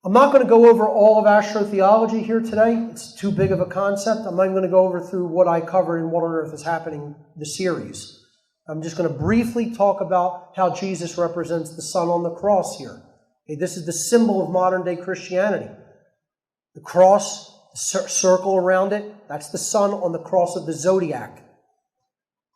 I'm not going to go over all of astrotheology here today. It's too big of a concept. I'm not even going to go over through what I covered in What on Earth is Happening, the series. I'm just going to briefly talk about how Jesus represents the sun on the cross here. Okay, this is the symbol of modern-day Christianity. The cross, the circle around it, that's the sun on the cross of the zodiac.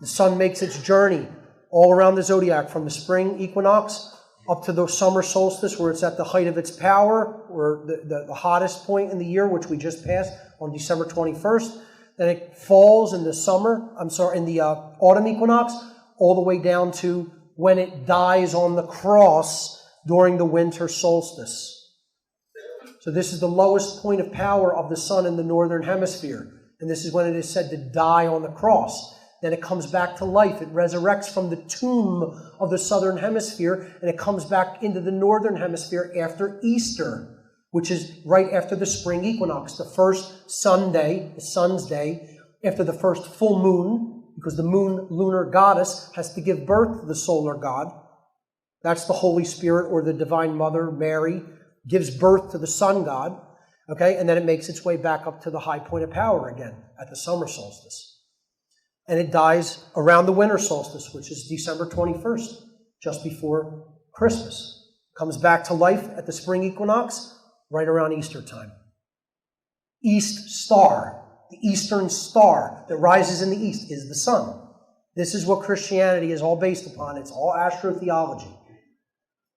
The sun makes its journey all around the zodiac from the spring equinox up to the summer solstice, where it's at the height of its power, or the hottest point in the year, which we just passed on December 21st. Then it falls in the autumn equinox, all the way down to when it dies on the cross during the winter solstice. So this is the lowest point of power of the sun in the northern hemisphere. And this is when it is said to die on the cross. Then it comes back to life. It resurrects from the tomb of the southern hemisphere, and it comes back into the northern hemisphere after Easter, which is right after the spring equinox, the first Sunday, the sun's day, after the first full moon, because the moon, lunar goddess, has to give birth to the solar god. That's the Holy Spirit, or the Divine Mother, Mary, gives birth to the sun god. Okay, and then it makes its way back up to the high point of power again at the summer solstice. And it dies around the winter solstice, which is December 21st, just before Christmas. Comes back to life at the spring equinox, right around Easter time. East star, the eastern star that rises in the east, is the sun. This is what Christianity is all based upon. It's all astrotheology.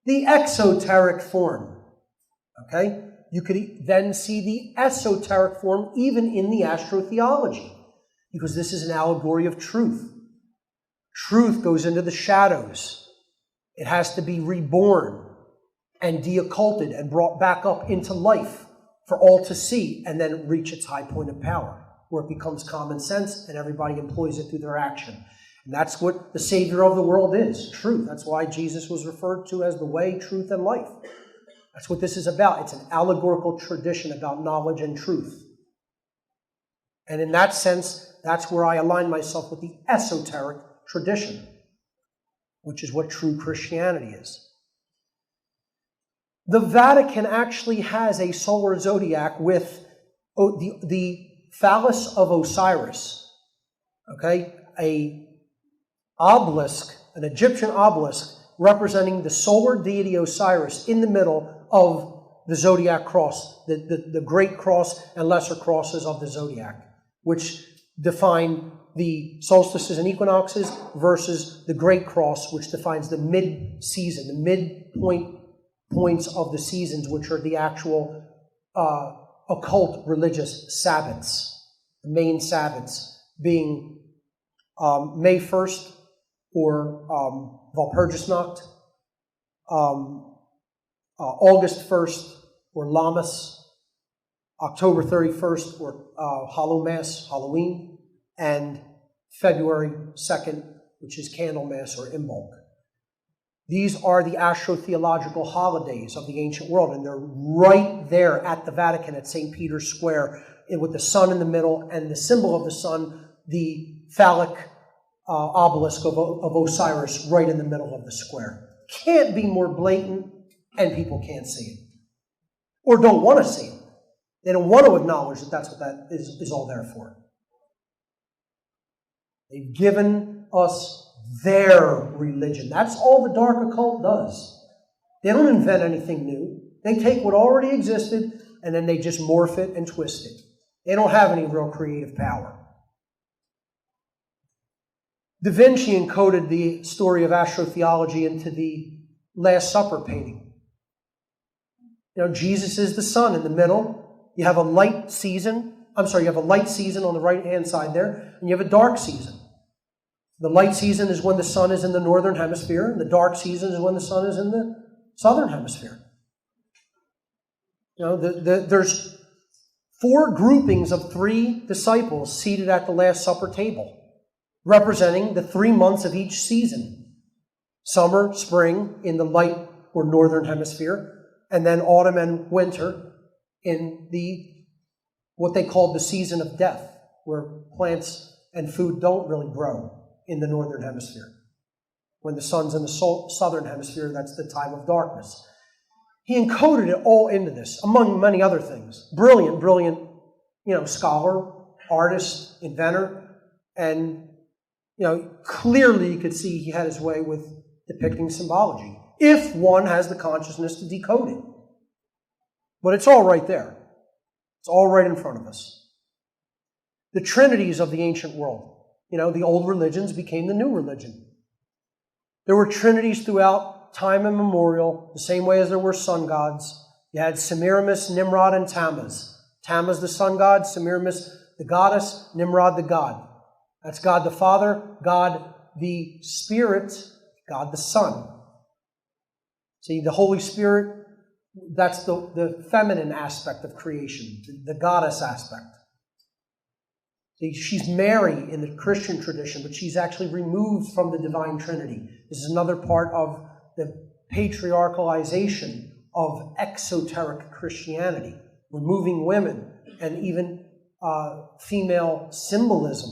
The exoteric form, okay? You could then see the esoteric form even in the astrotheology, because this is an allegory of truth. Truth goes into the shadows. It has to be reborn and deocculted and brought back up into life for all to see, and then reach its high point of power, where it becomes common sense and everybody employs it through their action. And that's what the Savior of the world is, truth. That's why Jesus was referred to as the way, truth, and life. That's what this is about. It's an allegorical tradition about knowledge and truth. And in that sense, that's where I align myself with the esoteric tradition, which is what true Christianity is. The Vatican actually has a solar zodiac with the phallus of Osiris, okay? An Egyptian obelisk representing the solar deity Osiris in the middle of the zodiac cross, the great cross and lesser crosses of the zodiac, which define the solstices and equinoxes versus the great cross, which defines the mid-season, the midpoint points of the seasons, which are the actual occult religious Sabbats. The main Sabbats being May 1st, or Walpurgisnacht, August 1st, or Lammas, October 31st, or Hallowmass, Halloween, and February 2nd, which is Candlemas or Imbolc. These are the astrotheological holidays of the ancient world, and they're right there at the Vatican at St. Peter's Square, with the sun in the middle, and the symbol of the sun, the phallic obelisk of Osiris, right in the middle of the square. Can't be more blatant, and people can't see it, or don't want to see it. They don't want to acknowledge that that's what that is all there for. They've given us their religion. That's all the dark occult does. They don't invent anything new. They take what already existed and then they just morph it and twist it. They don't have any real creative power. Da Vinci encoded the story of astrotheology into the Last Supper painting. You know, Jesus is the sun in the middle. You have a light season. You have a light season on the right-hand side there, and you have a dark season. The light season is when the sun is in the northern hemisphere, and the dark season is when the sun is in the southern hemisphere. There's 4 groupings of 3 disciples seated at the Last Supper table, representing the 3 months of each season. Summer, spring in the light or northern hemisphere, and then autumn and winter in what they called the season of death, where plants and food don't really grow in the northern hemisphere. When the sun's in the southern hemisphere, that's the time of darkness. He encoded it all into this, among many other things. Brilliant, scholar, artist, inventor, and, clearly you could see he had his way with depicting symbology, if one has the consciousness to decode it. But it's all right there. It's all right in front of us. The trinities of the ancient world. The old religions became the new religion. There were trinities throughout time immemorial, the same way as there were sun gods. You had Semiramis, Nimrod, and Tammuz. Tammuz the sun god, Semiramis the goddess, Nimrod the god. That's God the Father, God the Spirit, God the Son. See, the Holy Spirit, that's the feminine aspect of creation, the goddess aspect. See, she's Mary in the Christian tradition, but she's actually removed from the divine Trinity. This is another part of the patriarchalization of exoteric Christianity, removing women and even female symbolism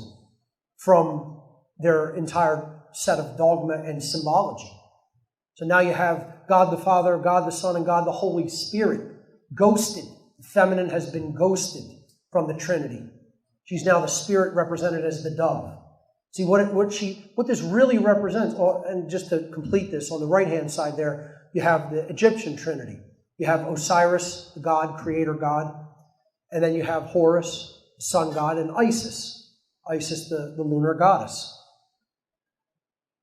from their entire set of dogma and symbology. So now you have God the Father, God the Son, and God the Holy Spirit ghosted. The feminine has been ghosted from the Trinity. She's now the Spirit represented as the dove. See, what this really represents, and just to complete this, on the right-hand side there, you have the Egyptian Trinity. You have Osiris, the god, creator god, and then you have Horus, the sun god, and Isis, the lunar goddess.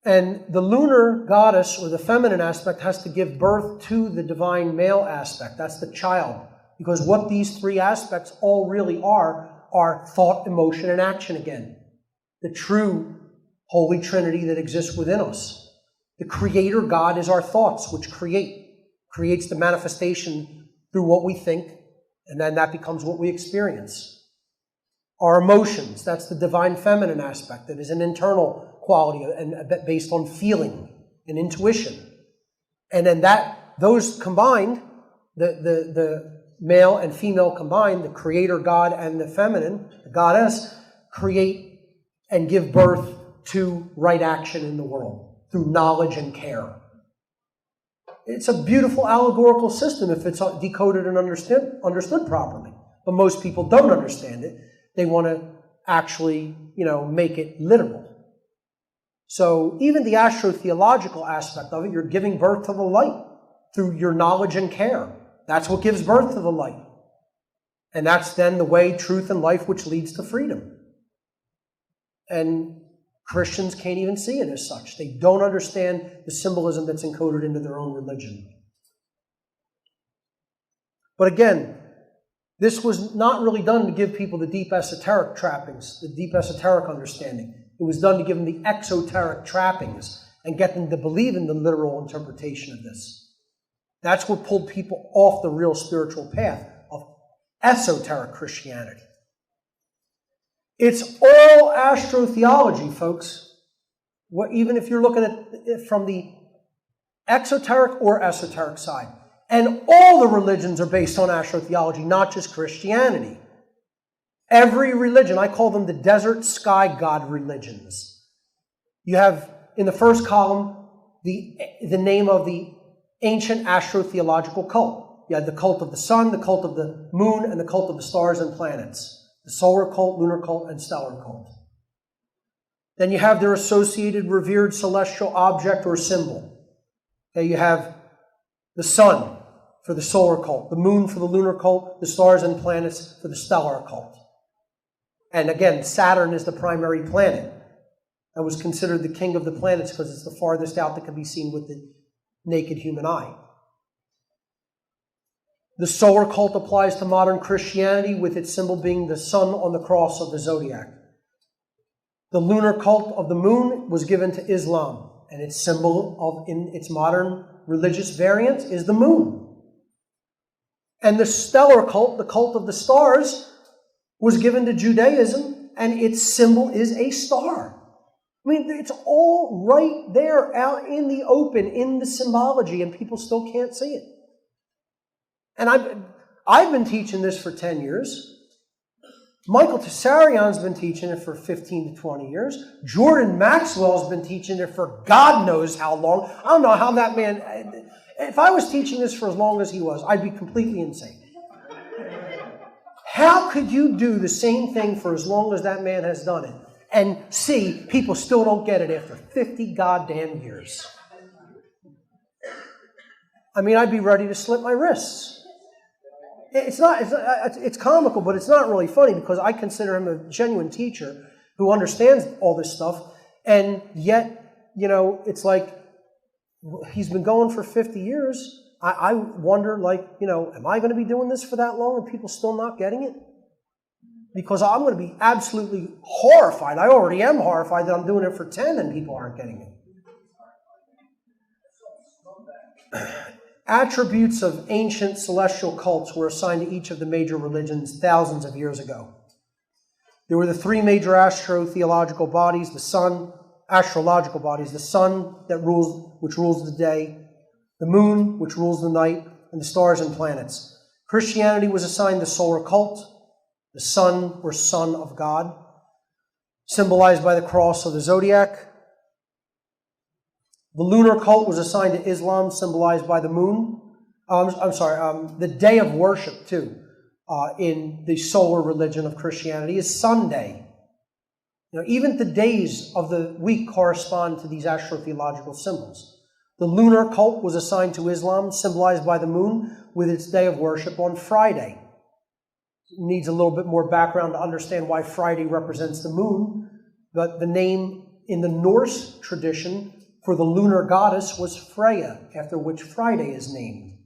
And the lunar goddess, or the feminine aspect, has to give birth to the divine male aspect. That's the child. Because what these 3 aspects all really are thought, emotion, and action again. The true Holy Trinity that exists within us. The Creator God is our thoughts, which creates the manifestation through what we think, and then that becomes what we experience. Our emotions, that's the divine feminine aspect, that is an internal quality and based on feeling and intuition. And then those combined, the male and female combined, the Creator God and the feminine, the goddess, create and give birth to right action in the world through knowledge and care. It's a beautiful allegorical system if it's decoded and understood properly. But most people don't understand it. They want to actually, make it literal. So even the astrotheological aspect of it, you're giving birth to the light through your knowledge and care. That's what gives birth to the light. And that's then the way, truth, and life, which leads to freedom. And Christians can't even see it as such. They don't understand the symbolism that's encoded into their own religion. But again, this was not really done to give people the deep esoteric trappings, the deep esoteric understanding. It was done to give them the exoteric trappings and get them to believe in the literal interpretation of this. That's what pulled people off the real spiritual path of esoteric Christianity. It's all astrotheology, folks. Even if you're looking at it from the exoteric or esoteric side. And all the religions are based on astrotheology, not just Christianity. Every religion, I call them the desert sky god religions. You have, in the first column, the name of the ancient astrotheological cult. You had the cult of the sun, the cult of the moon, and the cult of the stars and planets. The solar cult, lunar cult, and stellar cult. Then you have their associated revered celestial object or symbol. Okay, you have the sun for the solar cult, the moon for the lunar cult, the stars and planets for the stellar cult. And again, Saturn is the primary planet and was considered the king of the planets because it's the farthest out that can be seen with the naked human eye. The solar cult applies to modern Christianity, with its symbol being the sun on the cross of the zodiac. The lunar cult of the moon was given to Islam, and its symbol in its modern religious variant is the moon. And the stellar cult, the cult of the stars, was given to Judaism, and its symbol is a star. I mean, it's all right there out in the open, in the symbology, and people still can't see it. And I've been teaching this for 10 years. Michael Tessarion's been teaching it for 15 to 20 years. Jordan Maxwell's been teaching it for God knows how long. I don't know how that man... If I was teaching this for as long as he was, I'd be completely insane. How could you do the same thing for as long as that man has done it and see people still don't get it after 50 goddamn years? I mean, I'd be ready to slit my wrists. It's comical, but it's not really funny, because I consider him a genuine teacher who understands all this stuff, and yet, it's like he's been going for 50 years. I wonder, am I going to be doing this for that long and people still not getting it? Because I'm going to be absolutely horrified. I already am horrified that I'm doing it for 10 and people aren't getting it. Attributes of ancient celestial cults were assigned to each of the major religions thousands of years ago. There were the three major astrotheological bodies, astrological bodies, the sun which rules the day, the moon, which rules the night, and the stars and planets. Christianity was assigned the solar cult, the sun or son of God, symbolized by the cross of the zodiac. The lunar cult was assigned to Islam, symbolized by the moon. The day of worship, too, in the solar religion of Christianity is Sunday. Even the days of the week correspond to these astrotheological symbols. The lunar cult was assigned to Islam, symbolized by the moon, with its day of worship on Friday. It needs a little bit more background to understand why Friday represents the moon, but the name in the Norse tradition for the lunar goddess was Freya, after which Friday is named.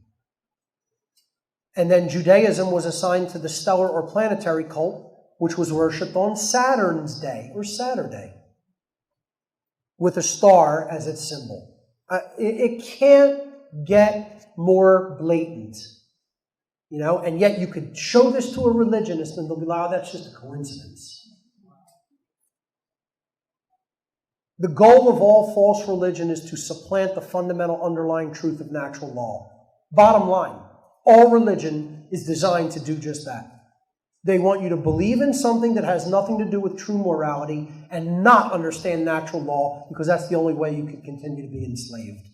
And then Judaism was assigned to the stellar or planetary cult, which was worshipped on Saturn's day, or Saturday, with a star as its symbol. It can't get more blatant, and yet you could show this to a religionist and they'll be like, oh, that's just a coincidence. The goal of all false religion is to supplant the fundamental underlying truth of natural law. Bottom line, all religion is designed to do just that. They want you to believe in something that has nothing to do with true morality and not understand natural law, because that's the only way you can continue to be enslaved.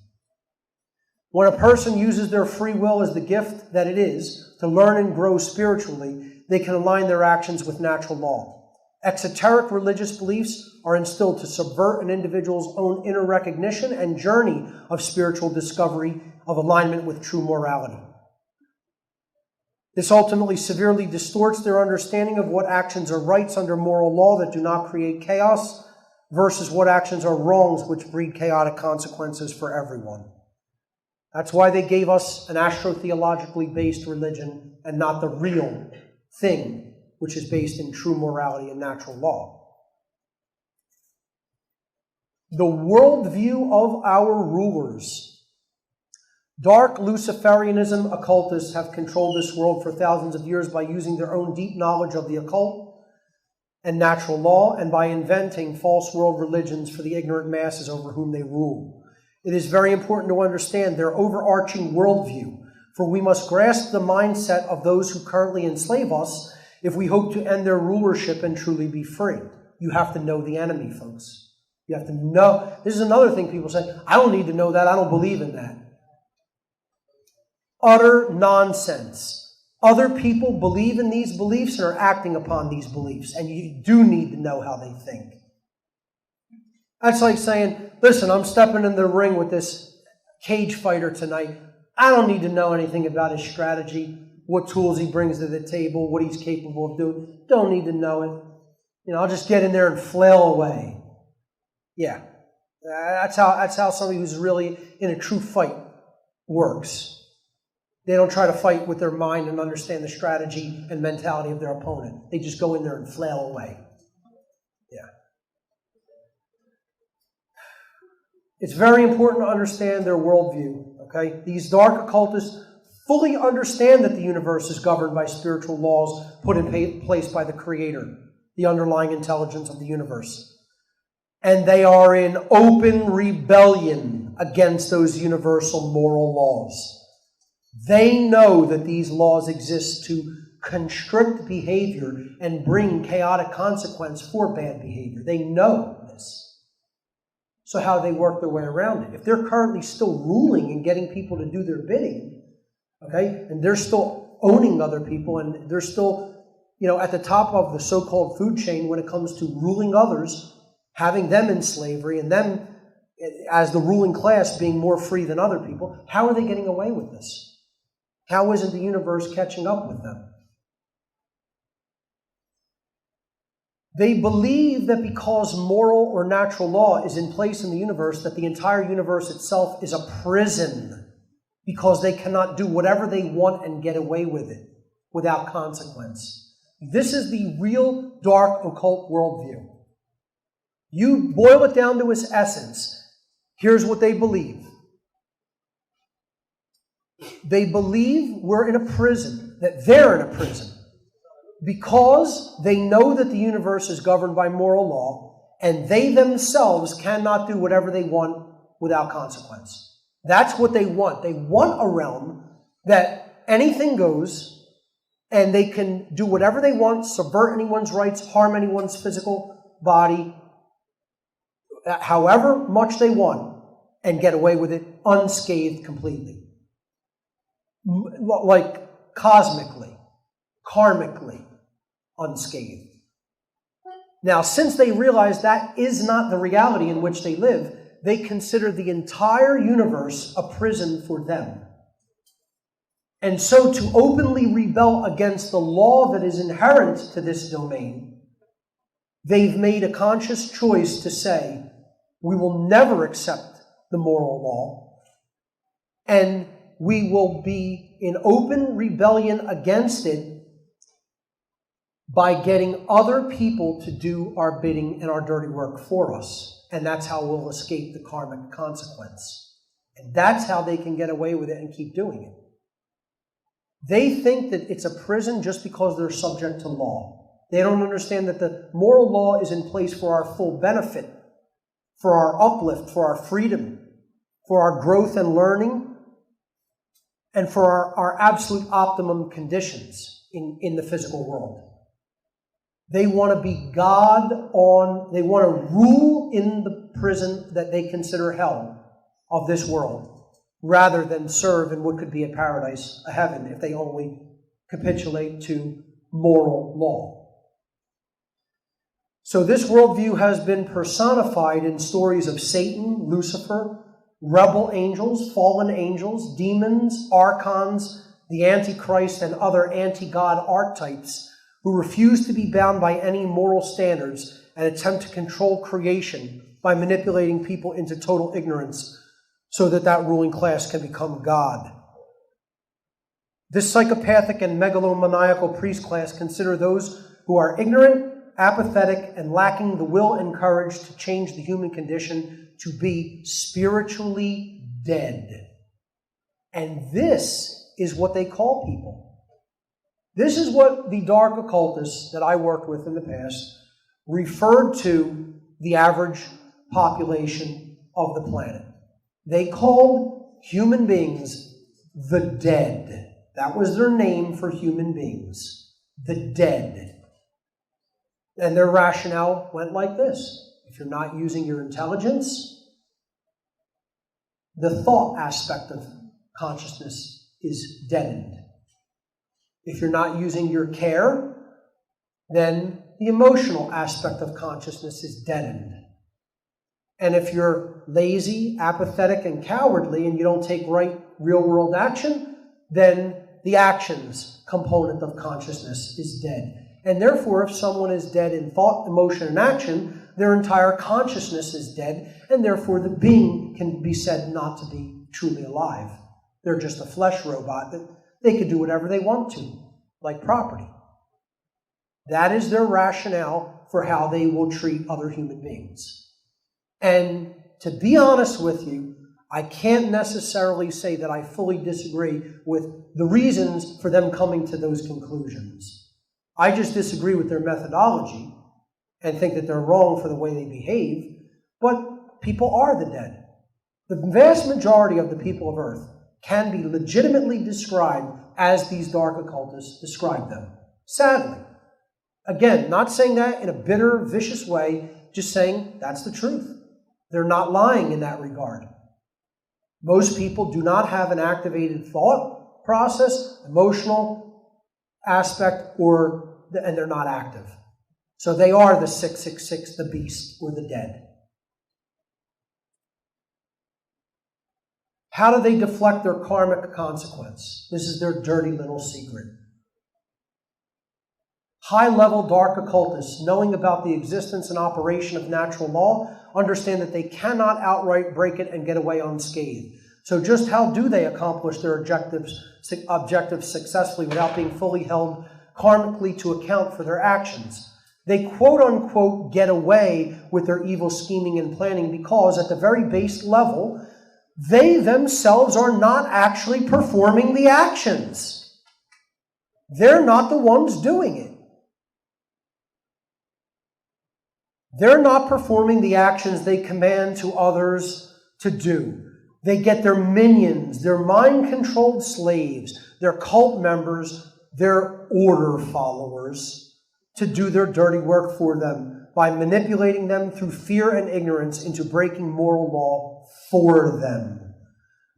When a person uses their free will as the gift that it is to learn and grow spiritually, they can align their actions with natural law. Exoteric religious beliefs are instilled to subvert an individual's own inner recognition and journey of spiritual discovery of alignment with true morality. This ultimately severely distorts their understanding of what actions are rights under moral law that do not create chaos versus what actions are wrongs which breed chaotic consequences for everyone. That's why they gave us an astrotheologically based religion and not the real thing, which is based in true morality and natural law. The worldview of our rulers. Dark Luciferianism occultists have controlled this world for thousands of years by using their own deep knowledge of the occult and natural law, and by inventing false world religions for the ignorant masses over whom they rule. It is very important to understand their overarching worldview, for we must grasp the mindset of those who currently enslave us if we hope to end their rulership and truly be free. You have to know the enemy, folks. You have to know. This is another thing people say, I don't need to know that, I don't believe in that. Utter nonsense. Other people believe in these beliefs and are acting upon these beliefs, and you do need to know how they think. That's like saying, listen, I'm stepping in the ring with this cage fighter tonight. I don't need to know anything about his strategy, what tools he brings to the table, what he's capable of doing. Don't need to know it. I'll just get in there and flail away. Yeah, that's how somebody who's really in a true fight works. They don't try to fight with their mind and understand the strategy and mentality of their opponent. They just go in there and flail away. Yeah. It's very important to understand their worldview, okay? These dark occultists fully understand that the universe is governed by spiritual laws put in place by the Creator, the underlying intelligence of the universe. And they are in open rebellion against those universal moral laws. They know that these laws exist to constrict behavior and bring chaotic consequence for bad behavior. They know this. So how do they work their way around it? If they're currently still ruling and getting people to do their bidding, okay, and they're still owning other people, and they're still, at the top of the so-called food chain when it comes to ruling others, having them in slavery, and them as the ruling class being more free than other people, how are they getting away with this? How isn't the universe catching up with them? They believe that because moral or natural law is in place in the universe, that the entire universe itself is a prison, because they cannot do whatever they want and get away with it without consequence. This is the real dark occult worldview. You boil it down to its essence. Here's what they believe. They believe we're in a prison, that they're in a prison, because they know that the universe is governed by moral law, and they themselves cannot do whatever they want without consequence. That's what they want. They want a realm that anything goes, and they can do whatever they want, subvert anyone's rights, harm anyone's physical body, however much they want, and get away with it unscathed completely. Like cosmically, karmically unscathed. Now, since they realize that is not the reality in which they live, they consider the entire universe a prison for them. And so to openly rebel against the law that is inherent to this domain, they've made a conscious choice to say, we will never accept the moral law, and we will be in open rebellion against it by getting other people to do our bidding and our dirty work for us. And that's how we'll escape the karmic consequence. And that's how they can get away with it and keep doing it. They think that it's a prison just because they're subject to law. They don't understand that the moral law is in place for our full benefit, for our uplift, for our freedom, for our growth and learning, and for our absolute optimum conditions in the physical world. They want to be they want to rule in the prison that they consider hell of this world, rather than serve in what could be a paradise, a heaven, if they only capitulate to moral law. So this worldview has been personified in stories of Satan, Lucifer, rebel angels, fallen angels, demons, archons, the Antichrist, and other anti-God archetypes who refuse to be bound by any moral standards and attempt to control creation by manipulating people into total ignorance so that ruling class can become God. This psychopathic and megalomaniacal priest class consider those who are ignorant, apathetic, and lacking the will and courage to change the human condition to be spiritually dead. And this is what they call people. This is what the dark occultists that I worked with in the past referred to the average population of the planet. They called human beings the dead. That was their name for human beings, the dead. And their rationale went like this. If you're not using your intelligence, the thought aspect of consciousness is deadened. If you're not using your care, then the emotional aspect of consciousness is deadened. And if you're lazy, apathetic, and cowardly, and you don't take right real-world action, then the actions component of consciousness is dead. And therefore, if someone is dead in thought, emotion, and action, their entire consciousness is dead, and therefore the being can be said not to be truly alive. They're just a flesh robot that they could do whatever they want to, like property. That is their rationale for how they will treat other human beings. And to be honest with you, I can't necessarily say that I fully disagree with the reasons for them coming to those conclusions. I just disagree with their methodology and think that they're wrong for the way they behave, but people are the dead. The vast majority of the people of Earth can be legitimately described as these dark occultists describe them. Sadly. Again, not saying that in a bitter, vicious way, just saying that's the truth. They're not lying in that regard. Most people do not have an activated thought process, emotional aspect, and they're not active. So they are the 666, the beast, or the dead. How do they deflect their karmic consequence? This is their dirty little secret. High-level dark occultists, knowing about the existence and operation of natural law, understand that they cannot outright break it and get away unscathed. So just how do they accomplish their objectives successfully without being fully held karmically to account for their actions? They quote-unquote get away with their evil scheming and planning because at the very base level, they themselves are not actually performing the actions. They're not the ones doing it. They're not performing the actions they command to others to do. They get their minions, their mind-controlled slaves, their cult members, their order followers to do their dirty work for them by manipulating them through fear and ignorance into breaking moral law for them.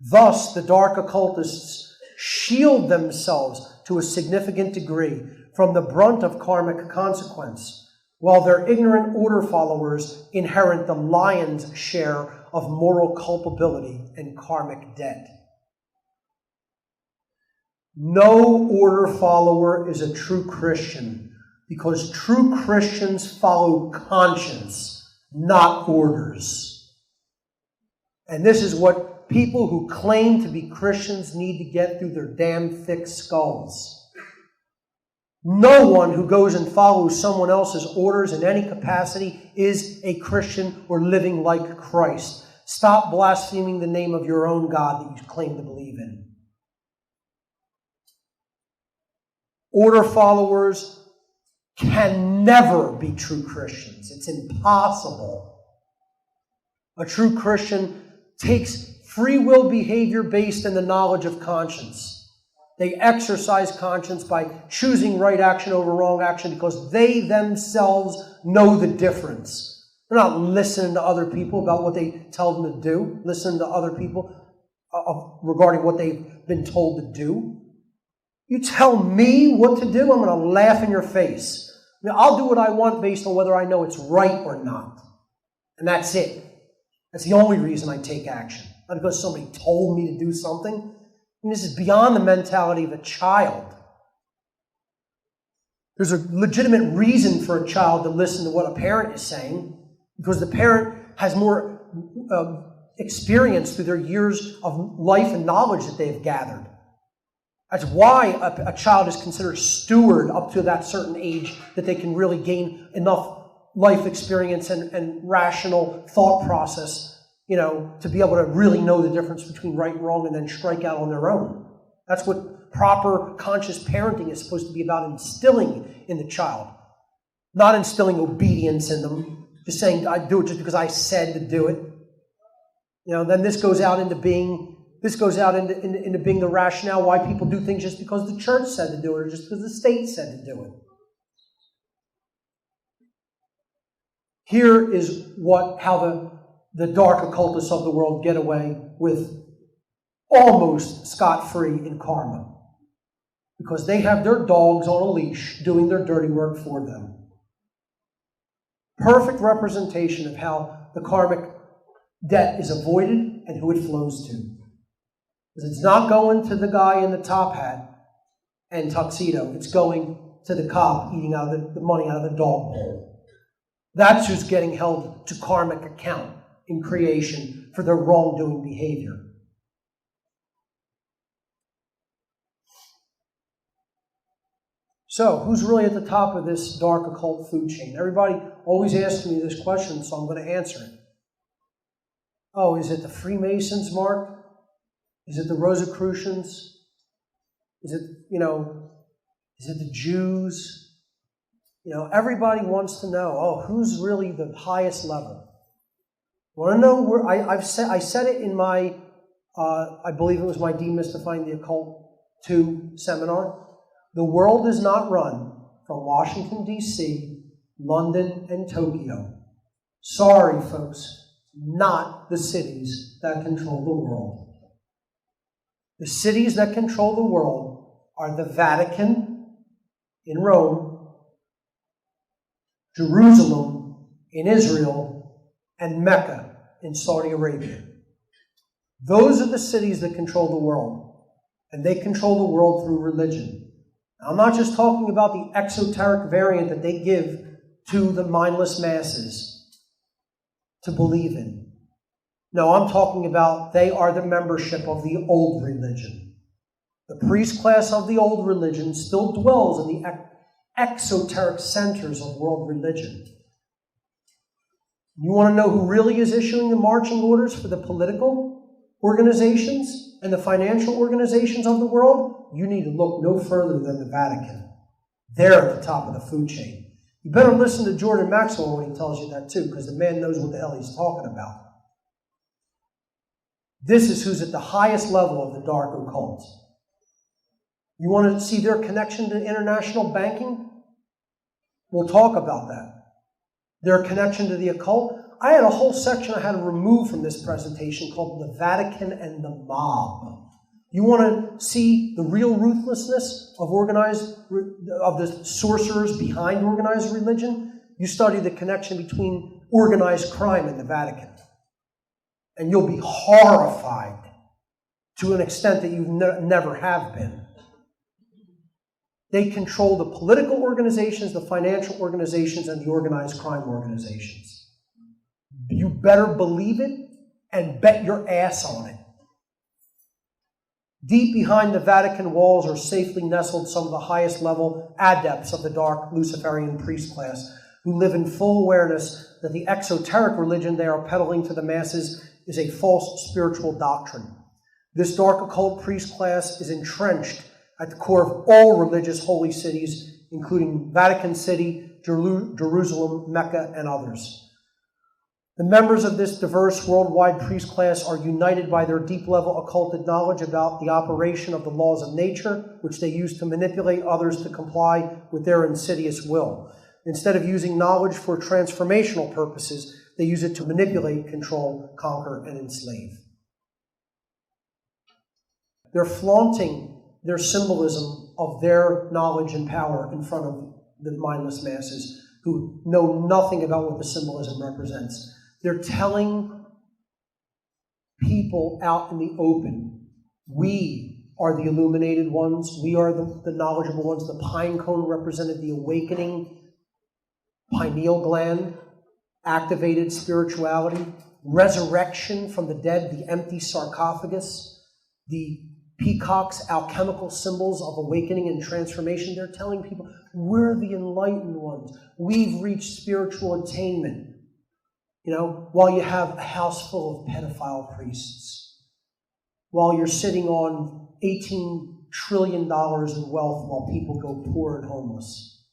Thus, the dark occultists shield themselves to a significant degree from the brunt of karmic consequence, while their ignorant order followers inherit the lion's share of moral culpability and karmic debt. No order follower is a true Christian because true Christians follow conscience, not orders. And this is what people who claim to be Christians need to get through their damn thick skulls. No one who goes and follows someone else's orders in any capacity is a Christian or living like Christ. Stop blaspheming the name of your own God that you claim to believe in. Order followers can never be true Christians. It's impossible. A true Christian takes free will behavior based in the knowledge of conscience. They exercise conscience by choosing right action over wrong action because they themselves know the difference. They're not listening to other people about what they tell them to do, listening to other people regarding what they've been told to do. You tell me what to do, I'm going to laugh in your face. I'll do what I want based on whether I know it's right or not. And that's it. That's the only reason I take action. Not because somebody told me to do something. And this is beyond the mentality of a child. There's a legitimate reason for a child to listen to what a parent is saying, because the parent has more experience through their years of life and knowledge that they've gathered. That's why a child is considered steward up to that certain age that they can really gain enough life experience and rational thought process, to be able to really know the difference between right and wrong and then strike out on their own. That's what proper conscious parenting is supposed to be about, instilling in the child. Not instilling obedience in them, just saying, I do it just because I said to do it. Then this goes out into being the rationale why people do things just because the church said to do it or just because the state said to do it. Here is how the dark occultists of the world get away with almost scot-free in karma. Because they have their dogs on a leash doing their dirty work for them. Perfect representation of how the karmic debt is avoided and who it flows to. Because it's not going to the guy in the top hat and tuxedo. It's going to the cop eating out of the money out of the dog bowl. That's who's getting held to karmic account in creation for their wrongdoing behavior. So, who's really at the top of this dark occult food chain? Everybody always asks me this question, so I'm going to answer it. Oh, is it the Freemasons, Mark? Is it the Rosicrucians? Is it, is it the Jews? Everybody wants to know, oh, who's really the highest level? Want to know where? I said it in my, I believe it was my Demystifying the Occult 2 seminar. The world is not run from Washington, D.C., London, and Tokyo. Sorry, folks, not the cities that control the world. The cities that control the world are the Vatican in Rome, Jerusalem in Israel, and Mecca in Saudi Arabia. Those are the cities that control the world, and they control the world through religion. Now, I'm not just talking about the exoteric variant that they give to the mindless masses to believe in. No, I'm talking about they are the membership of the old religion. The priest class of the old religion still dwells in the exoteric centers of world religion. You want to know who really is issuing the marching orders for the political organizations and the financial organizations of the world? You need to look no further than the Vatican. They're at the top of the food chain. You better listen to Jordan Maxwell when he tells you that too, because the man knows what the hell he's talking about. This is who's at the highest level of the dark occult. You want to see their connection to international banking? We'll talk about that. Their connection to the occult. I had a whole section I had to remove from this presentation called The Vatican and the Mob. You want to see the real ruthlessness of the sorcerers behind organized religion? You study the connection between organized crime and the Vatican. And you'll be horrified to an extent that you never have been. They control the political organizations, the financial organizations, and the organized crime organizations. You better believe it and bet your ass on it. Deep behind the Vatican walls are safely nestled some of the highest level adepts of the dark Luciferian priest class who live in full awareness that the exoteric religion they are peddling to the masses is a false spiritual doctrine. This dark occult priest class is entrenched at the core of all religious holy cities, including Vatican City, Jerusalem, Mecca, and others. The members of this diverse worldwide priest class are united by their deep-level occulted knowledge about the operation of the laws of nature, which they use to manipulate others to comply with their insidious will. Instead of using knowledge for transformational purposes, they use it to manipulate, control, conquer, and enslave. They're flaunting their symbolism of their knowledge and power in front of the mindless masses who know nothing about what the symbolism represents. They're telling people out in the open, we are the illuminated ones, we are the knowledgeable ones. The pine cone represented the awakening pineal gland, activated spirituality, resurrection from the dead, the empty sarcophagus, the peacock's alchemical symbols of awakening and transformation. They're telling people, we're the enlightened ones. We've reached spiritual attainment. While you have a house full of pedophile priests, while you're sitting on $18 trillion in wealth while people go poor and homeless.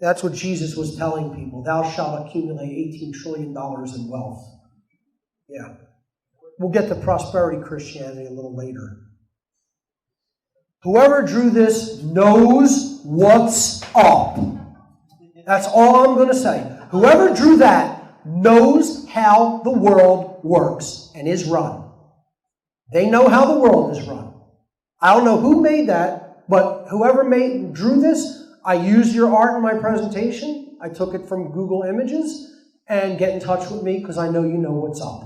That's what Jesus was telling people. Thou shalt accumulate $18 trillion in wealth. Yeah. We'll get to prosperity Christianity a little later. Whoever drew this knows what's up. That's all I'm going to say. Whoever drew that knows how the world works and is run. They know how the world is run. I don't know who made that, but whoever drew this, I used your art in my presentation. I took it from Google Images, and get in touch with me because I know you know what's up.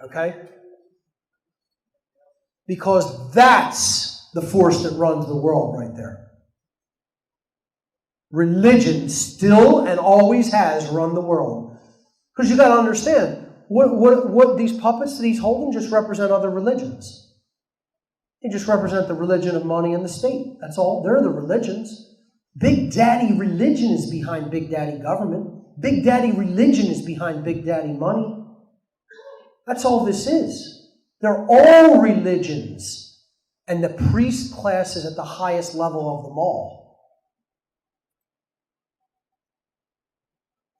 Okay? Because that's the force that runs the world right there. Religion still and always has run the world. Because you got to understand, what these puppets that he's holding just represent other religions. They just represent the religion of money and the state. That's all. They're the religions. Big Daddy religion is behind Big Daddy government. Big Daddy religion is behind Big Daddy money. That's all this is. They're all religions. And the priest class is at the highest level of them all.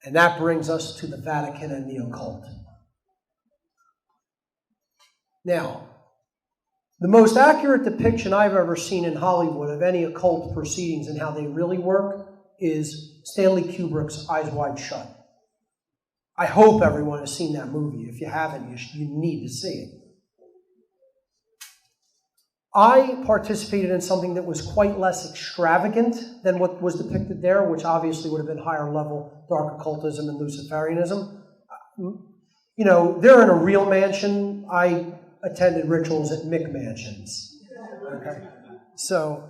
And that brings us to the Vatican and the occult. Now, the most accurate depiction I've ever seen in Hollywood of any occult proceedings and how they really work is Stanley Kubrick's Eyes Wide Shut. I hope everyone has seen that movie. If you haven't, you need to see it. I participated in something that was quite less extravagant than what was depicted there, which obviously would have been higher level dark occultism and Luciferianism. You know, they're in a real mansion. I attended rituals at McMansions. Okay? So,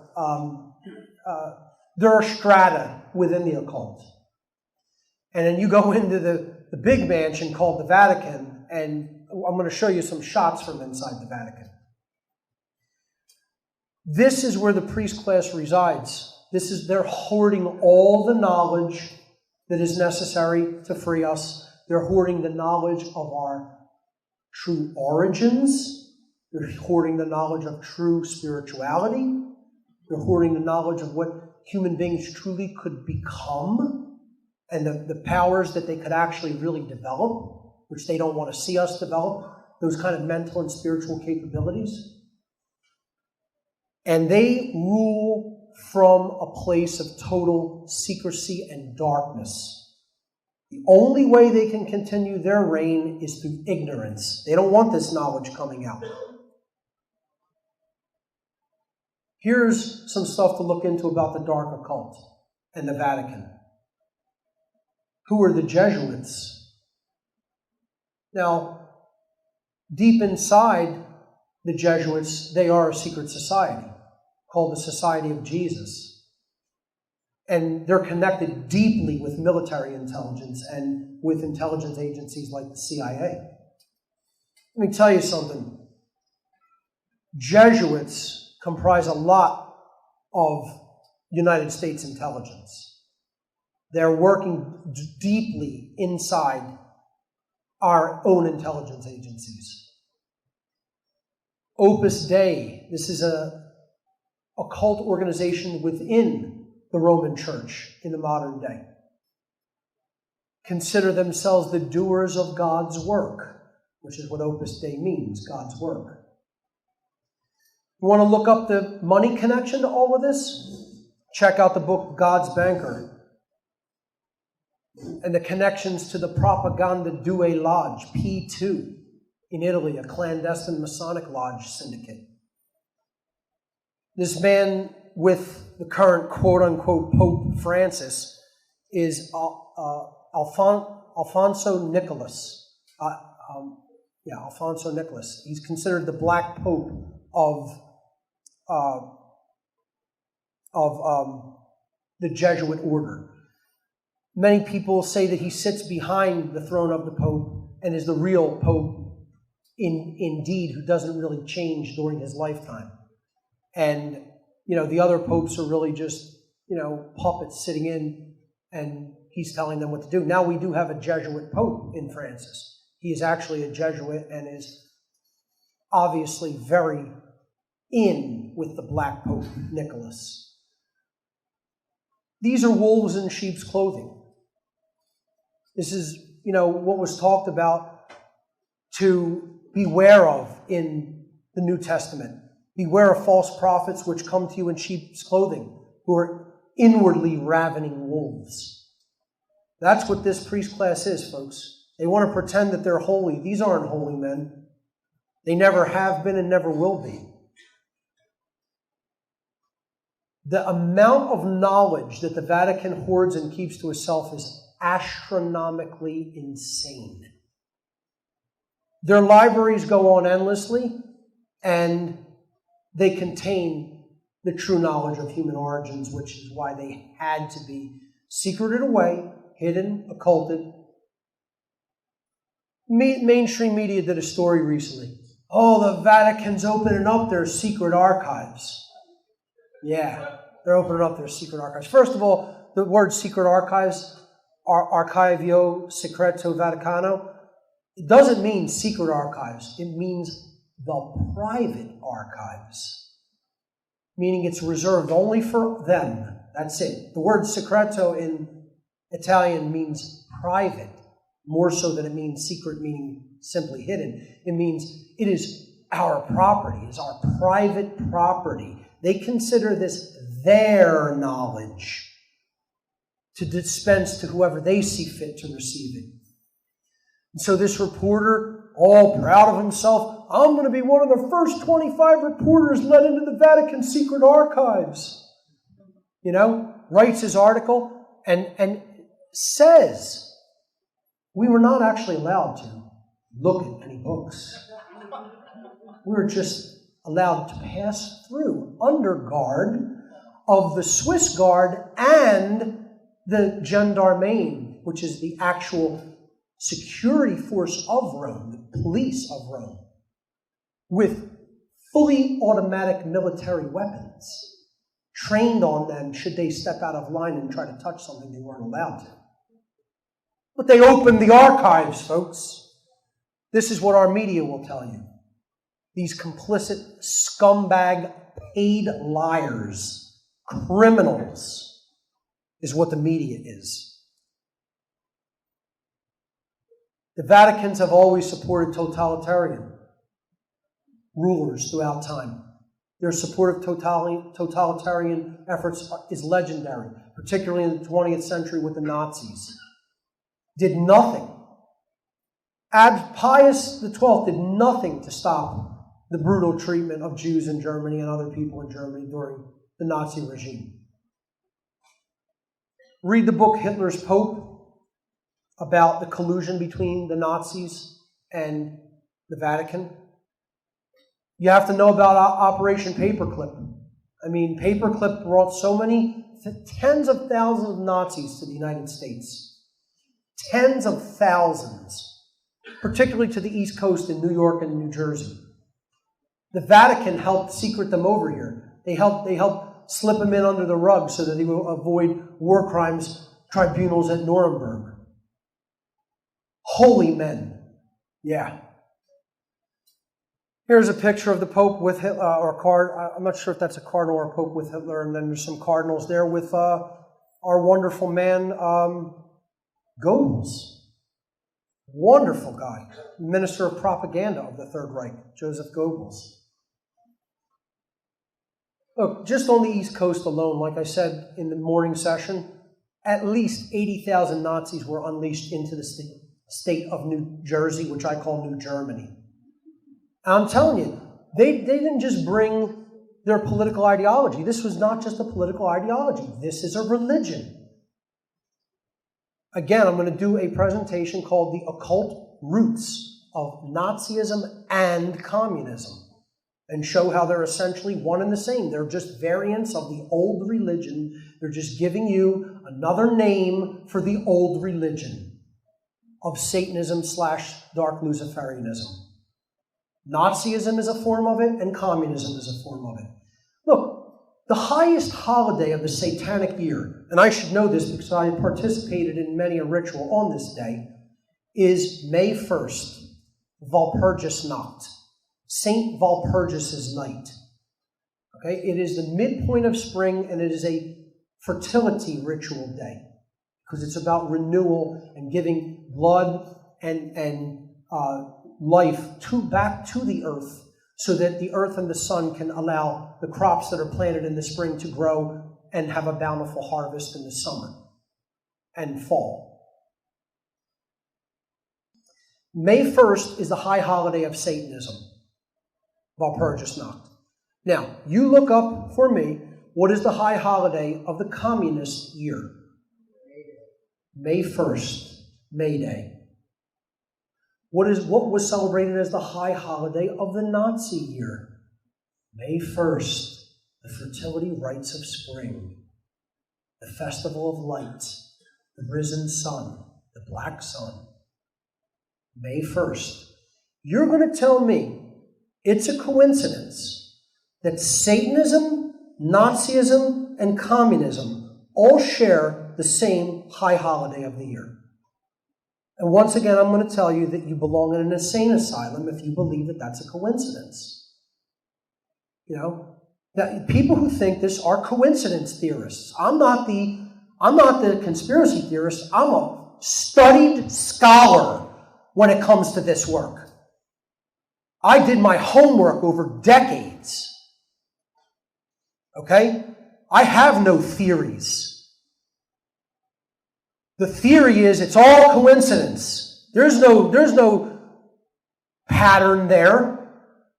there are strata within the occult. And then you go into the big mansion called the Vatican, and I'm going to show you some shots from inside the Vatican. This is where the priest class resides. They're hoarding all the knowledge that is necessary to free us. They're hoarding the knowledge of our true origins. They're hoarding the knowledge of true spirituality. They're hoarding the knowledge of what human beings truly could become and the powers that they could actually really develop, which they don't want to see us develop, those kind of mental and spiritual capabilities. And they rule from a place of total secrecy and darkness. The only way they can continue their reign is through ignorance. They don't want this knowledge coming out. Here's some stuff to look into about the dark occult and the Vatican. Who are the Jesuits? Now, deep inside the Jesuits, they are a secret society called the Society of Jesus. And they're connected deeply with military intelligence and with intelligence agencies like the CIA. Let me tell you something. Jesuits comprise a lot of United States intelligence. They're working deeply inside our own intelligence agencies. Opus Dei, this is a occult organization within the Roman Church in the modern day, consider themselves the doers of God's work, which is what Opus Dei means, God's work. You want to look up the money connection to all of this? Check out the book God's Banker and the connections to the Propaganda Due Lodge, P2, in Italy, a clandestine Masonic lodge syndicate. This man with the current quote-unquote Pope Francis is Alfonso Nicholas. Alfonso Nicholas. He's considered the Black Pope of the Jesuit order. Many people say that he sits behind the throne of the Pope and is the real Pope indeed, who doesn't really change during his lifetime. And, the other popes are really just, puppets sitting in, and he's telling them what to do. Now we do have a Jesuit Pope in Francis. He is actually a Jesuit and is obviously very in with the Black Pope, Nicholas. These are wolves in sheep's clothing. This is, what was talked about to beware of in the New Testament. Beware of false prophets which come to you in sheep's clothing, who are inwardly ravening wolves. That's what this priest class is, folks. They want to pretend that they're holy. These aren't holy men. They never have been and never will be. The amount of knowledge that the Vatican hoards and keeps to itself is astronomically insane. Their libraries go on endlessly, and they contain the true knowledge of human origins, which is why they had to be secreted away, hidden, occulted. Mainstream media did a story recently. Oh, the Vatican's opening up their secret archives. Yeah, they're opening up their secret archives. First of all, the word secret archives, Archivio Secreto Vaticano, it doesn't mean secret archives. It means the private archives, meaning it's reserved only for them. That's it. The word secreto in Italian means private, more so than it means secret, meaning simply hidden. It means it is our property, it's our private property. They consider this their knowledge to dispense to whoever they see fit to receive it. And so this reporter, all proud of himself, I'm going to be one of the first 25 reporters let into the Vatican secret archives. You know, writes his article and says we were not actually allowed to look at any books. We were just allowed to pass through under guard of the Swiss guard and the gendarmerie, which is the actual security force of Rome, the police of Rome, with fully automatic military weapons, trained on them should they step out of line and try to touch something they weren't allowed to. But they opened the archives, folks. This is what our media will tell you. These complicit, scumbag, paid liars, criminals, is what the media is. The Vaticans have always supported totalitarian rulers throughout time. Their support of totalitarian efforts is legendary, particularly in the 20th century with the Nazis. Did nothing. Pius XII did nothing to stop the brutal treatment of Jews in Germany and other people in Germany during the Nazi regime. Read the book Hitler's Pope about the collusion between the Nazis and the Vatican. You have to know about Operation Paperclip. I mean, Paperclip brought so many, tens of thousands of Nazis to the United States. Tens of thousands, particularly to the East Coast in New York and New Jersey. The Vatican helped secret them over here. They helped slip them in under the rug so that they would avoid war crimes tribunals at Nuremberg. Holy men. Yeah. Here's a picture of the Pope with Hitler, or a card. I'm not sure if that's a cardinal or a Pope with Hitler, and then there's some cardinals there with our wonderful man, Goebbels. Wonderful guy. Minister of Propaganda of the Third Reich, Joseph Goebbels. Look, just on the East Coast alone, like I said in the morning session, at least 80,000 Nazis were unleashed into the state of New Jersey, which I call New Germany. I'm telling you, they didn't just bring their political ideology. This was not just a political ideology. This is a religion. Again, I'm going to do a presentation called The Occult Roots of Nazism and Communism and show how they're essentially one and the same. They're just variants of the old religion. They're just giving you another name for the old religion of Satanism / dark Luciferianism. Nazism is a form of it, and communism is a form of it. Look, the highest holiday of the satanic year, and I should know this because I participated in many a ritual on this day, is May 1st, Walpurgisnacht, Saint Walpurgis's night. Okay, it is the midpoint of spring, and it is a fertility ritual day because it's about renewal and giving blood and life back to the earth so that the earth and the sun can allow the crops that are planted in the spring to grow and have a bountiful harvest in the summer and fall. May 1st is the high holiday of Satanism, Walpurgisnacht. Now, you look up for me, what is the high holiday of the communist year? May 1st, May Day. What was celebrated as the high holiday of the Nazi year? May 1st, the fertility rites of spring, the festival of lights, the risen sun, the black sun. May 1st. You're going to tell me it's a coincidence that Satanism, Nazism, and communism all share the same high holiday of the year. And once again, I'm going to tell you that you belong in an insane asylum if you believe that that's a coincidence. You know, that people who think this are coincidence theorists. I'm not the conspiracy theorist. I'm a studied scholar when it comes to this work. I did my homework over decades. Okay? I have no theories. The theory is it's all coincidence. There's no pattern there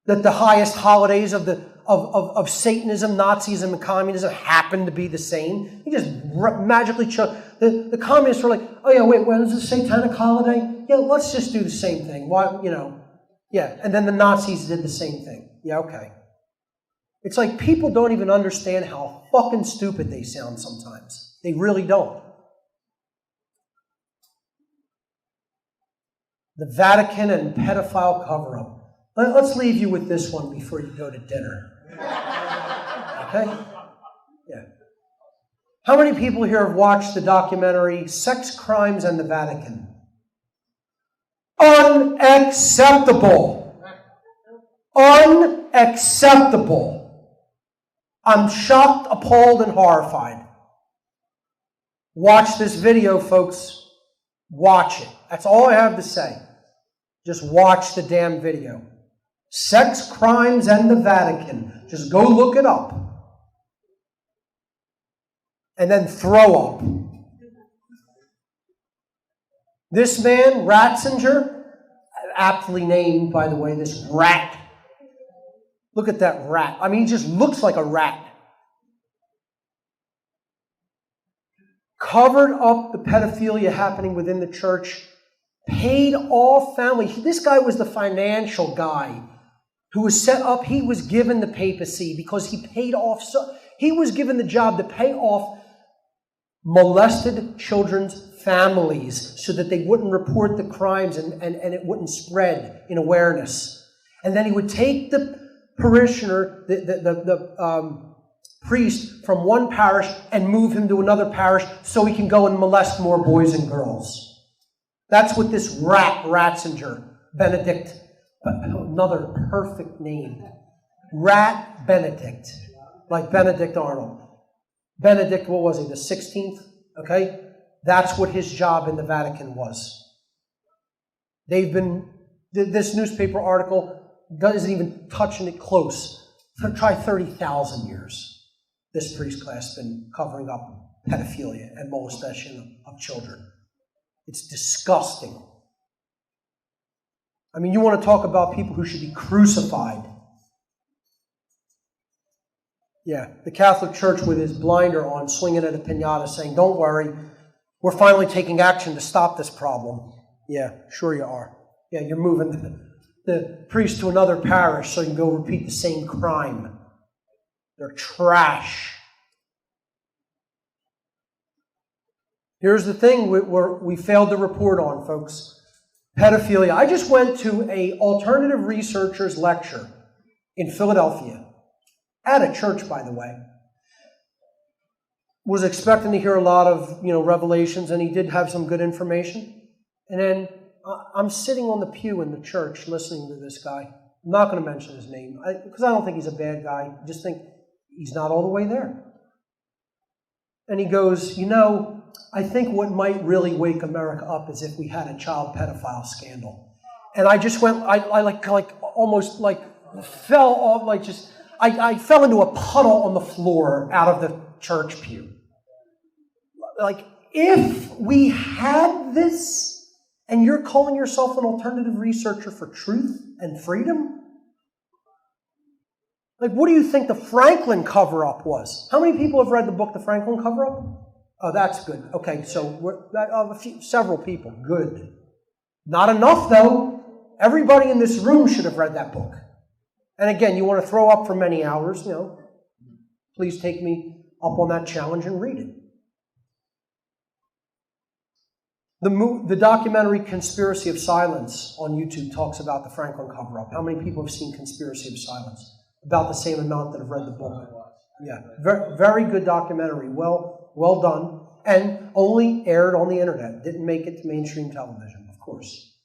that the highest holidays of Satanism, Nazism, and communism happen to be the same. You just magically chose. The communists were like, oh yeah, wait, when is the satanic holiday? Yeah, let's just do the same thing. Why, you know? Yeah, and then the Nazis did the same thing. Yeah, okay. It's like people don't even understand how fucking stupid they sound sometimes. They really don't. The Vatican and pedophile cover-up. Let's leave you with this one before you go to dinner. Okay? Yeah. How many people here have watched the documentary Sex Crimes and the Vatican? Unacceptable. Unacceptable. I'm shocked, appalled, and horrified. Watch this video, folks. Watch it. That's all I have to say. Just watch the damn video. Sex Crimes and the Vatican. Just go look it up. And then throw up. This man, Ratzinger, aptly named, by the way, this rat. Look at that rat. I mean, he just looks like a rat. Covered up the pedophilia happening within the church. Paid off family. This guy was the financial guy who was set up. He was given the papacy because he paid off. He was given the job to pay off molested children's families so that they wouldn't report the crimes and it wouldn't spread in awareness. And then he would take the parishioner, the priest from one parish and move him to another parish so he can go and molest more boys and girls. That's what this rat, Ratzinger, Benedict, another perfect name. Rat Benedict, like Benedict Arnold. Benedict, what was he, the 16th? Okay? That's what his job in the Vatican was. This newspaper article isn't even touching it close. Try 30,000 years. This priest class has been covering up pedophilia and molestation of children. It's disgusting. I mean, you want to talk about people who should be crucified. Yeah, the Catholic Church with his blinder on, swinging at a piñata, saying, don't worry, we're finally taking action to stop this problem. Yeah, sure you are. Yeah, you're moving the priest to another parish so you can go repeat the same crime. They're trash. Here's the thing we failed to report on, folks. Pedophilia. I just went to an alternative researchers lecture in Philadelphia. At a church, by the way. Was expecting to hear a lot of, revelations, and he did have some good information. And then I'm sitting on the pew in the church listening to this guy. I'm not going to mention his name because I don't think he's a bad guy. I just think he's not all the way there. And he goes, I think what might really wake America up is if we had a child pedophile scandal. And I just went, I almost fell off, I fell into a puddle on the floor out of the church pew. If we had this, and you're calling yourself an alternative researcher for truth and freedom? What do you think the Franklin cover-up was? How many people have read the book, The Franklin Cover-Up? Oh, that's good. Okay, so several people. Good. Not enough, though. Everybody in this room should have read that book. And again, you want to throw up for many hours, please take me up on that challenge and read it. The documentary Conspiracy of Silence on YouTube talks about the Franklin cover-up. How many people have seen Conspiracy of Silence? About the same amount that have read the book. Yeah, very, very good documentary. Well done. And only aired on the internet. Didn't make it to mainstream television, of course.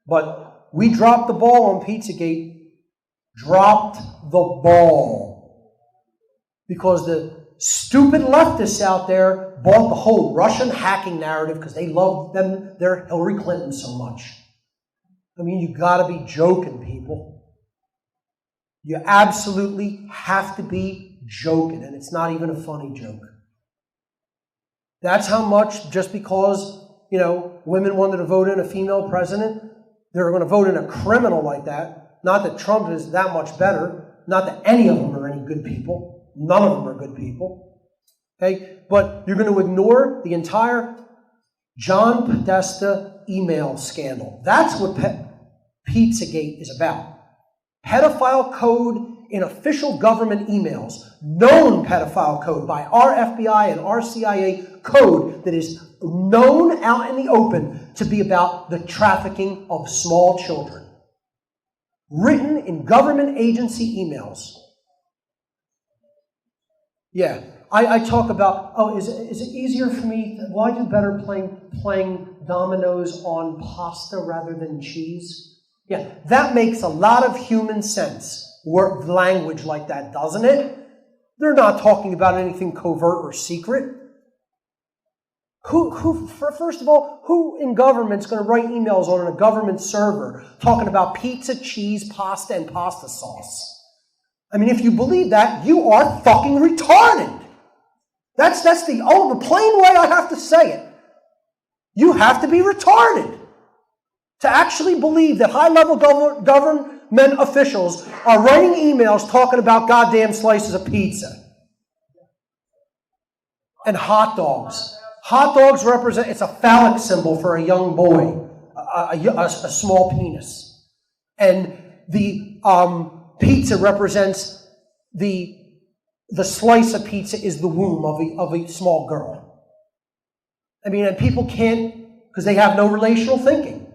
But we dropped the ball on Pizzagate. Dropped the ball. Because the stupid leftists out there bought the whole Russian hacking narrative because they love their Hillary Clinton so much. I mean, you got to be joking, people. You absolutely have to be joking, and it's not even a funny joke. That's how much, just because, women wanted to vote in a female president, they're going to vote in a criminal like that. Not that Trump is that much better. Not that any of them are any good people. None of them are good people. Okay? But you're going to ignore the entire John Podesta email scandal. That's what Pizzagate is about. Pedophile code in official government emails. Known pedophile code by our FBI and our CIA code that is known out in the open to be about the trafficking of small children. Written in government agency emails. Yeah, I talk about, is it easier for me, will I do better playing dominoes on pasta rather than cheese? Yeah, that makes a lot of human sense. Language like that, doesn't it? They're not talking about anything covert or secret. First of all, who in government's going to write emails on a government server talking about pizza, cheese, pasta, and pasta sauce? I mean, if you believe that, you are fucking retarded. That's the plain way I have to say it. You have to be retarded to actually believe that high-level government officials are writing emails talking about goddamn slices of pizza and hot dogs. Hot dogs represent, it's a phallic symbol for a young boy, a small penis. And the pizza represents the slice of pizza is the womb of a small girl. I mean, and people can't, because they have no relational thinking.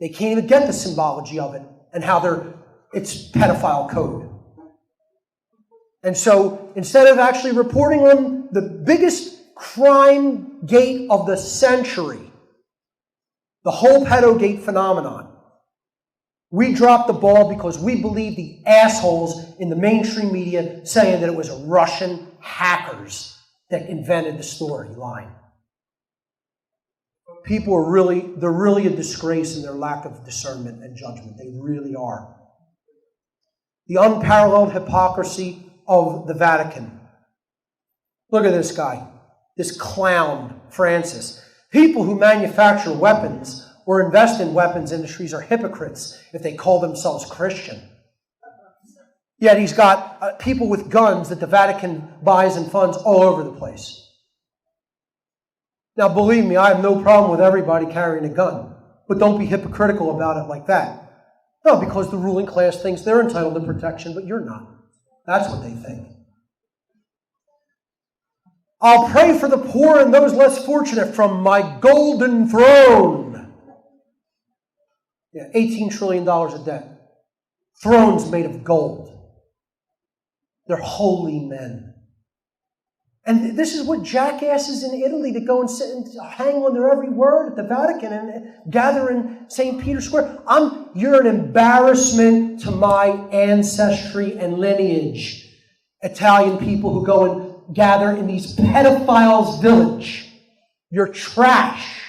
They can't even get the symbology of it and how it's pedophile code. And so instead of actually reporting on the biggest crime gate of the century, the whole pedogate phenomenon, we dropped the ball because we believe the assholes in the mainstream media saying that it was Russian hackers that invented the storyline. People they're really a disgrace in their lack of discernment and judgment. They really are. The unparalleled hypocrisy of the Vatican. Look at this guy. This clown, Francis. People who manufacture weapons or invest in weapons industries are hypocrites if they call themselves Christian. Yet he's got people with guns that the Vatican buys and funds all over the place. Now, believe me, I have no problem with everybody carrying a gun. But don't be hypocritical about it like that. No, because the ruling class thinks they're entitled to protection, but you're not. That's what they think. I'll pray for the poor and those less fortunate from my golden throne. Yeah, $18 trillion of debt. Thrones made of gold. They're holy men. And this is what jackasses in Italy that go and sit and hang on their every word at the Vatican and gather in St. Peter's Square. You're an embarrassment to my ancestry and lineage. Italian people who go and gather in these pedophiles' village. You're trash.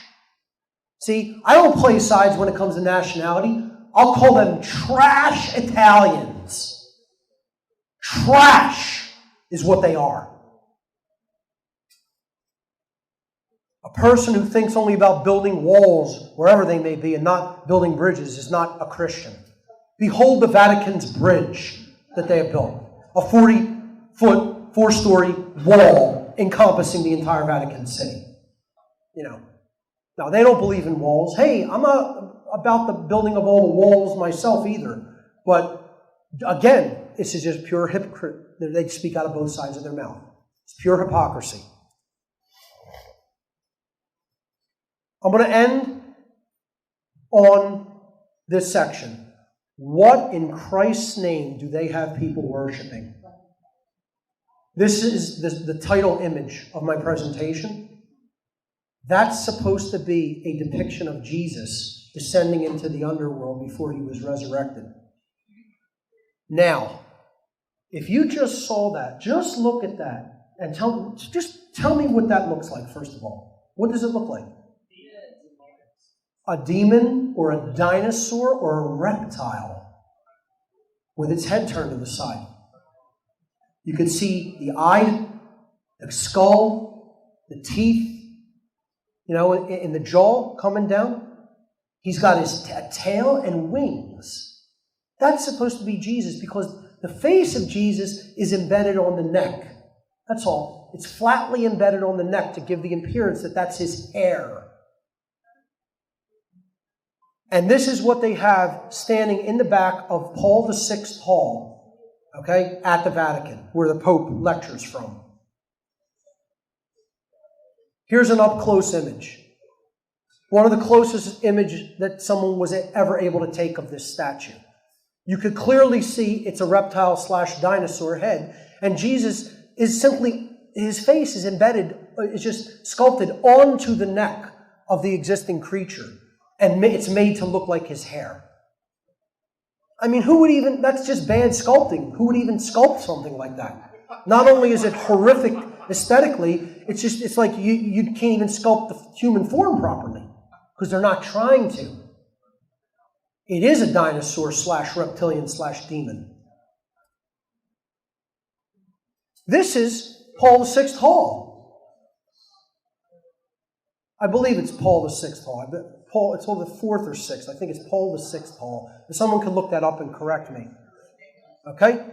See, I don't play sides when it comes to nationality. I'll call them trash Italians. Trash is what they are. A person who thinks only about building walls, wherever they may be, and not building bridges is not a Christian. Behold the Vatican's bridge that they have built. A 40-foot, 4-story wall encompassing the entire Vatican City. Now, they don't believe in walls. Hey, I'm not about the building of all the walls myself either. But again, this is just pure hypocrite. They speak out of both sides of their mouth. It's pure hypocrisy. I'm going to end on this section. What in Christ's name do they have people worshiping? This is the title image of my presentation. That's supposed to be a depiction of Jesus descending into the underworld before he was resurrected. Now, if you just saw that, just look at that and tell me what that looks like, first of all. What does it look like? A demon or a dinosaur or a reptile with its head turned to the side. You could see the eye, the skull, the teeth, in the jaw coming down. He's got his tail and wings. That's supposed to be Jesus because the face of Jesus is embedded on the neck. That's all. It's flatly embedded on the neck to give the appearance that that's his hair. And this is what they have standing in the back of Paul VI Hall, okay, at the Vatican, where the Pope lectures from. Here's an up-close image. One of the closest images that someone was ever able to take of this statue. You could clearly see it's a reptile/dinosaur head, and Jesus is simply, his face is embedded, is just sculpted onto the neck of the existing creature, and it's made to look like his hair. I mean, that's just bad sculpting. Who would even sculpt something like that? Not only is it horrific aesthetically, it's like you can't even sculpt the human form properly, because they're not trying to. It is a dinosaur/reptilian/demon. This is Paul VI Hall. I believe it's Paul VI Hall. It's all the 4th or 6th. I think it's Paul VI Hall. If someone could look that up and correct me. Okay?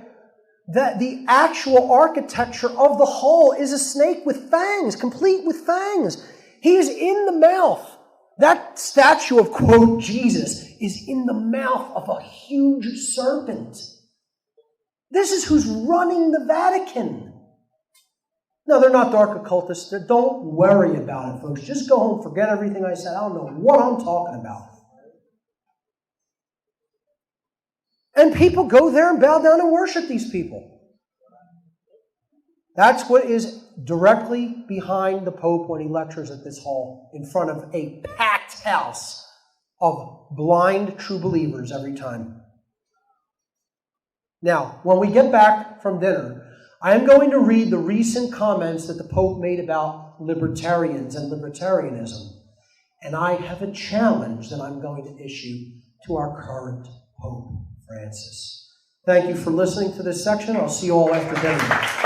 The actual architecture of the hall is a snake with fangs, complete with fangs. He is in the mouth. That statue of, quote, Jesus is in the mouth of a huge serpent. This is who's running the Vatican. No, they're not dark occultists. Don't worry about it, folks. Just go home, forget everything I said. I don't know what I'm talking about. And people go there and bow down and worship these people. That's what is directly behind the Pope when he lectures at this hall, in front of a packed house of blind true believers every time. Now, when we get back from dinner, I am going to read the recent comments that the Pope made about libertarians and libertarianism. And I have a challenge that I'm going to issue to our current Pope Francis. Thank you for listening to this section. I'll see you all after dinner.